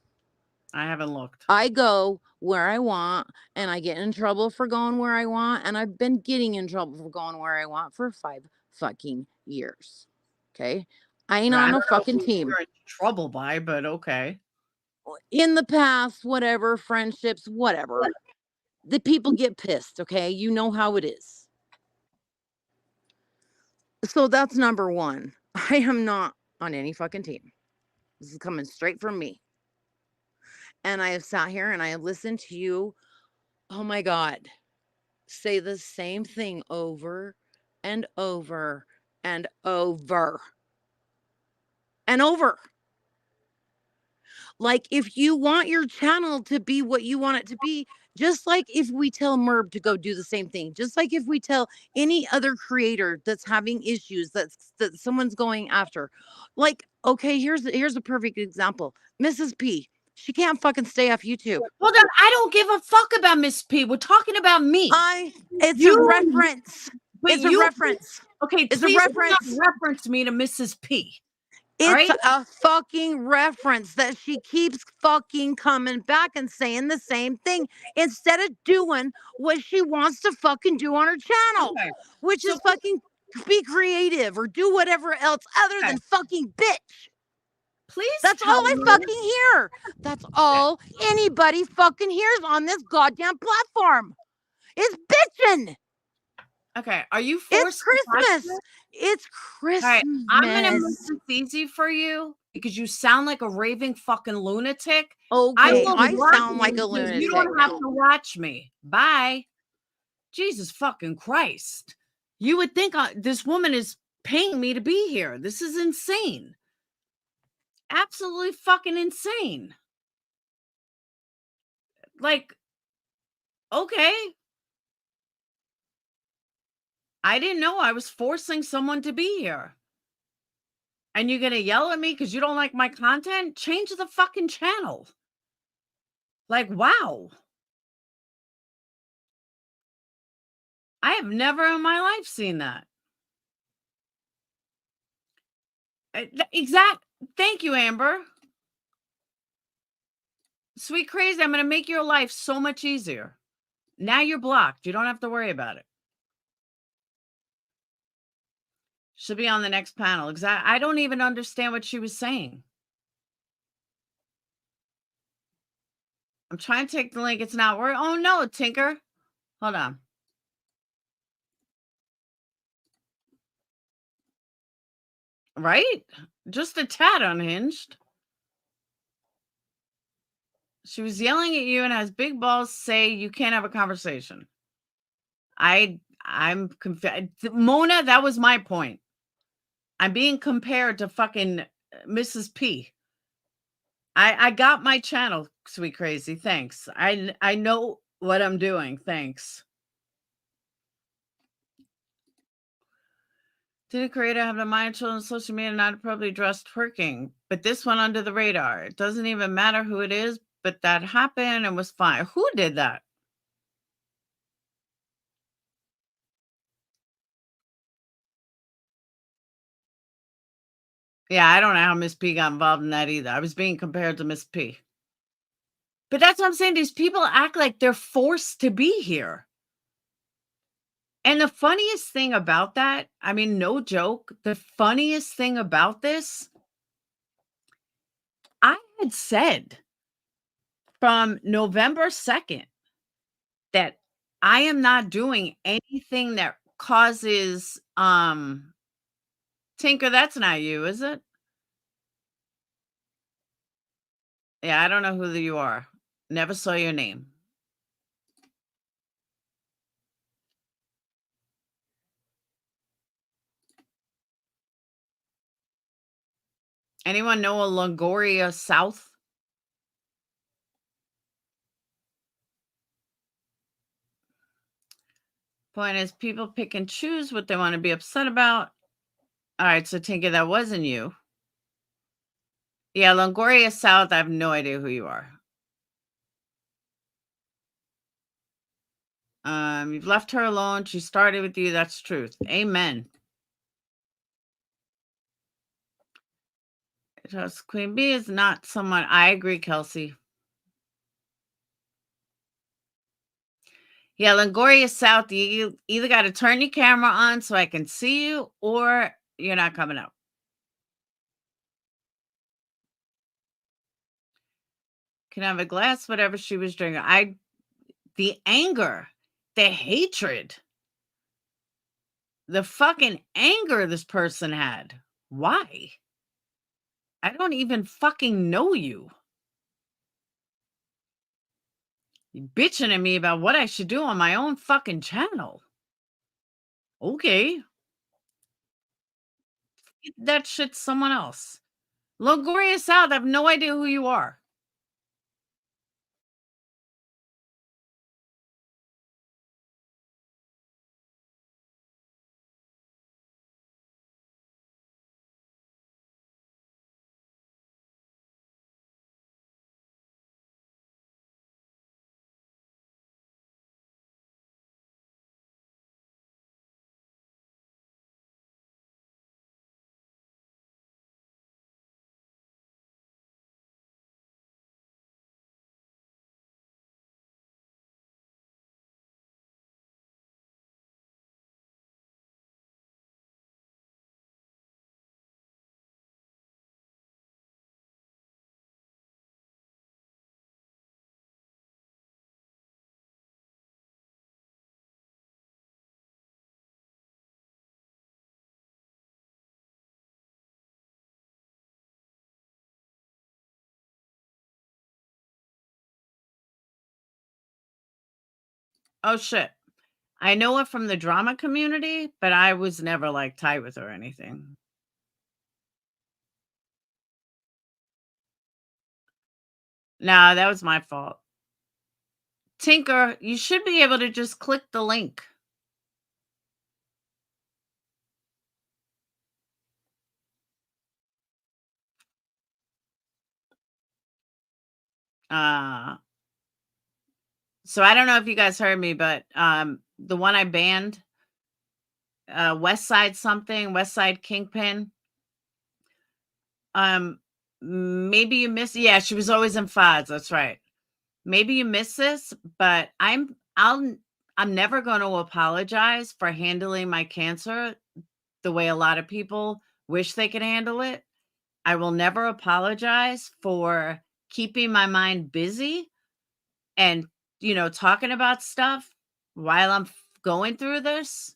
I haven't looked. I go where I want, and I get in trouble for going where I want, and I've been getting in trouble for going where I want for 5 fucking years. Okay? I ain't I on don't no know fucking who team. you're in trouble by, but okay. In the past, whatever, friendships, whatever. The people get pissed, okay? You know how it is. So that's number 1. I am not on any fucking team. This is coming straight from me. And I have sat here and I have listened to you, oh my God, say the same thing over and over and over and over. Like, if you want your channel to be what you want it to be, just like if we tell Merb to go do the same thing, just like if we tell any other creator that's having issues that someone's going after, like, okay, here's a perfect example. Mrs. P, she can't fucking stay off YouTube. Hold on, I don't give a fuck about Miss P. We're talking about me. It's a reference. But It's a reference. Okay, It's a please do reference. not reference me to Mrs. P. It's right? a fucking reference that she keeps fucking coming back and saying the same thing instead of doing what she wants to fucking do on her channel, Okay. which So is fucking be creative or do whatever else other Okay. than fucking bitch. Please That's all tell I her. fucking hear. That's all anybody fucking hears on this goddamn platform is bitching. Okay, are you It's forced to watch Christmas. this? It's All right, I'm gonna make Christmas. this easy for you because you sound like a raving fucking lunatic. Okay, will I watch sound like you a because you lunatic don't have now. to watch me. Bye. Jesus fucking Christ. You would think this woman is paying me to be here. This is insane. Absolutely fucking insane. Like, okay. I didn't know I was forcing someone to be here. And you're going to yell at me because you don't like my content? Change the fucking channel. Like, wow. I have never in my life seen that. Thank you, Amber. Sweet crazy. I'm going to make your life so much easier. Now you're blocked. You don't have to worry about it. She'll be on the next panel. I don't even understand what she was saying. I'm trying to take the link. It's not working. Oh, no, Tinker. Hold on. Right? Just a tad unhinged. She was yelling at you and has big balls say you can't have a conversation. I'm confused. Mona, that was my point. I'm being compared to fucking Mrs. P. I got my channel, sweet crazy. Thanks. I know what I'm doing. Thanks. Did a creator have the mind children on social media not appropriately dressed twerking? But this went under the radar. It doesn't even matter who it is, but that happened and was fine. Who did that? Yeah, I don't know how Miss P got involved in that either. I was being compared to Miss P. But that's what I'm saying. These people act like they're forced to be here. And the funniest thing about that, I mean, no joke, the funniest thing about this, I had said from November 2nd that I am not doing anything that causes Tinker, that's not you, is it? Yeah, I don't know who you are. Never saw your name. Anyone know a Longoria South? Point is, people pick and choose what they want to be upset about. All right, so Tinker, that wasn't you. Yeah, Longoria South, I have no idea who you are. You've left her alone. She started with you. That's truth. Amen. Because Queen Bee is not someone. I agree, Kelsey. Yeah, Longoria South, you either got to turn your camera on so I can see you, or you're not coming up. Can I have a glass? Whatever she was drinking. The anger, the hatred, the fucking anger this person had. Why? I don't even fucking know you. You bitching at me about what I should do on my own fucking channel. Okay. That shit's someone else. Longoria South, I have no idea who you are. Oh shit. I know her from the drama community, but I was never like tight with her or anything. No, that was my fault. Tinker, you should be able to just click the link. So I don't know if you guys heard me, but the one I banned, West Side something, West Side Kingpin. Maybe you missed. Yeah, she was always in FODs. That's right. Maybe you missed this, but I'm never going to apologize for handling my cancer the way a lot of people wish they could handle it. I will never apologize for keeping my mind busy and, talking about stuff while I'm going through this.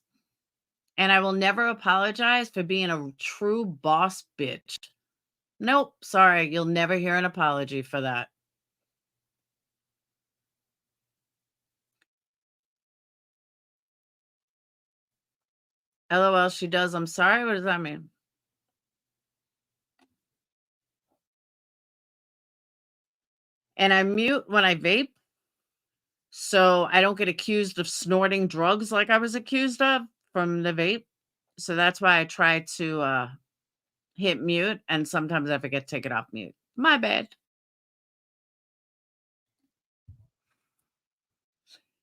And I will never apologize for being a true boss bitch. Nope, sorry, you'll never hear an apology for that. LOL, she does. I'm sorry. What does that mean? And I mute when I vape, so I don't get accused of snorting drugs like I was accused of from the vape. So that's why I try to hit mute, and sometimes I forget to take it off mute. My bad.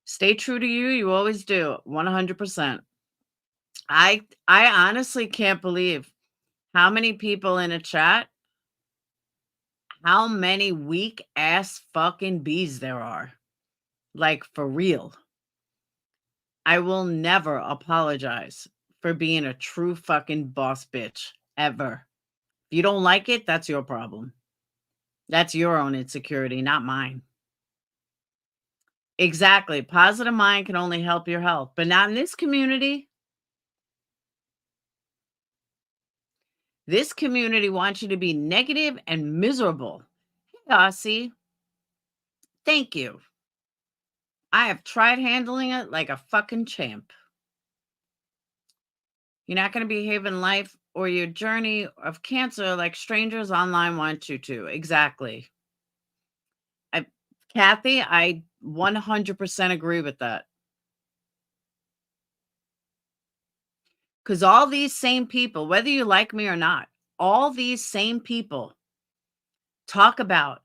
Stay true to you. You always do. 100%. I honestly can't believe How many people in a chat? How many weak ass fucking bees there are? Like, for real. I will never apologize for being a true fucking boss bitch, ever. If you don't like it, that's your problem. That's your own insecurity, not mine. Exactly. Positive mind can only help your health, but not in this community. This community wants you to be negative and miserable. Hey, Aussie. Thank you. I have tried handling it like a fucking champ. You're not going to behave in life or your journey of cancer like strangers online want you to. Exactly. Kathy, I 100% agree with that. Because all these same people, whether you like me or not, all these same people talk about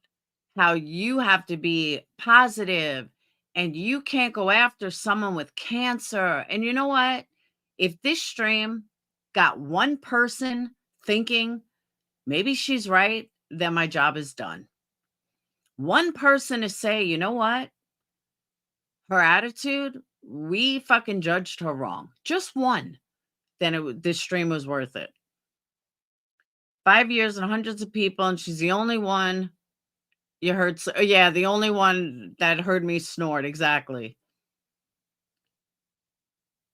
how you have to be positive and you can't go after someone with cancer. And you know what? If this stream got one person thinking maybe she's right, then my job is done. One person to say, you know what? Her attitude, we fucking judged her wrong. Just one. Then this stream was worth it. 5 years and hundreds of people, and she's the only one you heard. Yeah, the only one that heard me snort. Exactly.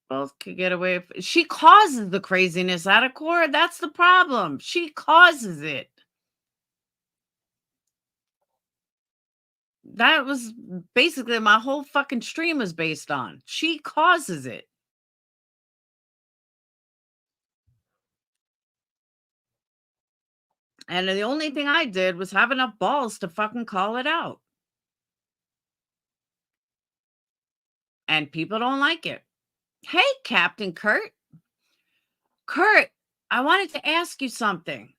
Both could get away. She causes the craziness out of Cora. That's the problem. She causes it. That was basically my whole fucking stream was based on. She causes it. And the only thing I did was have enough balls to fucking call it out. And people don't like it. Hey, Captain Kurt. Kurt, I wanted to ask you something.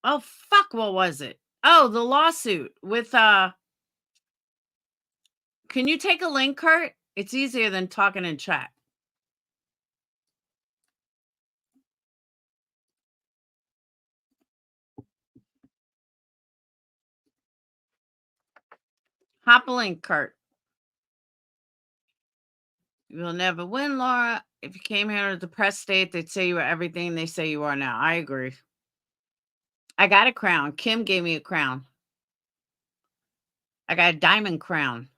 Oh, fuck, what was it? Oh, the lawsuit with, can you take a link, Kurt? It's easier than talking in chat. Hop a link, Kurt. You'll never win, Laura. If you came here in a depressed state, they'd say you were everything they say you are now. I agree. I got a crown. Kim gave me a crown. I got a diamond crown.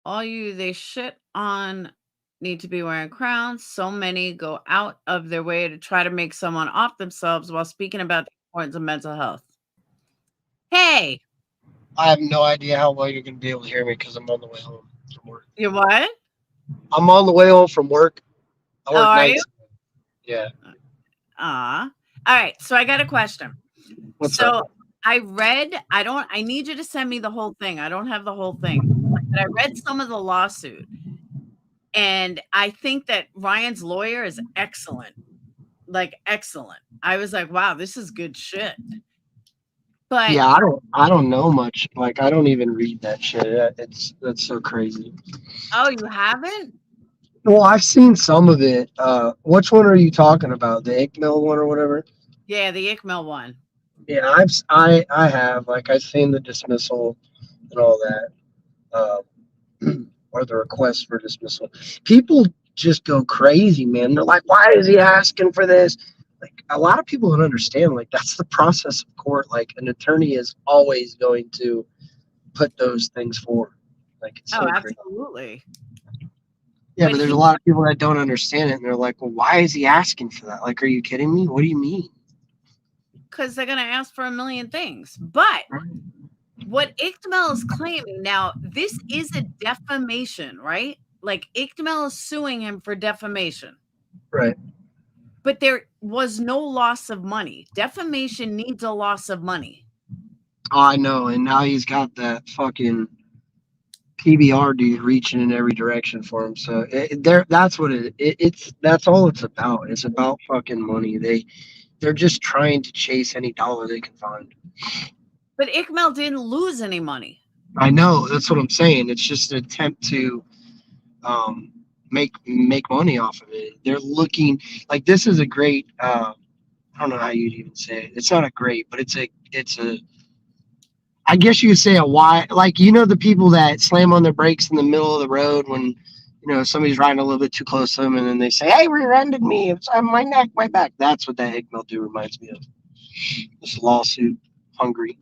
All you they shit on need to be wearing crowns. So many go out of their way to try to make someone off themselves while speaking about the importance of mental health. Hey! I have no idea how well you're going to be able to hear me because I'm on the way home from work. You what? I'm on the way home from work. I work Are nights. you? Yeah. All right. So I got a question. What's up? I read, I need you to send me the whole thing. I don't have the whole thing, but I read some of the lawsuit. And I think that Ryan's lawyer is excellent. Like, excellent. I was like, wow, this is good shit. But yeah, I don't know much. Like, I don't even read that shit. That's so crazy. Oh, you haven't? Well, I've seen some of it. Which one are you talking about? The ICML one or whatever? Yeah, the ICML one. Yeah, I have. Like, I've seen the dismissal and all that. Or the request for dismissal. People just go crazy, man. They're like, why is he asking for this? Like, a lot of people don't understand. Like, that's the process of court. Like, an attorney is always going to put those things forward. Like, it's so crazy. Absolutely. Yeah, but there's a lot of people that don't understand it, and they're like, well, why is he asking for that? Like, are you kidding me? What do you mean? Because they're going to ask for a million things. But what ICML is claiming now, this is a defamation, right? Like, ICML is suing him for defamation. Right. But there was no loss of money. Defamation needs a loss of money. Oh, I know. And now he's got that fucking PBR dude reaching in every direction for him. So that's what that's all it's about. It's about fucking money. They're just trying to chase any dollar they can find. But ICML didn't lose any money. I know. That's what I'm saying. It's just an attempt to make money off of it. They're looking like this is a great. I don't know how you'd even say it. It's not a great, but it's a. I guess you could say a why. Like the people that slam on their brakes in the middle of the road when somebody's riding a little bit too close to them, and then they say, "Hey, rear-ended me. It's on my neck, my back." That's what that Hickmill do reminds me of. This lawsuit, hungry.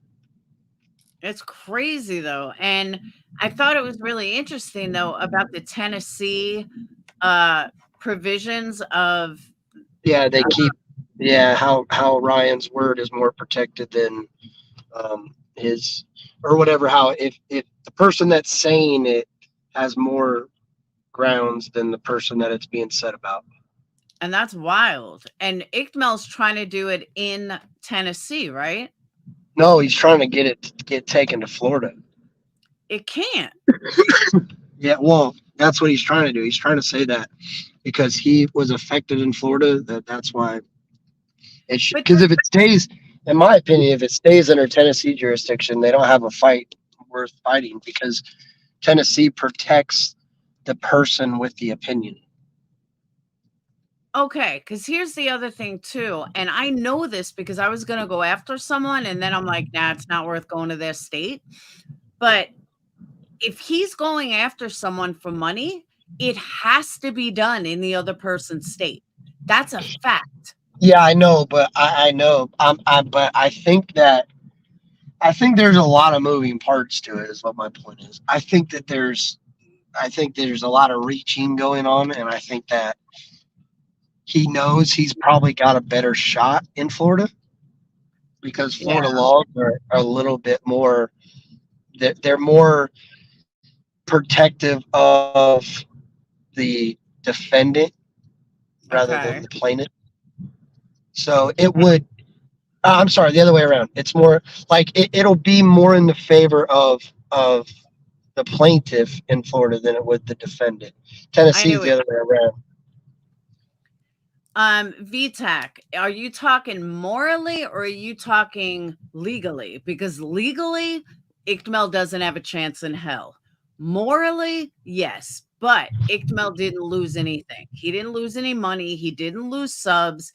It's crazy though. And I thought it was really interesting though about the Tennessee provisions of They keep how Ryan's word is more protected than his or whatever. How if the person that's saying it has more grounds than the person that it's being said about. and that's wild. And Ickmel's trying to do it in Tennessee, right? No, he's trying to get taken to Florida. It can't. Yeah, well, that's what he's trying to do. He's trying to say that because he was affected in Florida, that's why it should. Because if it stays, in my opinion, if it stays under Tennessee jurisdiction, they don't have a fight worth fighting because Tennessee protects the person with the opinion. Okay, because here's the other thing too, and I know this because I was gonna go after someone, and then I'm like, nah, it's not worth going to their state. But if he's going after someone for money, it has to be done in the other person's state. That's a fact. Yeah, I know, but I know. But I think there's a lot of moving parts to it. Is what my point is. I think there's a lot of reaching going on, and I think that he knows he's probably got a better shot in Florida because Florida laws are a little bit more. They're more protective of the defendant rather than the plaintiff. So it would. I'm sorry, the other way around. It's more like it'll be more in the favor of the plaintiff in Florida than it would the defendant. Tennessee is the other way around. VTAC, are you talking morally or are you talking legally? Because legally, Ickmel doesn't have a chance in hell. Morally, yes, but Ickmel didn't lose anything. He didn't lose any money. He didn't lose subs.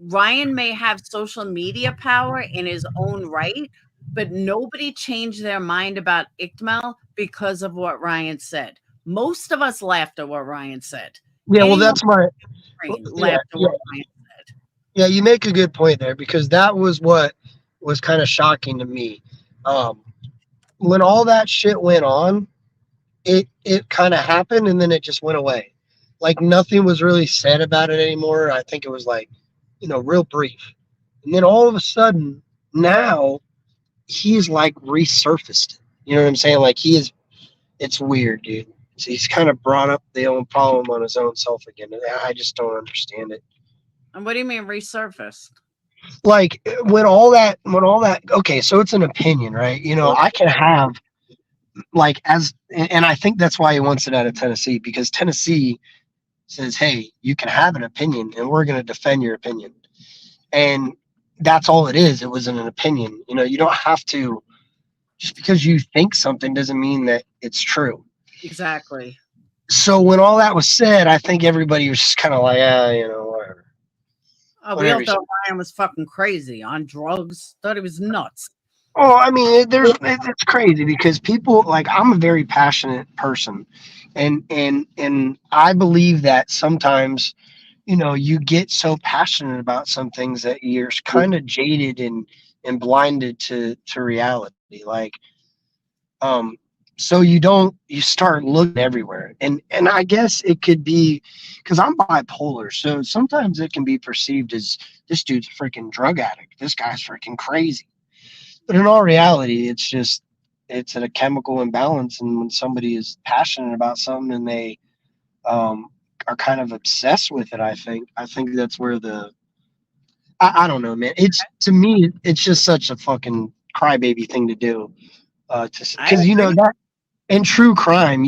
Ryan may have social media power in his own right, but nobody changed their mind about Ickmel because of what Ryan said. Most of us laughed at what Ryan said. Yeah, well, that's my... Yeah, you make a good point there because that was what was kind of shocking to me. When all that shit went on, it kind of happened and then it just went away. Like nothing was really said about it anymore. I think it was like, real brief. And then all of a sudden, now he's like resurfaced. You know what I'm saying? Like it's weird, dude. So he's kind of brought up the own problem on his own self again. And I just don't understand it. And what do you mean resurfaced? Like when all that, okay, so it's an opinion, right? I can have and I think that's why he wants it out of Tennessee because Tennessee says, hey, you can have an opinion and we're going to defend your opinion. And that's all it is. It wasn't an opinion. You don't have to, just because you think something doesn't mean that it's true. Exactly. So when all that was said, I think everybody was just kind of like, whatever. Oh, we all thought Ryan was fucking crazy on drugs. Thought he was nuts. Oh, I mean, it's crazy because people I'm a very passionate person, and I believe that sometimes, you get so passionate about some things that you're kind of jaded and blinded to reality. So you start looking everywhere. And I guess it could be because I'm bipolar. So sometimes it can be perceived as this dude's a freaking drug addict. This guy's freaking crazy. But in all reality, it's a chemical imbalance. And when somebody is passionate about something and they are kind of obsessed with it, I think that's where I don't know, man. To me, it's just such a fucking crybaby thing to do. Because that in true crime,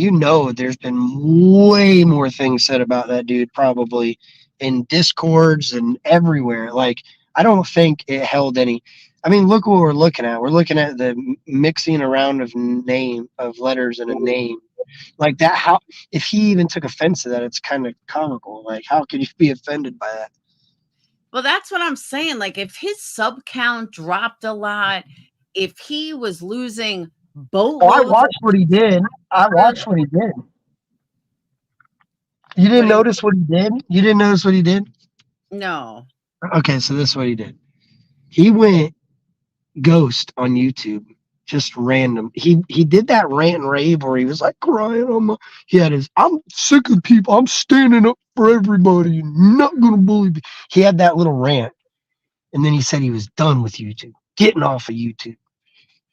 there's been way more things said about that dude probably in discords and everywhere. I don't think it held any. I mean, look what we're looking at. We're looking at the mixing around of letters in a name Like that, how, if he even took offense to that, it's kind of comical. Like, how could you be offended by that? Well, that's what I'm saying. Like, if his sub count dropped a lot, if he was losing Oh, I boatloads watched what he did. I watched what he did. You didn't notice what he did? You didn't notice what he did? No. Okay, so this is what he did. He went ghost on YouTube, just random. He did that rant and rave where he was like crying on my. He had his. I'm sick of people. I'm standing up for everybody. And not gonna bully me. He had that little rant, and then he said he was done with YouTube, getting off of YouTube,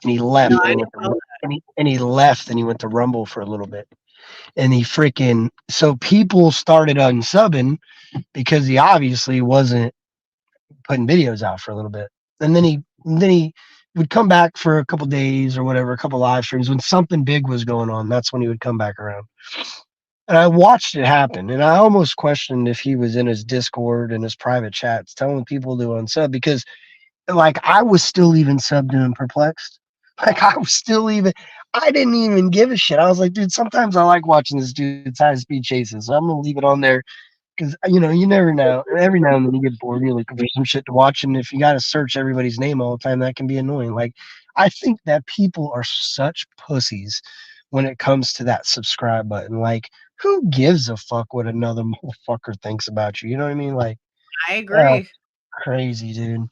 and he left. No, and, I he didn't went know to, and he left, and he went to Rumble for a little bit, and he freaking. So people started unsubbing because he obviously wasn't putting videos out for a little bit. And then he would come back for a couple days or whatever, a couple live streams when something big was going on. That's when he would come back around. And I watched it happen, and I almost questioned if he was in his Discord and his private chats telling people to unsub, because like I was still even subbed and perplexed. Like I was still even, I didn't even give a shit. I was like, dude, sometimes I like watching this dude's high speed chases, so I'm gonna leave it on there. Because you never know. Every now and then you get bored, and you're looking for some shit to watch, and if you got to search everybody's name all the time, that can be annoying. Like, I think that people are such pussies when it comes to that subscribe button. Like, who gives a fuck what another motherfucker thinks about you? You know what I mean? Like, I agree. crazy, dude.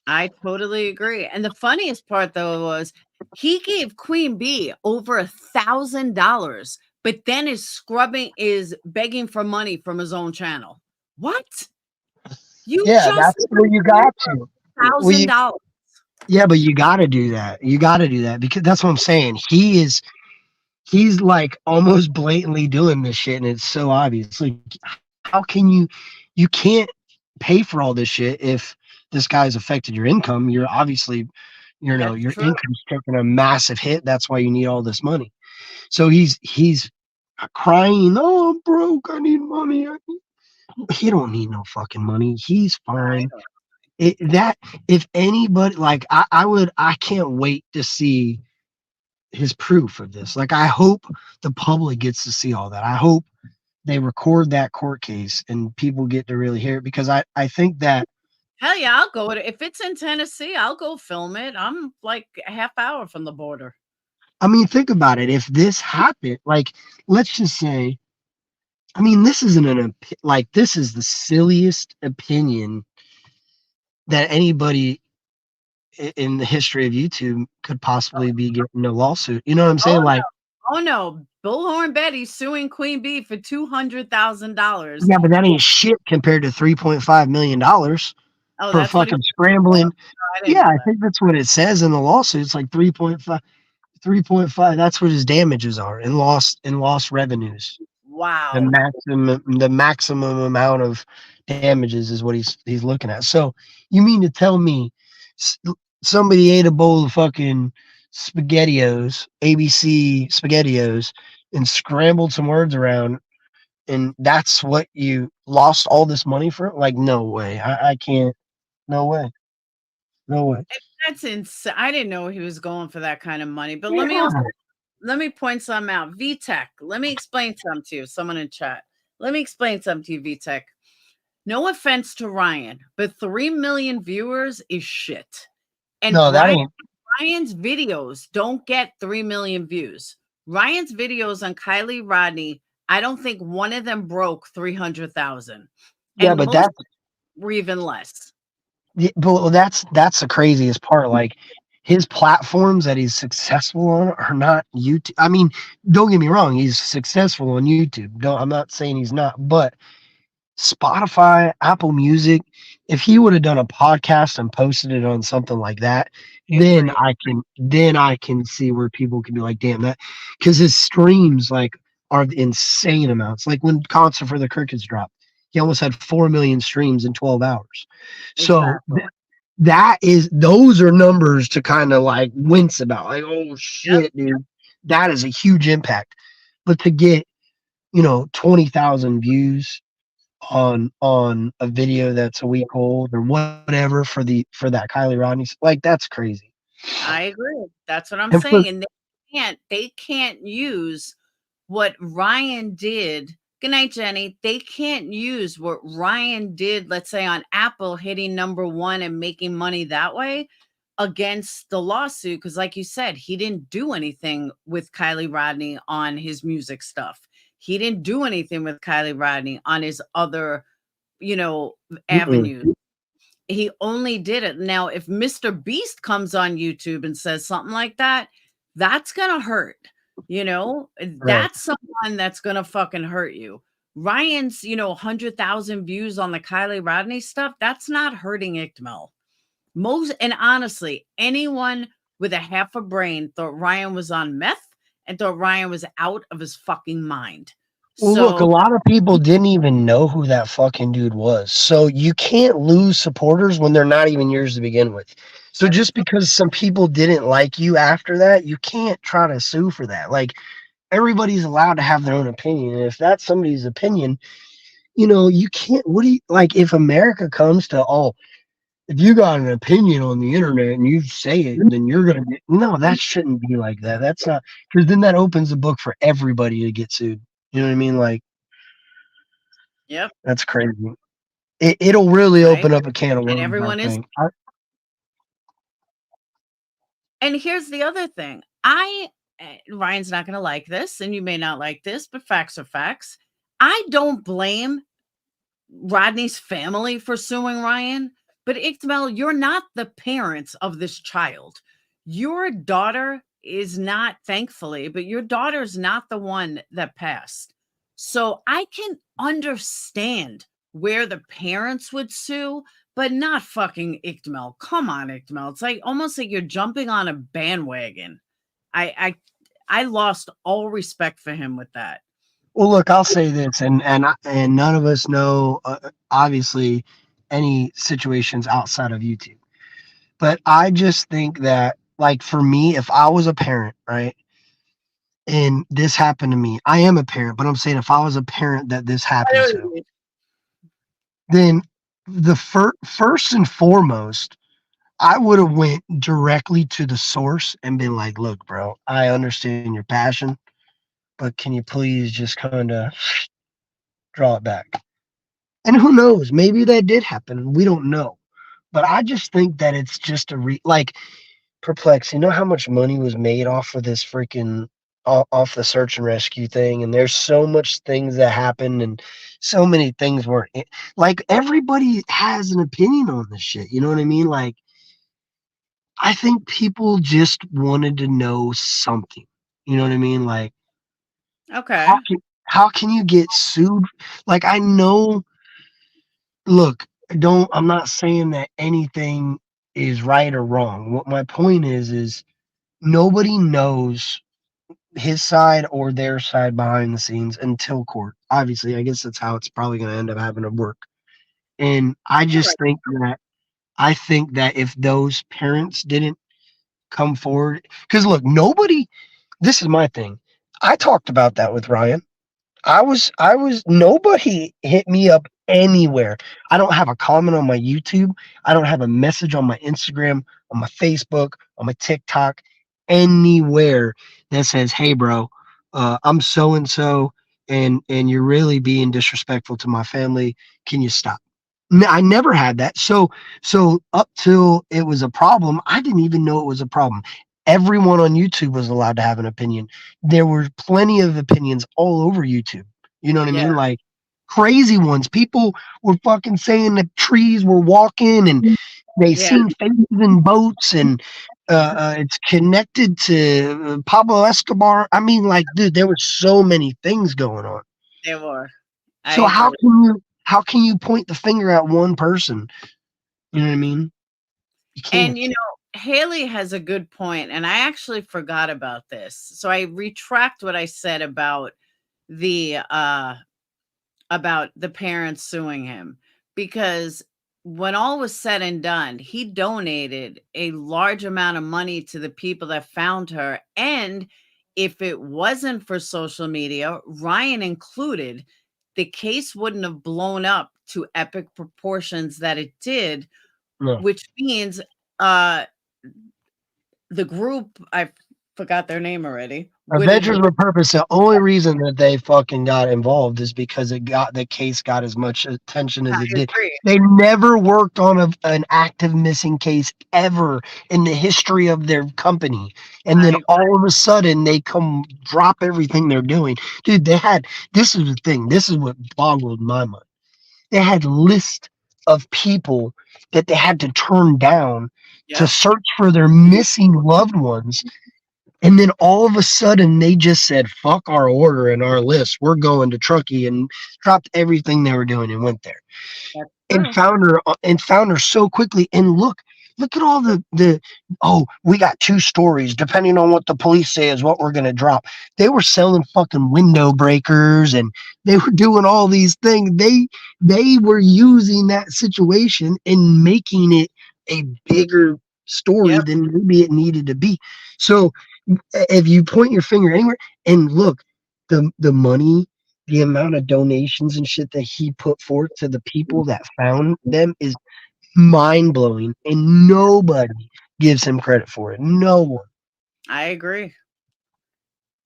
I totally agree. And the funniest part though was he gave Queen Bee over $1,000, but then is begging for money from his own channel. What? You Yeah, just that's where you got to. $1,000. Yeah, but you got to do that. You got to do that because that's what I'm saying. He's like almost blatantly doing this shit, and it's so obvious. Like, how can you can't pay for all this shit if this guy's affected your income? You're obviously, your income's taking a massive hit. That's why you need all this money. So he's crying, oh, I'm broke, I need money. He don't need no fucking money. He's fine. If anybody, like, I can't wait to see his proof of this. Like, I hope the public gets to see all that. I hope they record that court case and people get to really hear it, because I think that, Hell yeah, I'll go. If it's in Tennessee, I'll go film it. I'm like a half hour from the border. I mean, think about it. If this happened, like, let's just say, I mean, this isn't this is the silliest opinion that anybody in the history of YouTube could possibly be getting a lawsuit. You know what I'm saying? Oh no, Bullhorn Betty's suing Queen Bee for $200,000. Yeah, but that ain't shit compared to $3.5 million for that's what fucking scrambling. Yeah, I think that's what it says in the lawsuit. It's like 3.5. That's what his damages are in lost revenues. Wow. The maximum amount of damages is what he's looking at. So you mean to tell me somebody ate a bowl of fucking SpaghettiOs, ABC SpaghettiOs, and scrambled some words around, and that's what you lost all this money for? Like, no way. I can't. No way. No way. That's insane. I didn't know he was going for that kind of money. But let me point some out. VTech, let me explain something to you. Someone in chat. Let me explain something to you, VTech. No offense to Ryan, but 3 million viewers is shit. And no, that ain't. Ryan's videos don't get 3 million views. Ryan's videos on Kylie Rodney, I don't think one of them broke 300,000. Yeah, but that's were even less. Yeah, but that's the craziest part. Like, his platforms that he's successful on are not YouTube. I mean, don't get me wrong, he's successful on YouTube. I'm not saying he's not, but Spotify, Apple Music, if he would have done a podcast and posted it on something like that, then I can see where people can be like, damn, that, because his streams like are insane amounts. Like when Concert for the Crickets dropped, he almost had 4 million streams in 12 hours. So those are numbers to kind of like wince about. Like, oh shit, dude, that is a huge impact. But to get 20,000 views on a video that's a week old or whatever for that Kylie Rodney, like, that's crazy. I agree. That's what I'm saying. And can't use what Ryan did. Good night, Jenny. They can't use what Ryan did, let's say on Apple, hitting #1 and making money that way against the lawsuit. Because, like you said, he didn't do anything with Kylie Rodney on his music stuff. He didn't do anything with Kylie Rodney on his other, avenues. He only did it. Now, if Mr. Beast comes on YouTube and says something like that, that's going to hurt. That's someone that's going to fucking hurt you. Ryan's, 100,000 views on the Kylie Rodney stuff, that's not hurting Ickmel. And honestly, anyone with a half a brain thought Ryan was on meth and thought Ryan was out of his fucking mind. Well, look, a lot of people didn't even know who that fucking dude was. So you can't lose supporters when they're not even yours to begin with. So just because some people didn't like you after that, you can't try to sue for that. Like, everybody's allowed to have their own opinion. And if that's somebody's opinion, you can't, if America comes to, if you got an opinion on the internet and you say it, then you're going to get, no, that shouldn't be like that. That's not, because then that opens the book for everybody to get sued. You know what I mean? Like, yep, that's crazy. It'll really open up a can of worms. And everyone I is. think. And here's the other thing. Ryan's not going to like this, and you may not like this, but facts are facts. I don't blame Rodney's family for suing Ryan, but Ickmel, you're not the parents of this child. Your daughter is not, thankfully, but your daughter's not the one that passed. So I can understand where the parents would sue, but not fucking Ickmel. Come on, Ickmel. It's like almost like you're jumping on a bandwagon. I lost all respect for him with that. Well, look, I'll say this, and none of us know, obviously, any situations outside of YouTube. But I just think that, like, for me, if I was a parent, right, and this happened to me, I am a parent, but I'm saying if I was a parent that this happened to, then the first and foremost, I would have went directly to the source and been like, look, bro, I understand your passion, but can you please just kind of draw it back? And who knows? Maybe that did happen. We don't know. But I just think that it's just like Perplex. You know how much money was made off of this freaking off the search and rescue thing, and there's so much things that happened, and so many things were like everybody has an opinion on this shit. You know what I mean? Like, I think people just wanted to know something. You know what I mean? Like, okay, how can you get sued? Like, I know. Look, I'm not saying that anything is right or wrong. What my point is nobody knows his side or their side behind the scenes until court. Obviously, I guess that's how it's probably going to end up having to work. And I just think that if those parents didn't come forward, because look, this is my thing. I talked about that with Ryan. Nobody hit me up anywhere. I don't have a comment on my YouTube. I don't have a message on my Instagram, on my Facebook, on my TikTok, anywhere that says, hey, bro, I'm so-and-so, and you're really being disrespectful to my family. Can you stop? I never had that. So up till it was a problem, I didn't even know it was a problem. Everyone on YouTube was allowed to have an opinion. There were plenty of opinions all over YouTube. You know what I mean? Like crazy ones. People were fucking saying that trees were walking and they seen faces in boats and it's connected to Pablo Escobar. I mean, like, dude, there were so many things going on. There were. So how can you point the finger at one person? You know what I mean? You can't. And Haley has a good point, and I actually forgot about this. So I retract what I said about the parents suing him, because when all was said and done, he donated a large amount of money to the people that found her. And if it wasn't for social media, Ryan included, the case wouldn't have blown up to epic proportions that it did, which means the group, forgot their name already. Adventures with Purpose. The only reason that they fucking got involved is because the case got as much attention as I it did. agree. They never worked on an active missing case ever in the history of their company. And then all of a sudden they come drop everything they're doing. Dude, this is the thing. This is what boggled my mind. They had lists of people that they had to turn down to search for their missing loved ones. And then all of a sudden, they just said, fuck our order and our list. We're going to Truckee, and dropped everything they were doing and went there. And found her so quickly. And look at all we got 2 stories, depending on what the police say is what we're going to drop. They were selling fucking window breakers, and they were doing all these things. They were using that situation and making it a bigger story than maybe it needed to be. So if you point your finger anywhere and look, the money, the amount of donations and shit that he put forth to the people that found them is mind-blowing, and nobody gives him credit for it. No one. I agree.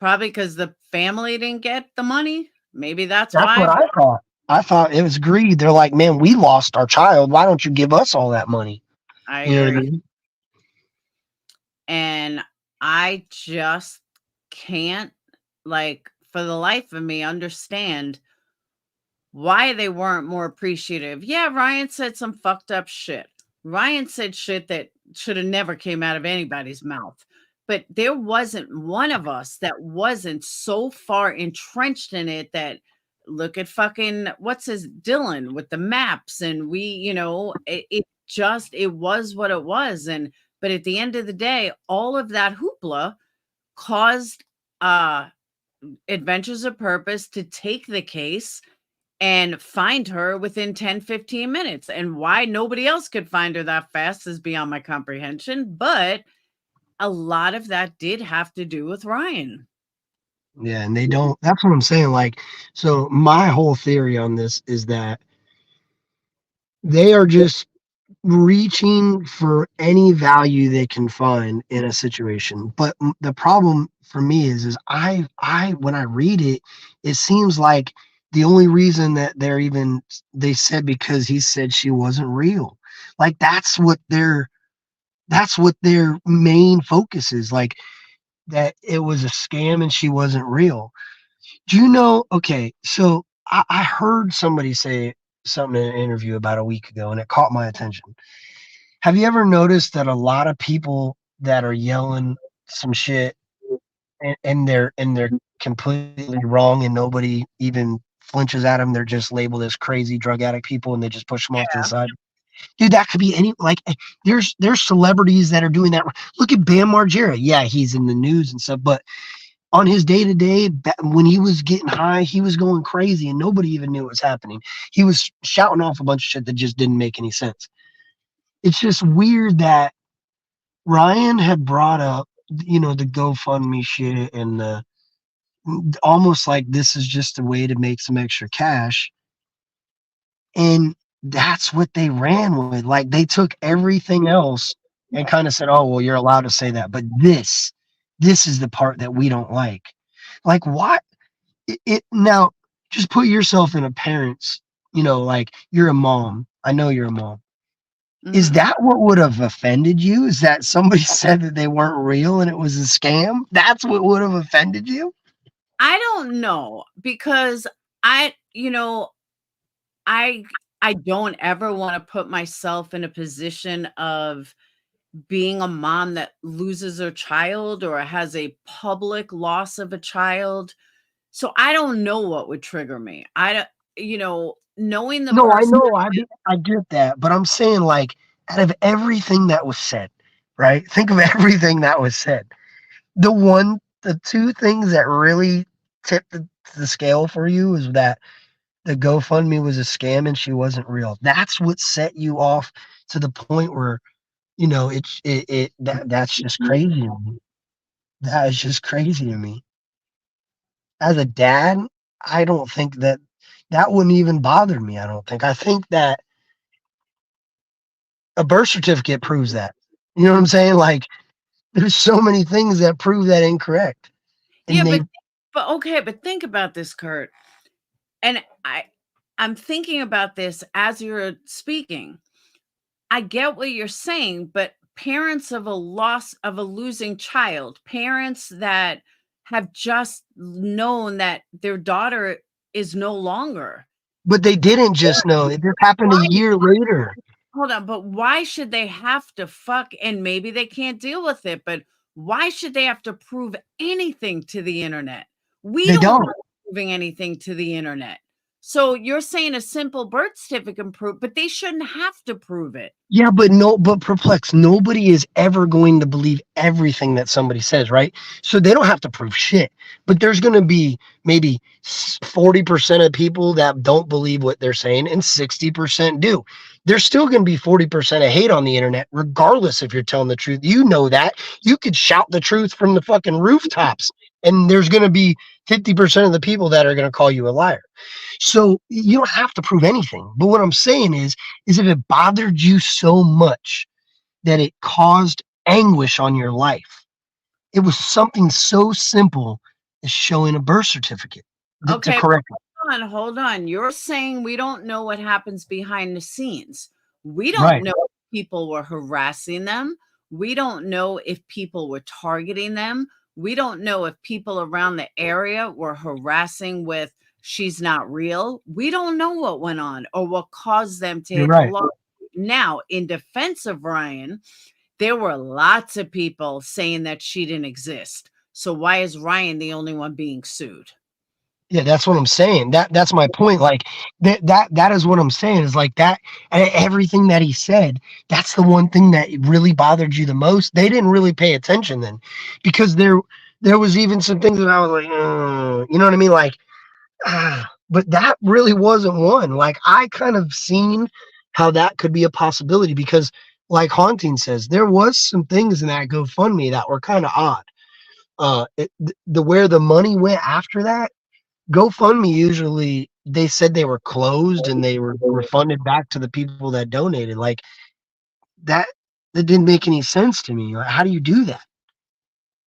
Probably because the family didn't get the money. Maybe that's why. What I thought. I thought it was greed. They're like, man, we lost our child. Why don't you give us all that money? I You know agree. what I mean? And I just can't, like, for the life of me, understand why they weren't more appreciative. Yeah, Ryan said some fucked up shit. Ryan said shit that should have never came out of anybody's mouth. But there wasn't one of us that wasn't so far entrenched in it that look at fucking Dylan with the maps, and we, it was what it was. And but at the end of the day, all of that hoopla caused Adventures of Purpose to take the case and find her within 10-15 minutes. And why nobody else could find her that fast is beyond my comprehension. But a lot of that did have to do with Ryan. Yeah, and they don't. That's what I'm saying. Like, so my whole theory on this is that they are just reaching for any value they can find in a situation. But the problem for me is I when I read it, it seems like the only reason that they said because he said she wasn't real. Like that's what their main focus is, like that it was a scam and she wasn't real. Do you know? Okay, so I heard somebody say something in an interview about a week ago, and it caught my attention. Have you ever noticed that a lot of people that are yelling some shit and they're completely wrong and nobody even flinches at them? They're just labeled as crazy drug addict people and they just push them off to the side. Dude, that could be there's celebrities that are doing that. Look at Bam Margera. Yeah, he's in the news and stuff, but on his day-to-day, when he was getting high, he was going crazy and nobody even knew what was happening. He was shouting off a bunch of shit that just didn't make any sense. It's just weird that Ryan had brought up, the GoFundMe shit and almost like this is just a way to make some extra cash. And that's what they ran with. Like they took everything else and kind of said, oh, well, you're allowed to say that. But this is the part that we don't like. Like what? Now, just put yourself in a parent's, like you're a mom. I know you're a mom. Is that what would have offended you? Is that somebody said that they weren't real and it was a scam? That's what would have offended you? I don't know, because I don't ever want to put myself in a position of being a mom that loses her child or has a public loss of a child. So I don't know what would trigger me. Knowing the No, I person. know. I get that. But I'm saying, like, out of everything that was said, right? Think of everything that was said. The 2 things that really tipped the scale for you is that the GoFundMe was a scam and she wasn't real. That's what set you off to the point where, that's just crazy to me. That is just crazy to me. As a dad, I don't think that wouldn't even bother me. I don't think. I think that a birth certificate proves that. You know what I'm saying? Like There's so many things that prove that incorrect. And Yeah, they, but okay, but think about this, Kurt. And I'm thinking about this as you're speaking. I get what you're saying, but parents of a losing child, parents that have just known that their daughter is no longer. but they didn't just know. It just happened a year later. Hold on, but why should they have to fuck? And maybe they can't deal with it, but why should they have to prove anything to the internet? We They don't don't. like proving anything to the internet. So you're saying a simple birth certificate proof, but they shouldn't have to prove it. Yeah, but perplex. Nobody is ever going to believe everything that somebody says, right? So they don't have to prove shit. But there's going to be maybe 40% of people that don't believe what they're saying, and 60% do. There's still going to be 40% of hate on the internet, regardless if you're telling the truth. You know that. You could shout the truth from the fucking rooftops, and there's going to be 50% of the people that are going to call you a liar. So you don't have to prove anything. But what I'm saying is if it bothered you so much that it caused anguish on your life, it was something so simple as showing a birth certificate to Okay, correct it. hold on. You're saying we don't know what happens behind the scenes. We don't Right. know if people were harassing them. We don't know if people were targeting them. We don't know if people around the area were harassing with she's not real. We don't know what went on or what caused them to You're hit right. the law. Now, in defense of Ryan, there were lots of people saying that she didn't exist. So why is Ryan the only one being sued? Yeah, that's what I'm saying. That's my point. Like that is what I'm saying is like that everything that he said, that's the one thing that really bothered you the most. They didn't really pay attention then because there was even some things that I was like, you know what I mean? Like, but that really wasn't one. Like I kind of seen how that could be a possibility because like Haunting says, there was some things in that GoFundMe that were kind of odd. The where the money went after that, GoFundMe usually they said they were closed and they were refunded back to the people that donated. Like that didn't make any sense to me. Like, how do you do that?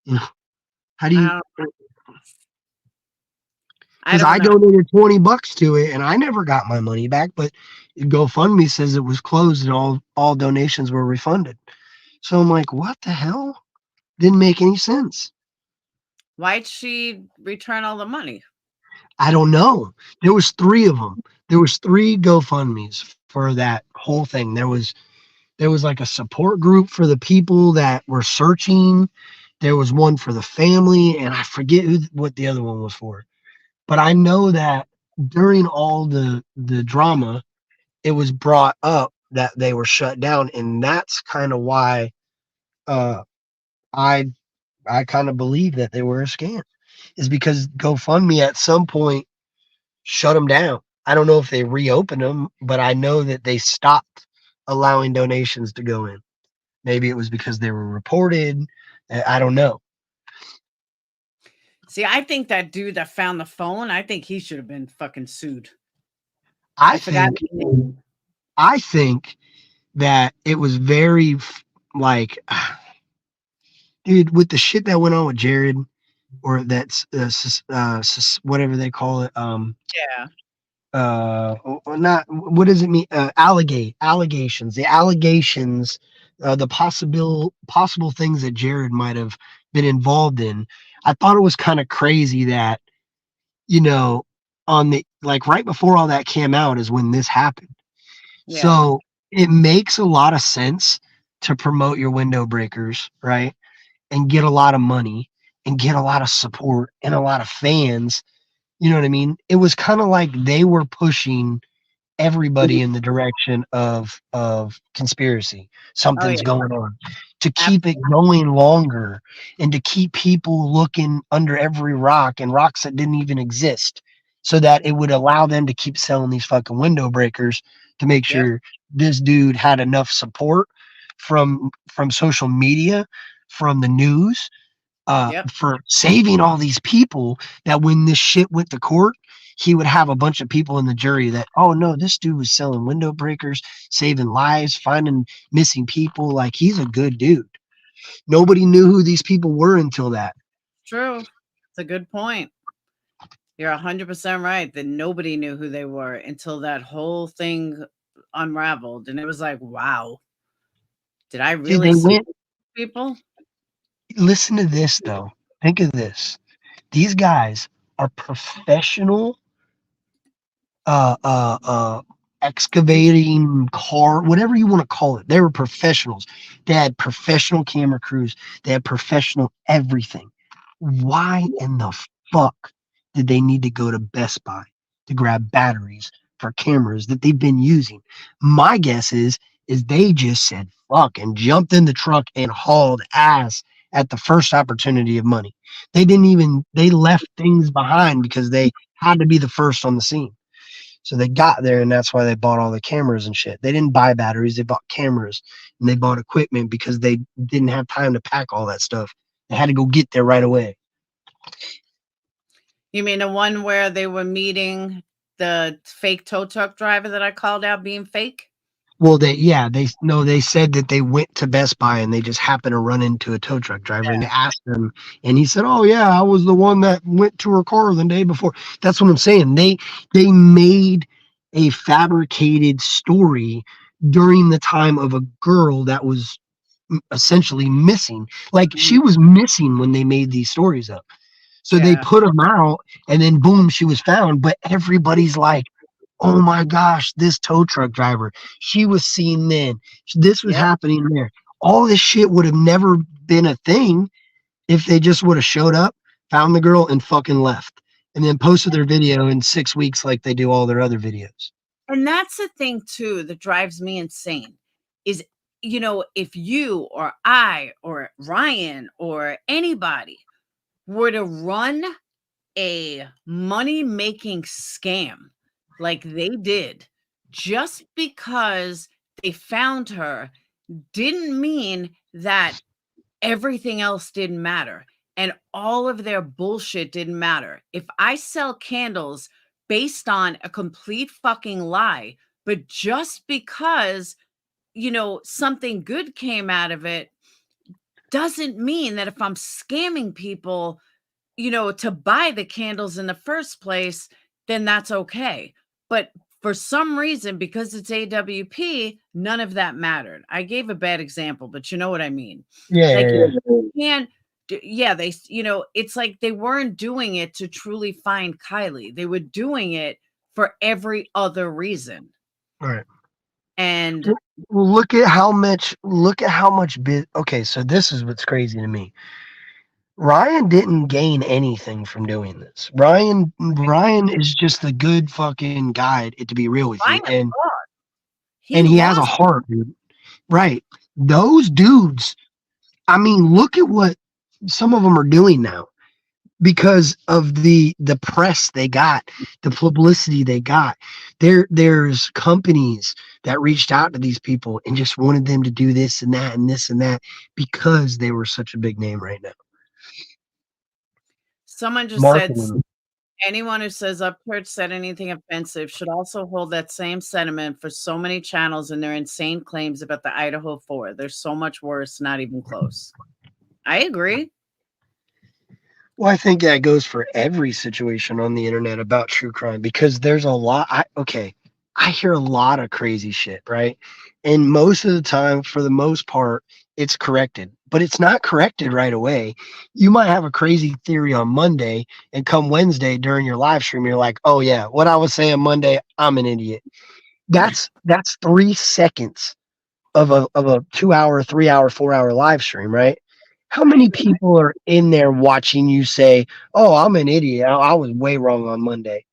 You know, how do you? Because I donated $20 to it and I never got my money back, but GoFundMe says it was closed and all donations were refunded. So I'm like, what the hell? Didn't make any sense. Why'd she return all the money? I don't know. There was 3 of them. There was 3 GoFundMes for that whole thing. There was like a support group for the people that were searching. There was one for the family, and I forget what the other one was for. But I know that during all the drama, it was brought up that they were shut down, and that's kind of why I kind of believe that they were a scam. Is because GoFundMe at some point shut them down. I don't know if they reopened them, but I know that they stopped allowing donations to go in. Maybe it was because they were reported. I don't know. See, I think that dude that found the phone, I think he should have been fucking sued. I think that it was very like, dude, with the shit that went on with Jared, or that's whatever they call it. Yeah. Not what does it mean? Allegations. The allegations, the possible things that Jared might have been involved in. I thought it was kind of crazy that, you know, on the like right before all that came out is when this happened. Yeah. So it makes a lot of sense to promote your window breakers, right? And get a lot of money and get a lot of support and a lot of fans. You know what I mean? It was kind of like they were pushing everybody in the direction of conspiracy. Something's going on to keep it going longer and to keep people looking under every rock and rocks that didn't even exist, so that it would allow them to keep selling these fucking window breakers to make sure this dude had enough support from social media, from the news, for saving all these people, that when this shit went to court, he would have a bunch of people in the jury that, oh no, this dude was selling window breakers, saving lives, finding missing people. Like, he's a good dude. Nobody knew who these people were until that. True. It's a good point. You're 100% right that nobody knew who they were until that whole thing unraveled. And it was like, wow, did I See, really they see went. people? Listen to this though. Think of this. These guys are professional excavating car, whatever you want to call it. They were professionals. They had professional camera crews. They had professional everything. Why in the fuck did they need to go to Best Buy to grab batteries for cameras that they've been using? My guess is they just said fuck and jumped in the truck and hauled ass at the first opportunity of money. They left things behind because they had to be the first on the scene. So they got there, and that's why they bought all the cameras and shit. They didn't buy batteries, they bought cameras, and they bought equipment because they didn't have time to pack all that stuff. They had to go get there right away. You mean the one where they were meeting the fake tow truck driver that I called out being fake? Well, they said that they went to Best Buy and they just happened to run into a tow truck driver and asked him, and he said, "Oh yeah, I was the one that went to her car the day before." That's what I'm saying. They made a fabricated story during the time of a girl that was essentially missing. Like she was missing when they made these stories up. So they put them out, and then boom, she was found. But everybody's like, "Oh my gosh, this tow truck driver, she was seen then. This was happening there." All this shit would have never been a thing if they just would have showed up, found the girl, and fucking left. And then posted their video in 6 weeks like they do all their other videos. And that's the thing, too, that drives me insane is, if you or I or Ryan or anybody were to run a money-making scam like they did, just because they found her didn't mean that everything else didn't matter and all of their bullshit didn't matter. If I sell candles based on a complete fucking lie, but just because, something good came out of it, doesn't mean that if I'm scamming people, to buy the candles in the first place, then that's okay. But for some reason, because it's AWP, none of that mattered. I gave a bad example, but you know what I mean. You can't, it's like they weren't doing it to truly find Kylie. They were doing it for every other reason. All right. And look at how much okay, so this is what's crazy to me. Ryan didn't gain anything from doing this. Ryan is just a good fucking guy, to be real with you. And he has a heart, dude. Right. Those dudes, I mean, look at what some of them are doing now because of the press they got, the publicity they got. There's companies that reached out to these people and just wanted them to do this and that and this and that because they were such a big name right now. Someone just said, anyone who says Upchurch said anything offensive should also hold that same sentiment for so many channels and their insane claims about the Idaho 4. They're so much worse, not even close. I agree. Well, I think that goes for every situation on the internet about true crime because there's a lot. I hear a lot of crazy shit, right? And most of the time, for the most part, it's corrected, but it's not corrected right away. You might have a crazy theory on Monday, and come Wednesday during your live stream, you're like, "Oh yeah, what I was saying Monday, I'm an idiot." That's 3 seconds of a 2 hour, 3 hour, 4 hour live stream, right? How many people are in there watching you say, "Oh, I'm an idiot. I was way wrong on Monday."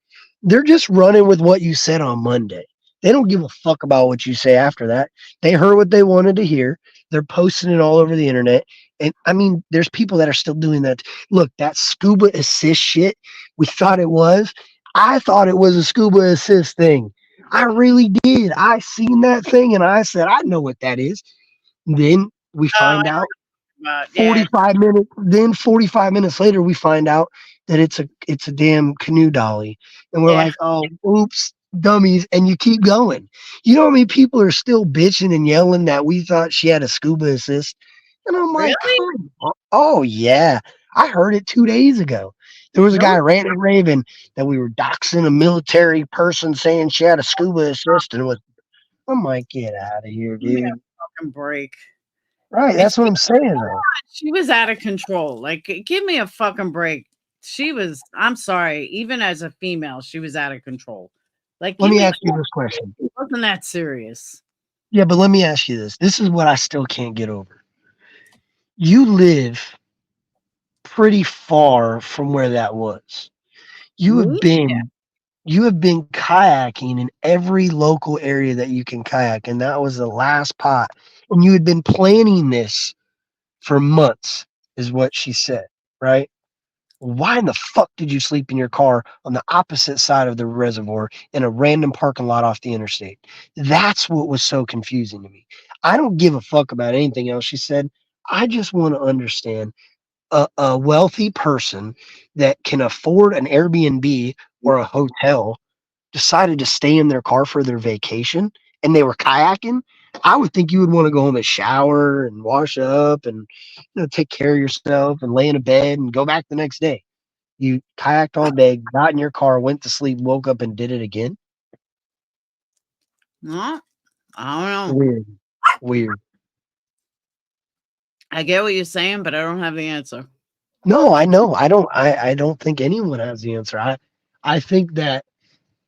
They're just running with what you said on Monday. They don't give a fuck about what you say after that. They heard what they wanted to hear. They're posting it all over the internet. And I mean, there's people that are still doing that. Look, that scuba assist shit, we thought it was. I thought it was a scuba assist thing. I really did. I seen that thing and I said, I know what that is. Then we find out 45 minutes. Then 45 minutes later, we find out that it's a damn canoe dolly, and we're like, "Oh, oops, dummies!" And you keep going. You know how many people are still bitching and yelling that we thought she had a scuba assist, And I'm like, Really? come on. Oh yeah. I heard it 2 days ago. There was a guy Really? ranting and raving that we were doxing a military person saying she had a scuba assistant with. I'm like, get out of here, Give me a dude. fucking break. Right, And that's what I'm saying though. she was out of control. Like, give me a fucking break. She was, I'm sorry, even as a female, she was out of control. Like, Let give me me, ask you this question. it wasn't that serious. Yeah, but let me ask you this. This is what I still can't get over. You live pretty far from where that was. You have Me? been you have been kayaking in every local area that you can kayak, and that was the last pot. And you had been planning this for months, is what she said, right? Why in the fuck did you sleep in your car on the opposite side of the reservoir in a random parking lot off the interstate? That's what was so confusing to me. I don't give a fuck about anything else she said. I just want to understand a wealthy person that can afford an Airbnb or a hotel decided to stay in their car for their vacation and they were kayaking. I would think you would want to go home and shower and wash up and take care of yourself and lay in a bed and go back the next day. You kayaked all day, got in your car, went to sleep, woke up and did it again. No, I don't know. Weird. Weird. I get what you're saying, but I don't have the answer. No, I know. I don't think anyone has the answer. I think that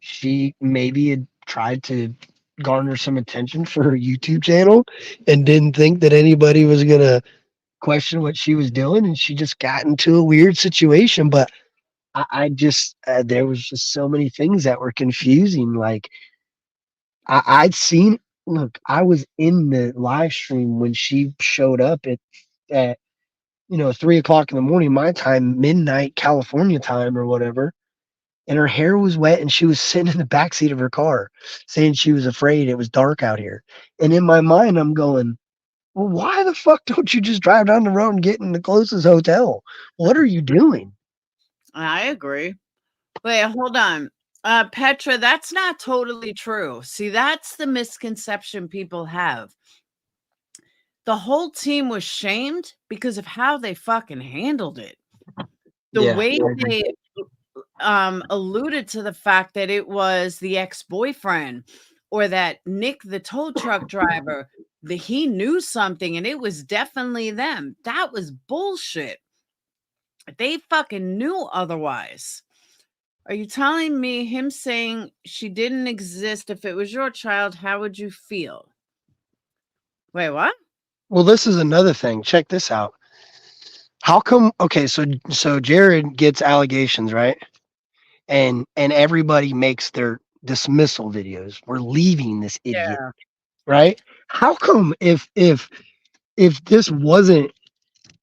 she maybe had tried to garner some attention for her YouTube channel and didn't think that anybody was gonna question what she was doing, and she just got into a weird situation. But I just there was just so many things that were confusing. Like I'd seen. Look, I was in the live stream when she showed up at 3 o'clock in the morning my time, midnight California time or whatever, and her hair was wet and she was sitting in the backseat of her car saying she was afraid it was dark out here. And in my mind, I'm going, well, why the fuck don't you just drive down the road and get in the closest hotel? What are you doing? I agree. Wait, hold on. Petra, that's not totally true. See, that's the misconception people have. The whole team was shamed because of how they fucking handled it. The Yeah, way I agree. they alluded to the fact that it was the ex-boyfriend or that Nick, the tow truck driver, that he knew something and it was definitely them. That was bullshit. They fucking knew otherwise. Are you telling me him saying she didn't exist? If it was your child, how would you feel? Wait, what? Well, this is another thing. Check this out. How come? Okay, so Jared gets allegations, right? And everybody makes their dismissal videos. We're leaving this idiot, Yeah. right? How come if this wasn't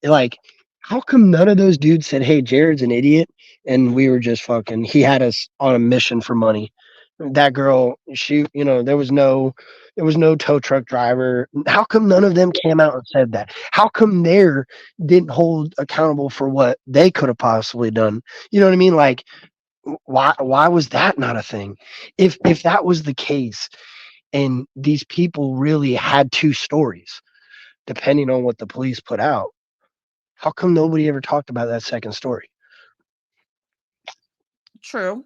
like, how come none of those dudes said, "Hey, Jared's an idiot," and we were just fucking? He had us on a mission for money. That girl, there was no tow truck driver. How come none of them came out and said that? How come there didn't hold accountable for what they could have possibly done? You know what I mean? Like, why was that not a thing? If that was the case, and these people really had two stories, depending on what the police put out, how come nobody ever talked about that second story? True.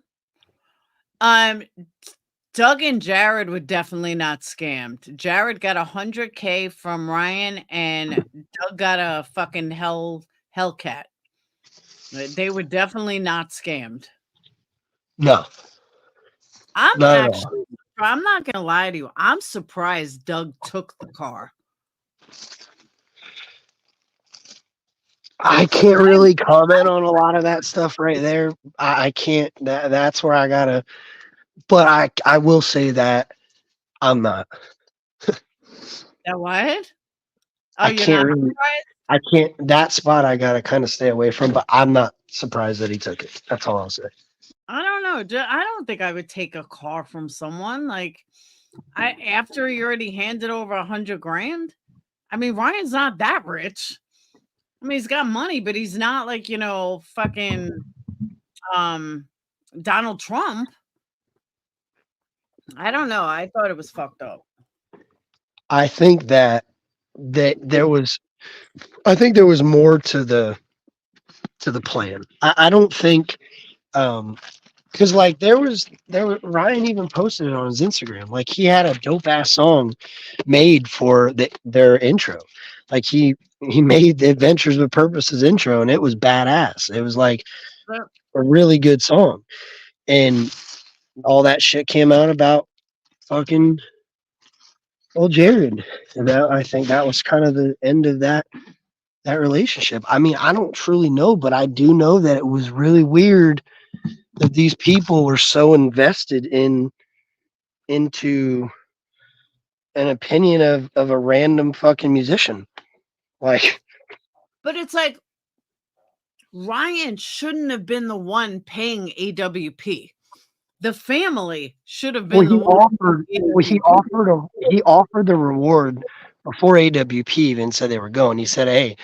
Doug and Jared were definitely not scammed. Jared got 100K from Ryan and Doug got a fucking Hellcat. They were definitely not scammed. No, I'm not at all. actually, I'm not gonna lie to you. I'm surprised Doug took the car. I can't really comment on a lot of that stuff right there. I can't. That's where I gotta. But I will say that I'm not. That what? Oh, I you're can't not really. surprised? I can't. That spot I gotta kind of stay away from. But I'm not surprised that he took it. That's all I'll say. I don't know. I don't think I would take a car from someone like after he already handed over 100 grand. I mean, Ryan's not that rich. I mean, he's got money, but he's not like, fucking Donald Trump. I don't know. I thought it was fucked up. I think that there was I think there was more to the plan. I don't think because like there was Ryan even posted it on his Instagram. Like he had a dope ass song made for their intro. Like he made the Adventures with Purpose's intro, and it was badass. It was like a really good song, and all that shit came out about fucking old Jared, and that, I think that was kind of the end of that relationship. I mean, I don't truly know, but I do know that it was really weird that these people were so invested into an opinion of a random fucking musician. Like, But it's like Ryan shouldn't have been the one paying AWP. The family should have been the one. he offered the reward before AWP even said they were going. He said, "Hey,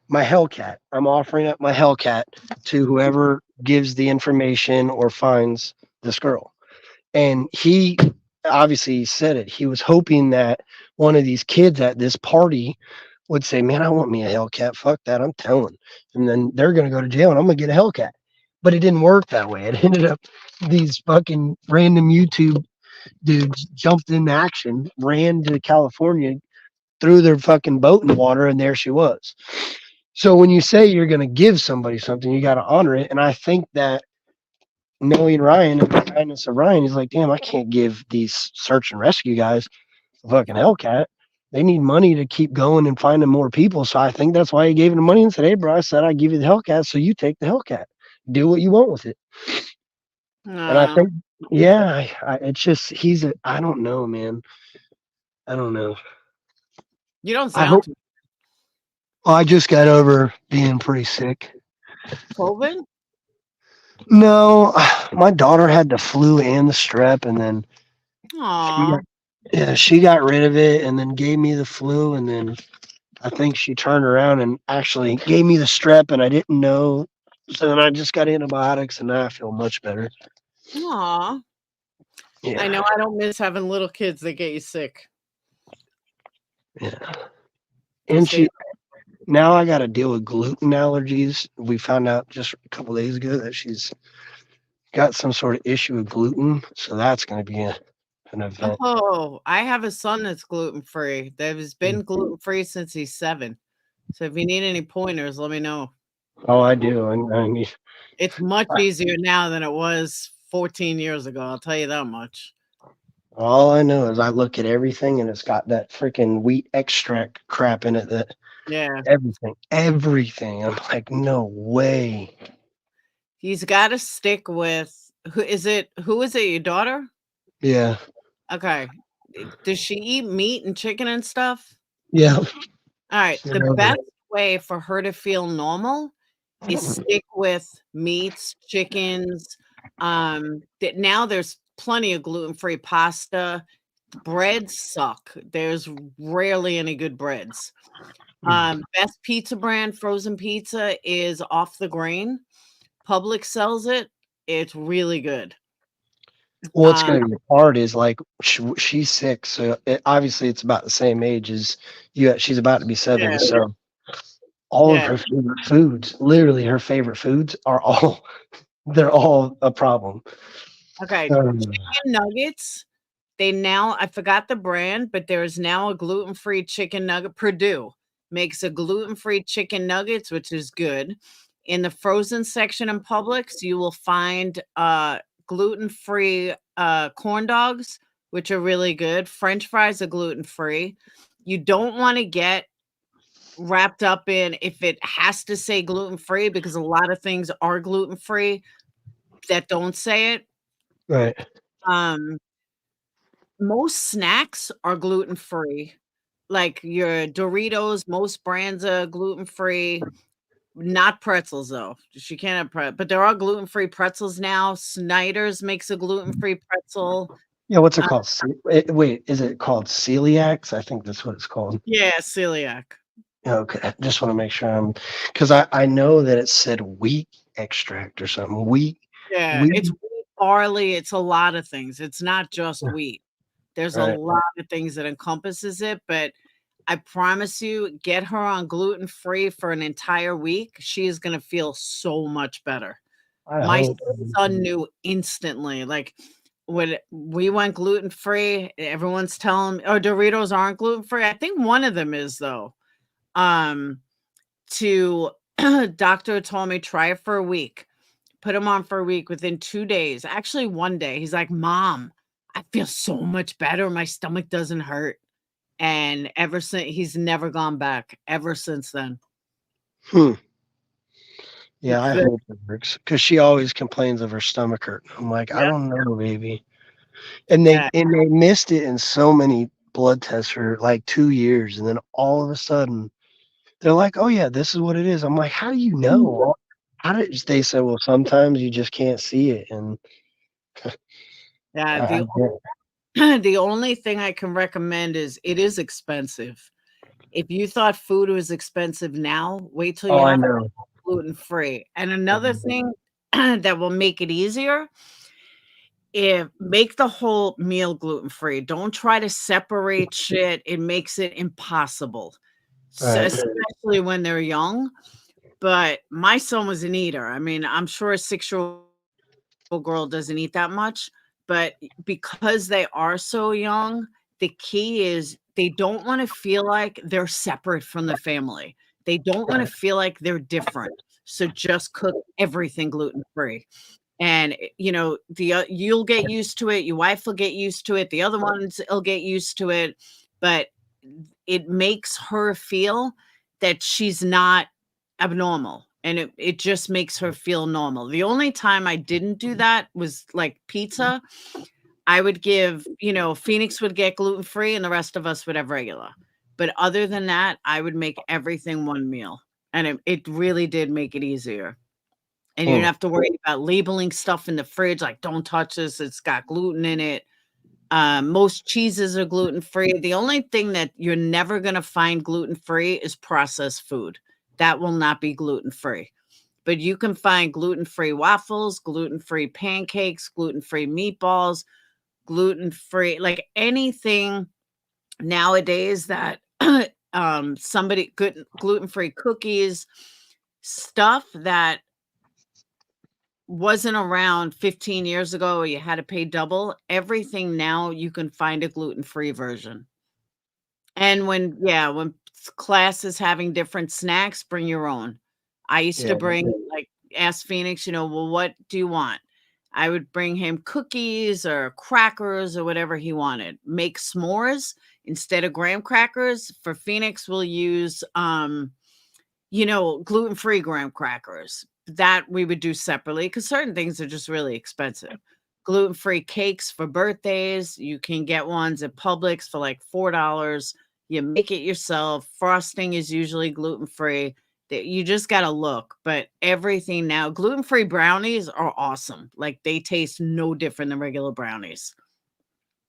my Hellcat, I'm offering up my Hellcat to whoever gives the information or finds this girl." And he obviously said it. He was hoping that one of these kids at this party would say, "Man, I want me a Hellcat. Fuck that. I'm telling." And then they're going to go to jail and I'm going to get a Hellcat. But it didn't work that way. It ended up these fucking random YouTube dudes jumped in action, ran to California, threw their fucking boat in the water, and there she was. So when you say you're going to give somebody something, you got to honor it. And I think that knowing Ryan and the kindness of Ryan, he's like, damn, I can't give these search and rescue guys a fucking Hellcat. They need money to keep going and finding more people. So I think that's why he gave him the money and said, hey, bro, I said I'd give you the Hellcat, so you take the Hellcat. Do what you want with it. And I think, yeah, it's just, I don't know, man. I don't know. You don't sound too I just got over being pretty sick. COVID? No, my daughter had the flu and the strep, and then she got rid of it and then gave me the flu, and then I think she turned around and actually gave me the strep, and I didn't know. So then I just got antibiotics, and now I feel much better. Aw. Yeah. I know I don't miss having little kids that get you sick. Yeah. And now I got to deal with gluten allergies. We found out just a couple days ago that she's got some sort of issue with gluten. So that's going to be an event. Oh, I have a son that's gluten-free. That has been gluten-free since he's 7. So if you need any pointers, let me know. Oh, I do. And I mean, it's much easier now than it was 14 years ago. I'll tell you that much. All I know is I look at everything and it's got that freaking wheat extract crap in it. That everything. I'm like, no way. He's got to stick with who is it? Your daughter? Yeah. Okay. Does she eat meat and chicken and stuff? Yeah. All right. The best way for her to feel normal is stick with meats, chickens. That now there's plenty of gluten-free pasta. Breads suck. There's rarely any good breads. Best pizza brand, frozen pizza, is Off the Grain. Publix sells it. It's really good. What's going to be hard is like she's 6, so obviously it's about the same age as you. She's about to be 7, so all of her favorite foods, literally her favorite foods, they're all a problem. Okay, chicken nuggets. I forgot the brand, but there is now a gluten-free chicken nugget. Purdue makes a gluten-free chicken nuggets, which is good. In the frozen section in Publix, you will find gluten-free corn dogs, which are really good. French fries are gluten-free. You don't want to get wrapped up in if it has to say gluten-free, because a lot of things are gluten-free that don't say it. Right. Most snacks are gluten-free. Like your Doritos, most brands are gluten-free. Not pretzels though. She can't have but there are gluten-free pretzels now. Snyder's makes a gluten-free pretzel. Yeah, what's it called? Wait, is it called celiacs? I think that's what it's called. Yeah, celiac. Okay, just want to make sure because I know that it said wheat extract or something. Wheat. It's wheat, barley. It's a lot of things. It's not just wheat. There's a lot of things that encompasses it, but I promise you, get her on gluten-free for an entire week. She is going to feel so much better. I My hope. son knew instantly. Like when we went gluten-free, everyone's telling me, oh, Doritos aren't gluten-free. I think one of them is though. To doctor told me try it for a week. Put him on for a week. Within 2 days, actually 1 day, he's like, Mom, I feel so much better. My stomach doesn't hurt. And ever since, he's never gone back ever since then. Yeah, I Good. hope it works because she always complains of her stomach hurt. I'm like, I Yeah. don't know, baby. And Yeah. they missed it in so many blood tests for like 2 years, and then all of a sudden they're like, "Oh yeah, this is what it is." I'm like, "How do you know?" How did they say? Well, sometimes you just can't see it, and Yeah. I The only thing I can recommend is it is expensive. If you thought food was expensive now, wait till you oh, I have know. gluten-free. And another thing that will make it easier, if make the whole meal gluten-free. Don't try to separate shit. It makes it impossible. So, Right. especially when they're young. But my son was an eater. I mean, I'm sure a 6-year-old girl doesn't eat that much, but because they are so young, the key is they don't want to feel like they're separate from the family. They don't want to feel like they're different. So just cook everything gluten free. And you'll get used to it. Your wife will get used to it. The other ones will get used to it. But it makes her feel that she's not abnormal, and it just makes her feel normal. The only time I didn't do that was like pizza. I would give, Phoenix would get gluten-free and the rest of us would have regular. But other than that, I would make everything one meal. And it really did make it easier. And you don't have to worry about labeling stuff in the fridge, like don't touch this, it's got gluten in it. Most cheeses are gluten-free. The only thing that you're never going to find gluten-free is processed food. That will not be gluten-free. But you can find gluten-free waffles, gluten-free pancakes, gluten-free meatballs, gluten-free, like anything nowadays that somebody good gluten-free cookies, stuff that wasn't around 15 years ago, or you had to pay double. Everything now you can find a gluten-free version. And when class is having different snacks, bring your own. I used to Yeah. bring, like, ask Phoenix, well, what do you want? I would bring him cookies or crackers or whatever he wanted. Make s'mores instead of graham crackers. For Phoenix, we'll use gluten-free graham crackers. That we would do separately because certain things are just really expensive. Gluten-free cakes for birthdays. You can get ones at Publix for like $4. You make it yourself. Frosting is usually gluten-free. You just got to look. But everything now, gluten-free brownies are awesome. Like they taste no different than regular brownies.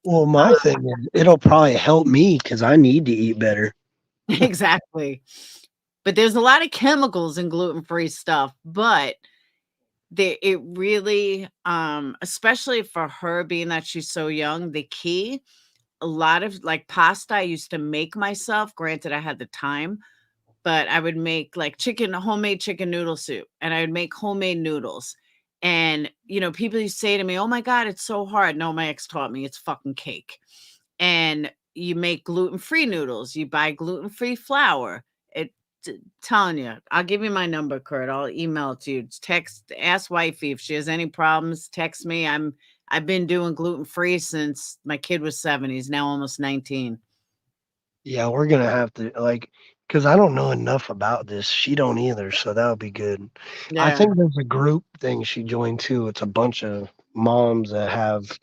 Well, my thing is, it'll probably help me because I need to eat better. Exactly. But there's a lot of chemicals in gluten-free stuff, but it really, especially for her being that she's so young, the key, a lot of like pasta I used to make myself. Granted, I had the time, but I would make like homemade chicken noodle soup, and I would make homemade noodles. And, people used to say to me, oh my God, it's so hard. No, my ex taught me it's fucking cake. And you make gluten-free noodles. You buy gluten-free flour. Telling you, I'll give you my number, Kurt. I'll email it to you. Ask wifey if she has any problems. Text me. I've been doing gluten-free since my kid was 7. He's now almost 19. Yeah, we're gonna have to because I don't know enough about this. She don't either, so that would be good. I Yeah. think there's a group thing she joined too. It's a bunch of moms that have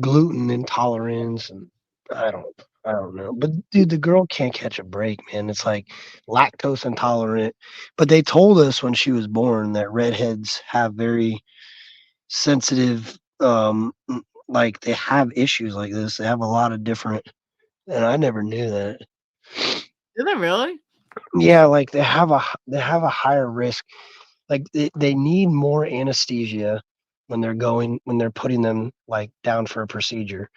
gluten intolerance, and I don't know. But dude, the girl can't catch a break, man. It's like lactose intolerant. But they told us when she was born that redheads have very sensitive like they have issues like this. They have a lot of different, and I never knew that. Is it really? Yeah, like they have a higher risk. Like they need more anesthesia when they're putting them like down for a procedure.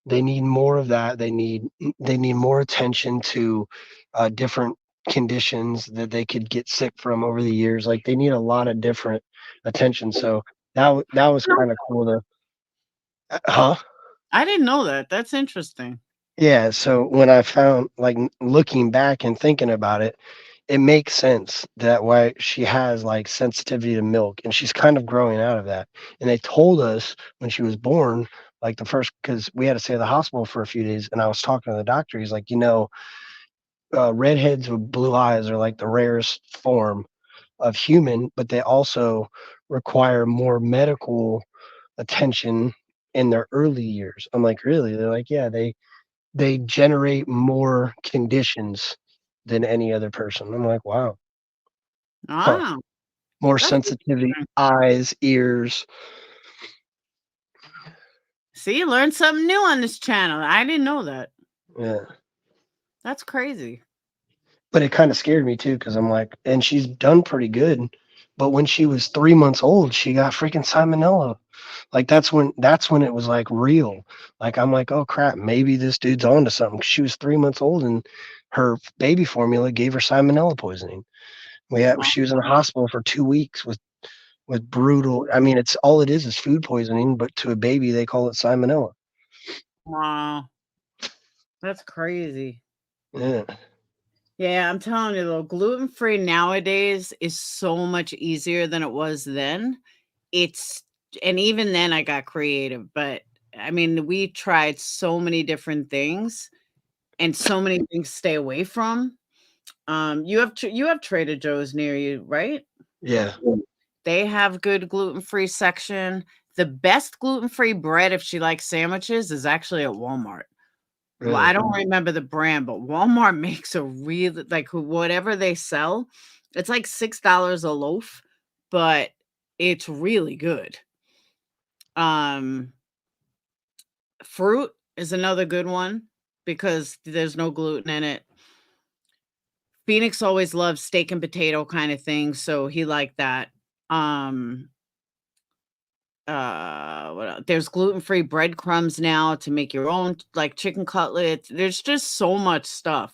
They need more of that. They need more attention to different conditions that they could get sick from over the years. Like they need a lot of different attention. So that was kind of cool to, huh? I didn't know that. That's interesting. Yeah. So when I found, like, looking back and thinking about it, it makes sense that why she has like sensitivity to milk, and she's kind of growing out of that. And they told us when she was born, like the first, because we had to stay at the hospital for a few days, and I was talking to the doctor. He's like, redheads with blue eyes are like the rarest form of human, but they also require more medical attention in their early years. I'm like, really? They're like, yeah, they generate more conditions than any other person. I'm like, wow. Huh. Wow. More That's sensitivity, interesting. eyes, ears. See, you learned something new on this channel. I didn't know that. Yeah. That's crazy. But it kind of scared me too, because I'm like, and she's done pretty good. But when she was 3 months old, she got freaking salmonella. Like that's when it was like real. Like I'm like, oh crap, maybe this dude's onto something. 'Cause she was 3 months old and her baby formula gave her salmonella poisoning. She was in the hospital for 2 weeks with brutal. I mean, it's all it is food poisoning, but to a baby they call it salmonella. Wow. That's crazy. Yeah. Yeah, I'm telling you though, gluten-free nowadays is so much easier than it was then. And even then I got creative, but I mean, we tried so many different things and so many things to stay away from. You have Trader Joe's near you, right? Yeah. They have good gluten-free section. The best gluten-free bread, if she likes sandwiches, is actually at Walmart. Well, I Really. don't remember the brand, but Walmart makes a really, like, whatever they sell, it's like $6 a loaf, but it's really good. Fruit is another good one because there's no gluten in it. Phoenix always loves steak and potato kind of thing, so he liked that. What else? There's gluten-free breadcrumbs now to make your own, like, chicken cutlets. There's just so much stuff.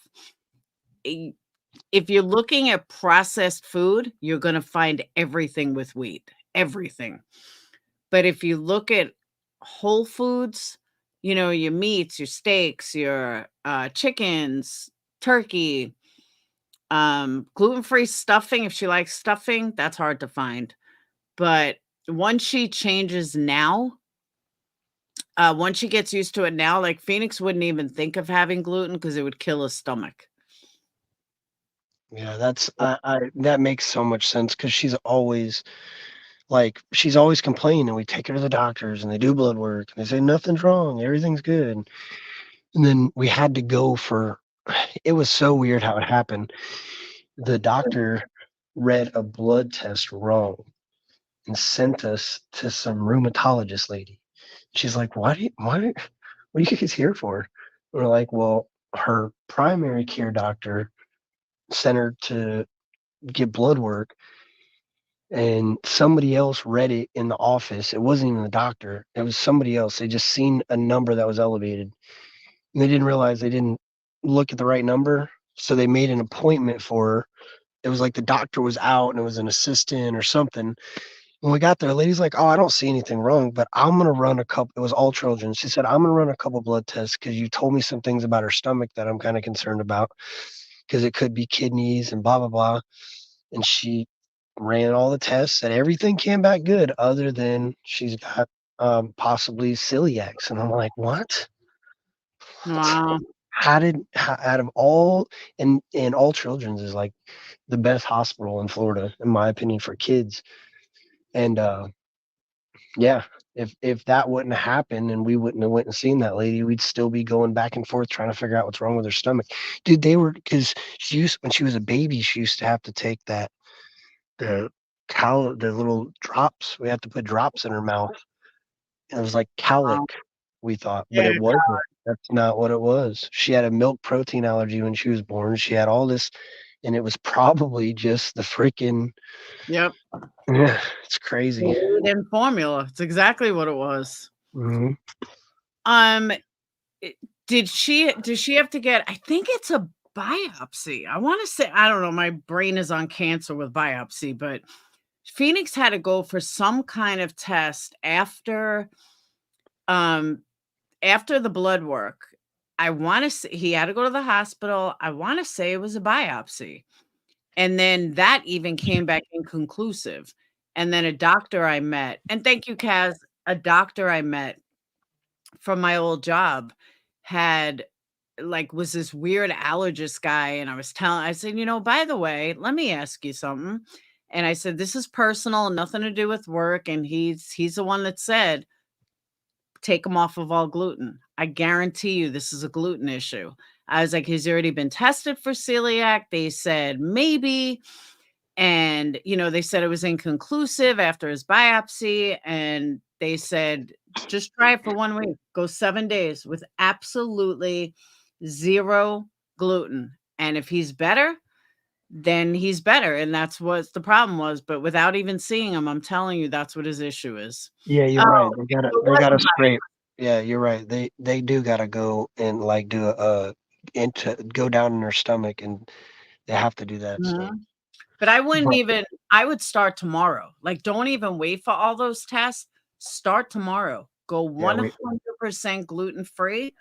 If you're looking at processed food, you're gonna find everything with wheat, everything. But if you look at whole foods, your meats, your steaks, your chickens, turkey, gluten-free stuffing, if she likes stuffing, that's hard to find. But once she changes now, once she gets used to it now, like Phoenix wouldn't even think of having gluten because it would kill his stomach. Yeah, that's that makes so much sense because she's always complaining. We take her to the doctors and they do blood work and they say nothing's wrong, everything's good. And then we had to go for it was so weird how it happened. The doctor read a blood test wrong and sent us to some rheumatologist lady. She's like, what are you guys here for? We're like, well, her primary care doctor sent her to get blood work, and somebody else read it in the office. It wasn't even the doctor. It was somebody else. They just seen a number that was elevated. And they didn't realize they didn't look at the right number. So they made an appointment for her. It was like the doctor was out and it was an assistant or something. When we got there, the lady's like, oh, I don't see anything wrong, but I'm going to run a couple. It was all children. She said, I'm going to run a couple blood tests because you told me some things about her stomach that I'm kind of concerned about because it could be kidneys and blah, blah, blah. And she ran all the tests and everything came back good other than she's got possibly celiacs. And I'm like, what? Wow. Out of all, and all children's is like the best hospital in Florida, in my opinion, for kids. And yeah, if that wouldn't have happened and we wouldn't have went and seen that lady, we'd still be going back and forth trying to figure out what's wrong with her stomach. Dude, because when she was a baby, she used to have to take the little drops. We had to put drops in her mouth. It was like cowlick, we thought, but Yeah. it wasn't. That's not what it was. She had a milk protein allergy when she was born. She had all this, and it was probably just the freaking. Yep. Yeah, it's crazy. In formula. It's exactly what it was. Mm-hmm. does she have to get, I think it's a biopsy. I want to say, I don't know, my brain is on cancer with biopsy, but Phoenix had to go for some kind of test after the blood work. I want to say he had to go to the hospital. I want to say it was a biopsy. And then that even came back inconclusive. And then a doctor I met, and thank you, Kaz, a doctor I met from my old job was this weird allergist guy. And I said, by the way, let me ask you something. And I said, this is personal, nothing to do with work. And he's the one that said, take him off of all gluten. I guarantee you this is a gluten issue. I was like, he's already been tested for celiac. They said maybe. And, they said it was inconclusive after his biopsy. And they said, just try it for 1 week. Go 7 days with absolutely 0 gluten. And if he's better, then he's better. And that's what the problem was. But without even seeing him, I'm telling you, that's what his issue is. Yeah, you're right. Oh, They gotta scrape. Yeah, you're right. They do gotta go and like do go down in their stomach, and they have to do that. So. But I wouldn't But- I would start tomorrow. Like, don't even wait for all those tests. Start tomorrow. Go 100% gluten free,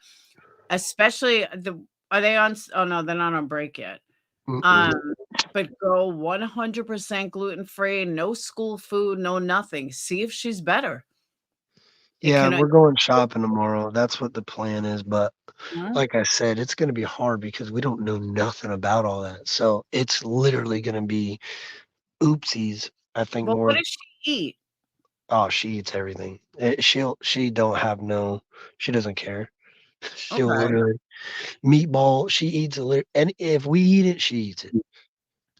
especially are they on? Oh no, they're not on break yet. But go 100% gluten free, no school food, no nothing. See if she's better. Yeah, we're going shopping tomorrow. That's what the plan is. But like I said, it's going to be hard because we don't know nothing about all that. So it's literally going to be oopsies. I think Well, more. what does she eat? Oh, she eats everything. She doesn't care. She'll Okay. literally meatball. She eats and if we eat it, she eats it.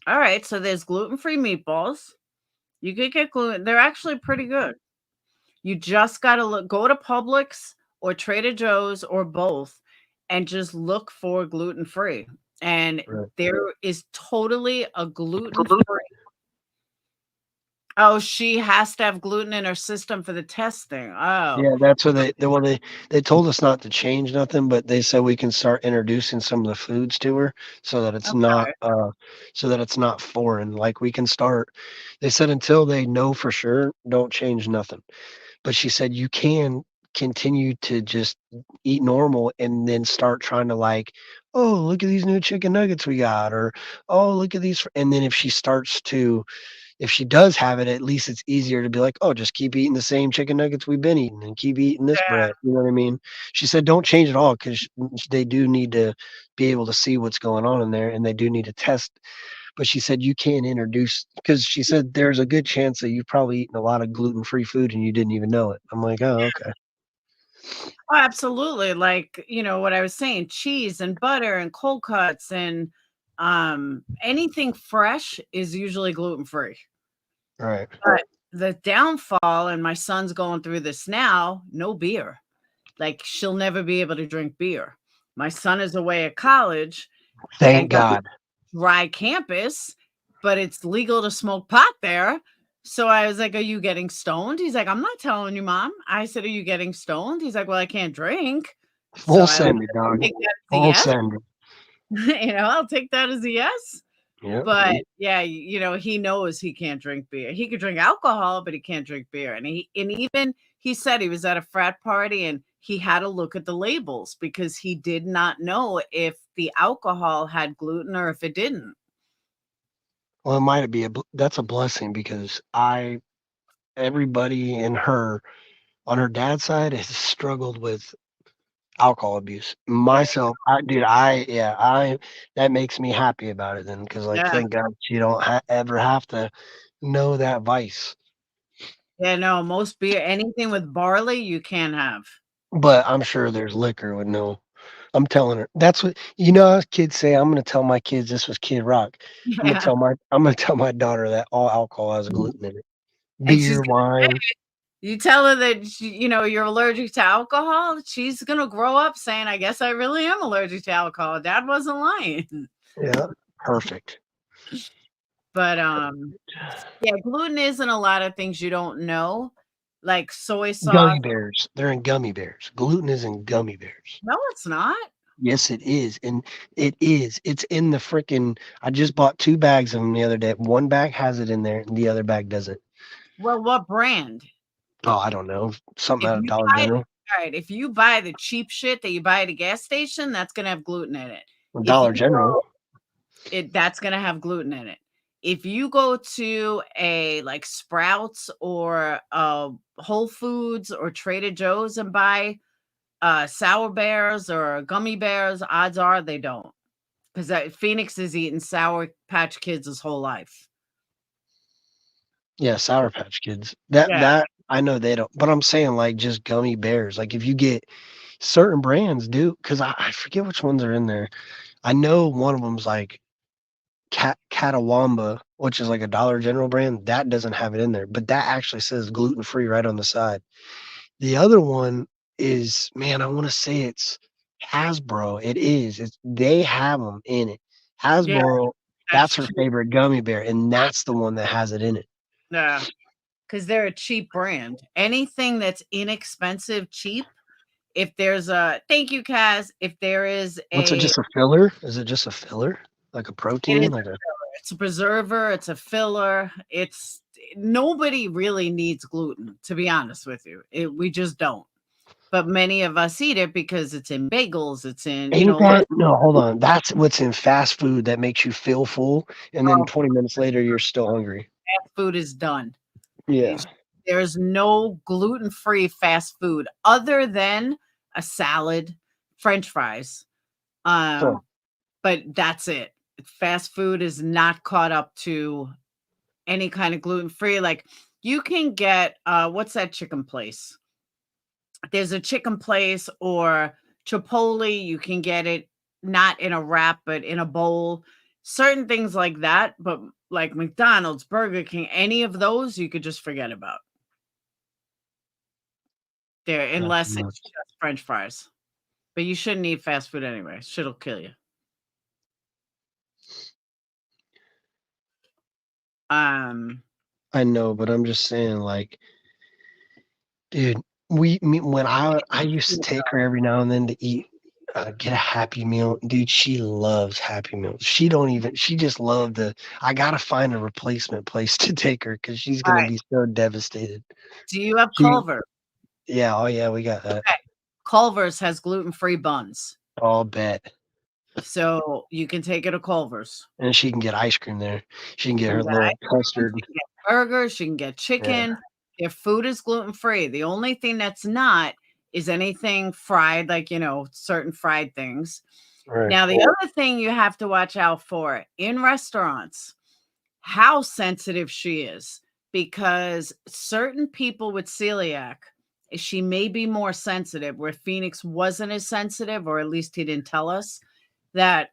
All right. So there's gluten-free meatballs. You could get gluten. They're actually pretty good. You just got to go to Publix or Trader Joe's or both and just look for gluten-free. And there is totally a gluten-free. Oh, she has to have gluten in her system for the testing. Oh. Yeah, that's what they told us not to change nothing, but they said we can start introducing some of the foods to her so that it's not foreign. Like we can start. They said until they know for sure, don't change nothing. But she said you can continue to just eat normal and then start trying to like, oh, look at these new chicken nuggets we got, or oh, look at these. And then if she does have it, at least it's easier to be like, oh, just keep eating the same chicken nuggets we've been eating and keep eating this bread. You know what I mean? She said, don't change it all because they do need to be able to see what's going on in there and they do need to test. But she said you can introduce, because she said there's a good chance that you've probably eaten a lot of gluten-free food and you didn't even know it. I'm like, oh, okay. Oh, absolutely. Like, what I was saying, cheese and butter and cold cuts and anything fresh is usually gluten-free. Right. But the downfall, and my son's going through this now, no beer. Like, she'll never be able to drink beer. My son is away at college. Thank God. Dry campus, but it's legal to smoke pot there. So I was like, are you getting stoned? He's like, I'm not telling you, Mom. I said, are you getting stoned? He's like, well, I can't drink. Full send it, dog. Full send it. I'll take that as a yes. Yeah. But yeah, he knows he can't drink beer. He could drink alcohol, but he can't drink beer. And even he said he was at a frat party and he had to look at the labels because he did not know if the alcohol had gluten or if it didn't. Well, it might be that's a blessing because everybody on her dad's side has struggled with alcohol abuse. Myself, that makes me happy about it then because thank God you don't ever have to know that vice. Yeah, no, most beer, anything with barley, you can't have. But I'm sure there's liquor with no. I'm telling her that's what how kids say. I'm going to tell my kids this was Kid Rock. Yeah. I'm going to tell my daughter that all alcohol has gluten in it. Beer, wine. You tell her that you're allergic to alcohol. She's gonna grow up saying, "I guess I really am allergic to alcohol." Dad wasn't lying. Yeah, perfect. But yeah, gluten isn't a lot of things you don't know. like soy sauce. Gummy bears. They're in gummy bears. Gluten is in gummy bears. No, it's not. Yes, it is. And it is. It's in the freaking. I just bought 2 bags of them the other day. One bag has it in there, and the other bag doesn't. Well, what brand? Oh, I don't know. Something If out of you Dollar buy, General. all right, if you buy the cheap shit that you buy at a gas station, that's gonna have gluten in it. If Dollar you General. that's gonna have gluten in it. If you go to a like Sprouts or Whole Foods or Trader Joe's and buy sour bears or gummy bears, odds are they don't, because Phoenix has eaten Sour Patch Kids his whole life. Yeah, Sour Patch Kids. That Yeah. that I know they don't. But I'm saying like just gummy bears. Like if you get certain brands do, because I forget which ones are in there. I know one of them's like Catawamba, which is like a Dollar General brand. That doesn't have it in there, but that actually says gluten free right on the side. The other one is, man, I want to say it's Hasbro. It is. They have them in it. Yeah, Hasbro, that's her true. favorite gummy bear, and that's the one that has it in it. Yeah, because they're a cheap brand. Anything that's inexpensive, cheap. If there's a thank you, Kaz. If there is What's it? a, Just a filler? Is it just a filler, like a it protein? is. Like a It's a preserver. It's a filler. It's nobody really needs gluten, to be honest with you. We just don't. But many of us eat it because it's in bagels. It's in, ain't that? No, hold on. That's what's in fast food that makes you feel full, and then 20 minutes later you're still hungry. fast food is done. Yeah. There's no gluten-free fast food other than a salad, French fries. Huh. But that's it. Fast food is not caught up to any kind of gluten-free. Like you can get what's that chicken place? There's a chicken place or Chipotle, you can get it not in a wrap, but in a bowl. Certain things like that, but like McDonald's, Burger King, any of those you could just forget about. There, unless it's nuts. just French fries. But you shouldn't eat fast food anyway. Shit'll kill you. I know, but I'm just saying, like, dude, when I used to take her every now and then to eat, get a Happy Meal. Dude, she loves Happy Meals. She just loved I gotta find a replacement place to take her because she's All gonna right. be so devastated. Do you have She, Culver? yeah, oh yeah, we got that. Okay. Culver's has gluten-free buns. All bet. So you can take it to Culver's. And she can get ice cream there. She can get She her can get little ice cream, custard. she can get burgers, she can get chicken. Their food is gluten-free. The only thing that's not is anything fried, like, certain fried things. Right. Now, the other thing you have to watch out for in restaurants, how sensitive she is, because certain people with celiac, she may be more sensitive, where Phoenix wasn't as sensitive, or at least he didn't tell us that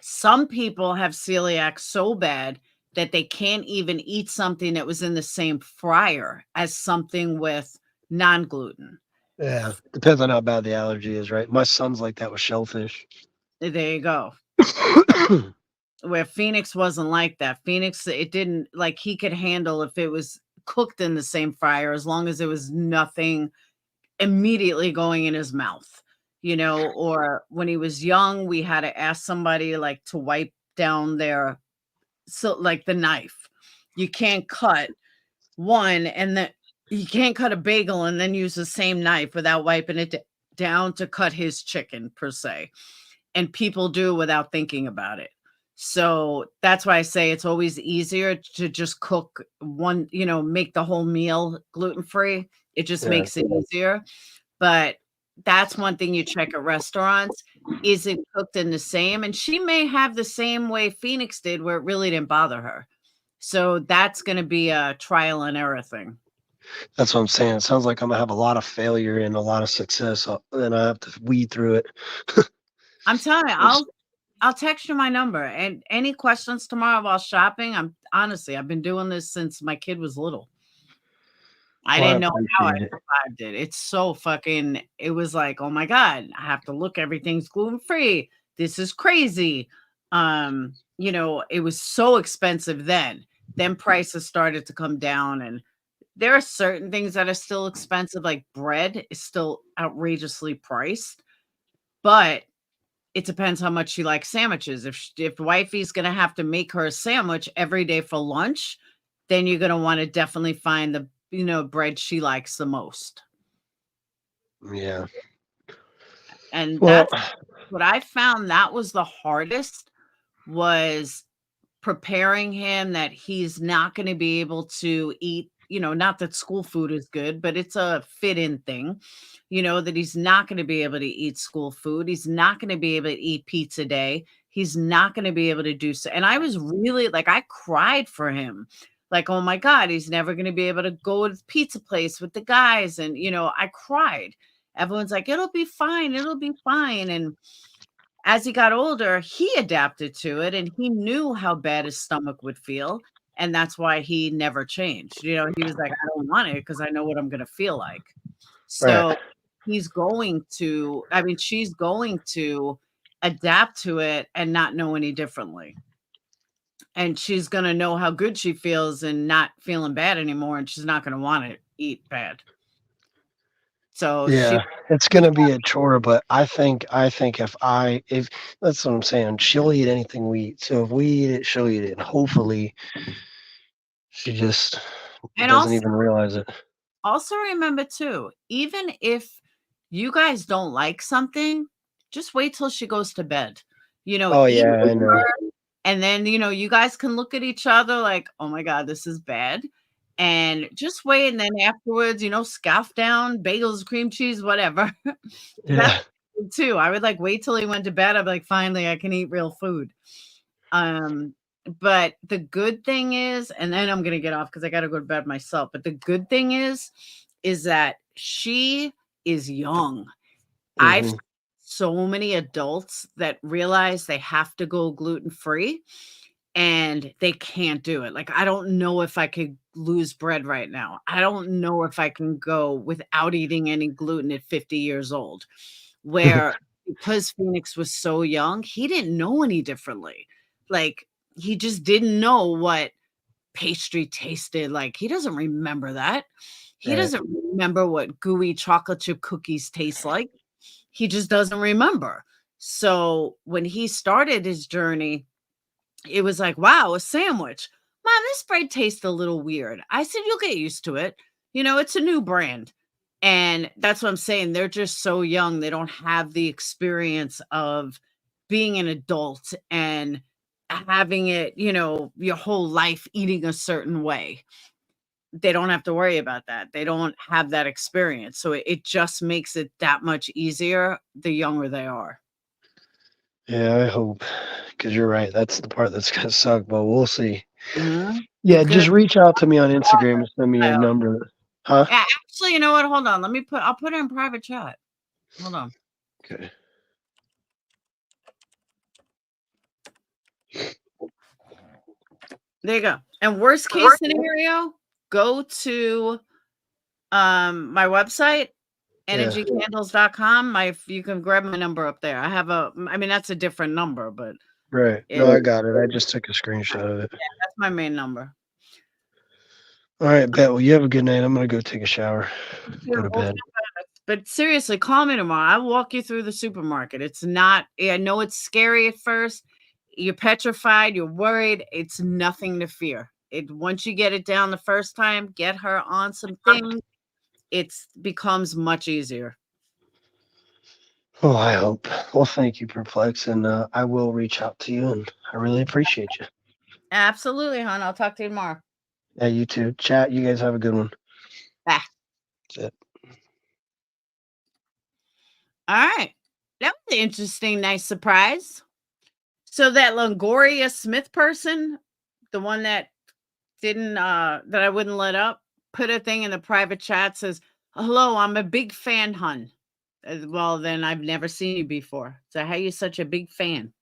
some people have celiac so bad that they can't even eat something that was in the same fryer as something with non-gluten. Yeah. Depends on how bad the allergy is, right? My son's like that with shellfish. There you go. Where Phoenix wasn't like that. Phoenix, it didn't, like, he could handle if it was cooked in the same fryer as long as there was nothing immediately going in his mouth, or when he was young, we had to ask somebody like to wipe down like the knife. You can't cut one and then you can't cut a bagel and then use the same knife without wiping it down to cut his chicken per se. And people do without thinking about it. So that's why I say it's always easier to just cook one, make the whole meal gluten-free. It just makes it easier. But that's one thing you check at restaurants. Is it cooked in the same? And she may have the same way Phoenix did, where it really didn't bother her. So that's going to be a trial and error thing. That's what I'm saying. It sounds like I'm gonna have a lot of failure and a lot of success, and I have to weed through it. I'm telling you, I'll text you my number, and any questions tomorrow while shopping. I've been doing this since my kid was little. I didn't know how I survived it. It's so fucking, it was like, oh my God, I have to look, everything's gluten-free. This is crazy. It was so expensive then. Then prices started to come down, and there are certain things that are still expensive, like bread is still outrageously priced, but it depends how much she likes sandwiches. If wifey's gonna have to make her a sandwich every day for lunch, then you're gonna want to definitely find the bread she likes the most. Yeah. And Well, that's what I found that was the hardest, was preparing him that he's not going to be able to eat, not that school food is good, but it's a fit in thing, that he's not going to be able to eat school food. He's not going to be able to eat pizza day. He's not going to be able to do so. And I was really like, I cried for him. Like, oh my God, he's never going to be able to go to the pizza place with the guys. And, I cried. Everyone's like, it'll be fine. It'll be fine. And as he got older, he adapted to it and he knew how bad his stomach would feel. And that's why he never changed. He was like, I don't want it because I know what I'm going to feel like. right. So she's going to adapt to it and not know any differently. And she's going to know how good she feels and not feeling bad anymore. And she's not going to want to eat bad. So Yeah, it's gonna be a chore, but I think if that's what I'm saying, she'll eat anything we eat. So if we eat it, she'll eat it. And hopefully she just and doesn't even realize it. also remember too, even if you guys don't like something, just wait till she goes to bed. Oh Eat yeah, I with know. her, and then you guys can look at each other like, oh my God, this is bad. And just wait, and then afterwards, scoff down, bagels, cream cheese, whatever. That's Yeah. good too. I would like wait till he went to bed. I'd be like, finally, I can eat real food. But the good thing is, and then I'm gonna get off because I gotta go to bed myself. But the good thing is that she is young. I've Mhm. seen so many adults that realize they have to go gluten-free and they can't do it. Like, I don't know if I could lose bread right now. I don't know if I can go without eating any gluten at 50 years old. Where because Phoenix was so young, he didn't know any differently. Like, he just didn't know what pastry tasted like. He doesn't remember that. He Right. doesn't remember what gooey chocolate chip cookies taste like. He just doesn't remember. So when he started his journey, it was like, wow, a sandwich. Mom, this bread tastes a little weird. I said, you'll get used to it. It's a new brand. And that's what I'm saying. They're just so young. They don't have the experience of being an adult and having it, your whole life eating a certain way. They don't have to worry about that. They don't have that experience. So it just makes it that much easier the younger they are. Yeah, I hope. Because you're right. That's the part that's gonna suck, but we'll see. Mhm. Yeah, It's gonna just reach out to me on Instagram and send me your number. Huh? actually, you know what? Hold on. I'll put it in private chat. Hold on. Okay. There you go. And worst case scenario, go to my website, energycandles.com. You can grab my number up there. I mean, that's a different number, but Right. No, I got it. I just took a screenshot of it. that's my main number. All right, bet. Well, you have a good night. I'm gonna go take a shower, go to bed. But seriously, call me tomorrow. I'll walk you through the supermarket. It's not, I know it's scary at first. You're petrified, you're worried. It's nothing to fear. Once you get it down the first time, get her on some things, it becomes much easier. Oh, I hope. Well, thank you, Perplex, and I will reach out to you, and I really appreciate you. Absolutely, hon. I'll talk to you tomorrow. Yeah, you too. Chat. You guys have a good one. Bye. That's it. All right. That was an interesting, nice surprise. So that Longoria Smith person, the one that didn't that I wouldn't let up, put a thing in the private chat, says, hello, I'm a big fan, hun. Well, then I've never seen you before. So how are you such a big fan?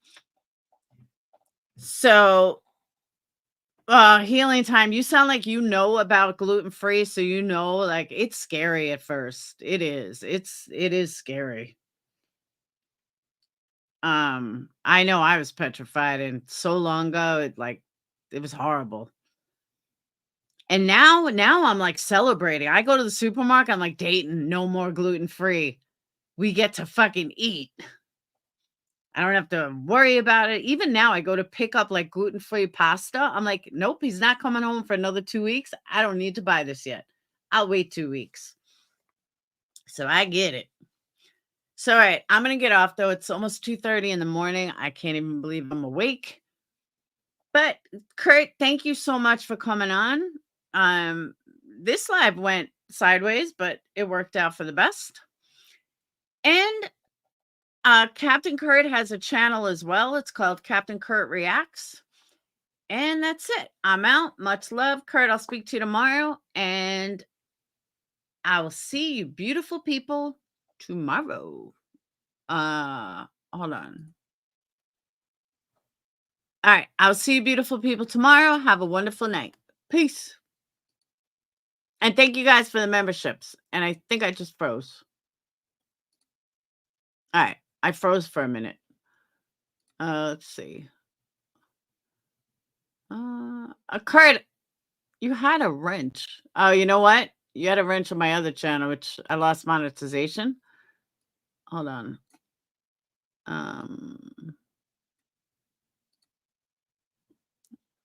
So healing time, you sound like you know about gluten-free, so like it's scary at first. It is scary. I know I was petrified, and so long ago, it was horrible. And now I'm like celebrating. I go to the supermarket, I'm like, Dayton, no more gluten-free. We get to fucking eat. I don't have to worry about it. Even now, I go to pick up like gluten-free pasta. I'm like, nope, he's not coming home for another 2 weeks. I don't need to buy this yet. I'll wait 2 weeks. So I get it. So, all right, I'm going to get off though. It's almost 2:30 in the morning. I can't even believe I'm awake. But Kurt, thank you so much for coming on. This live went sideways, but it worked out for the best. And Captain Kurt has a channel as well. It's called Captain Kurt Reacts. And that's it. I'm out. Much love, Kurt. I'll speak to you tomorrow. And I will see you beautiful people tomorrow. Hold on. All right. I'll see you beautiful people tomorrow. Have a wonderful night. Peace. And thank you guys for the memberships. And I think I just froze. All right. I froze for a minute. Let's see. Kurt, you had a wrench. Oh, you know what? You had a wrench on my other channel, which I lost monetization. Hold on. Oh.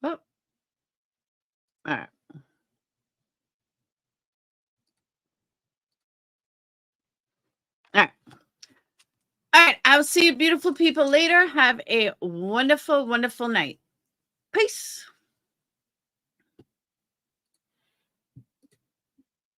All right. All right. All right. I'll see you beautiful people later. Have a wonderful, wonderful night. Peace.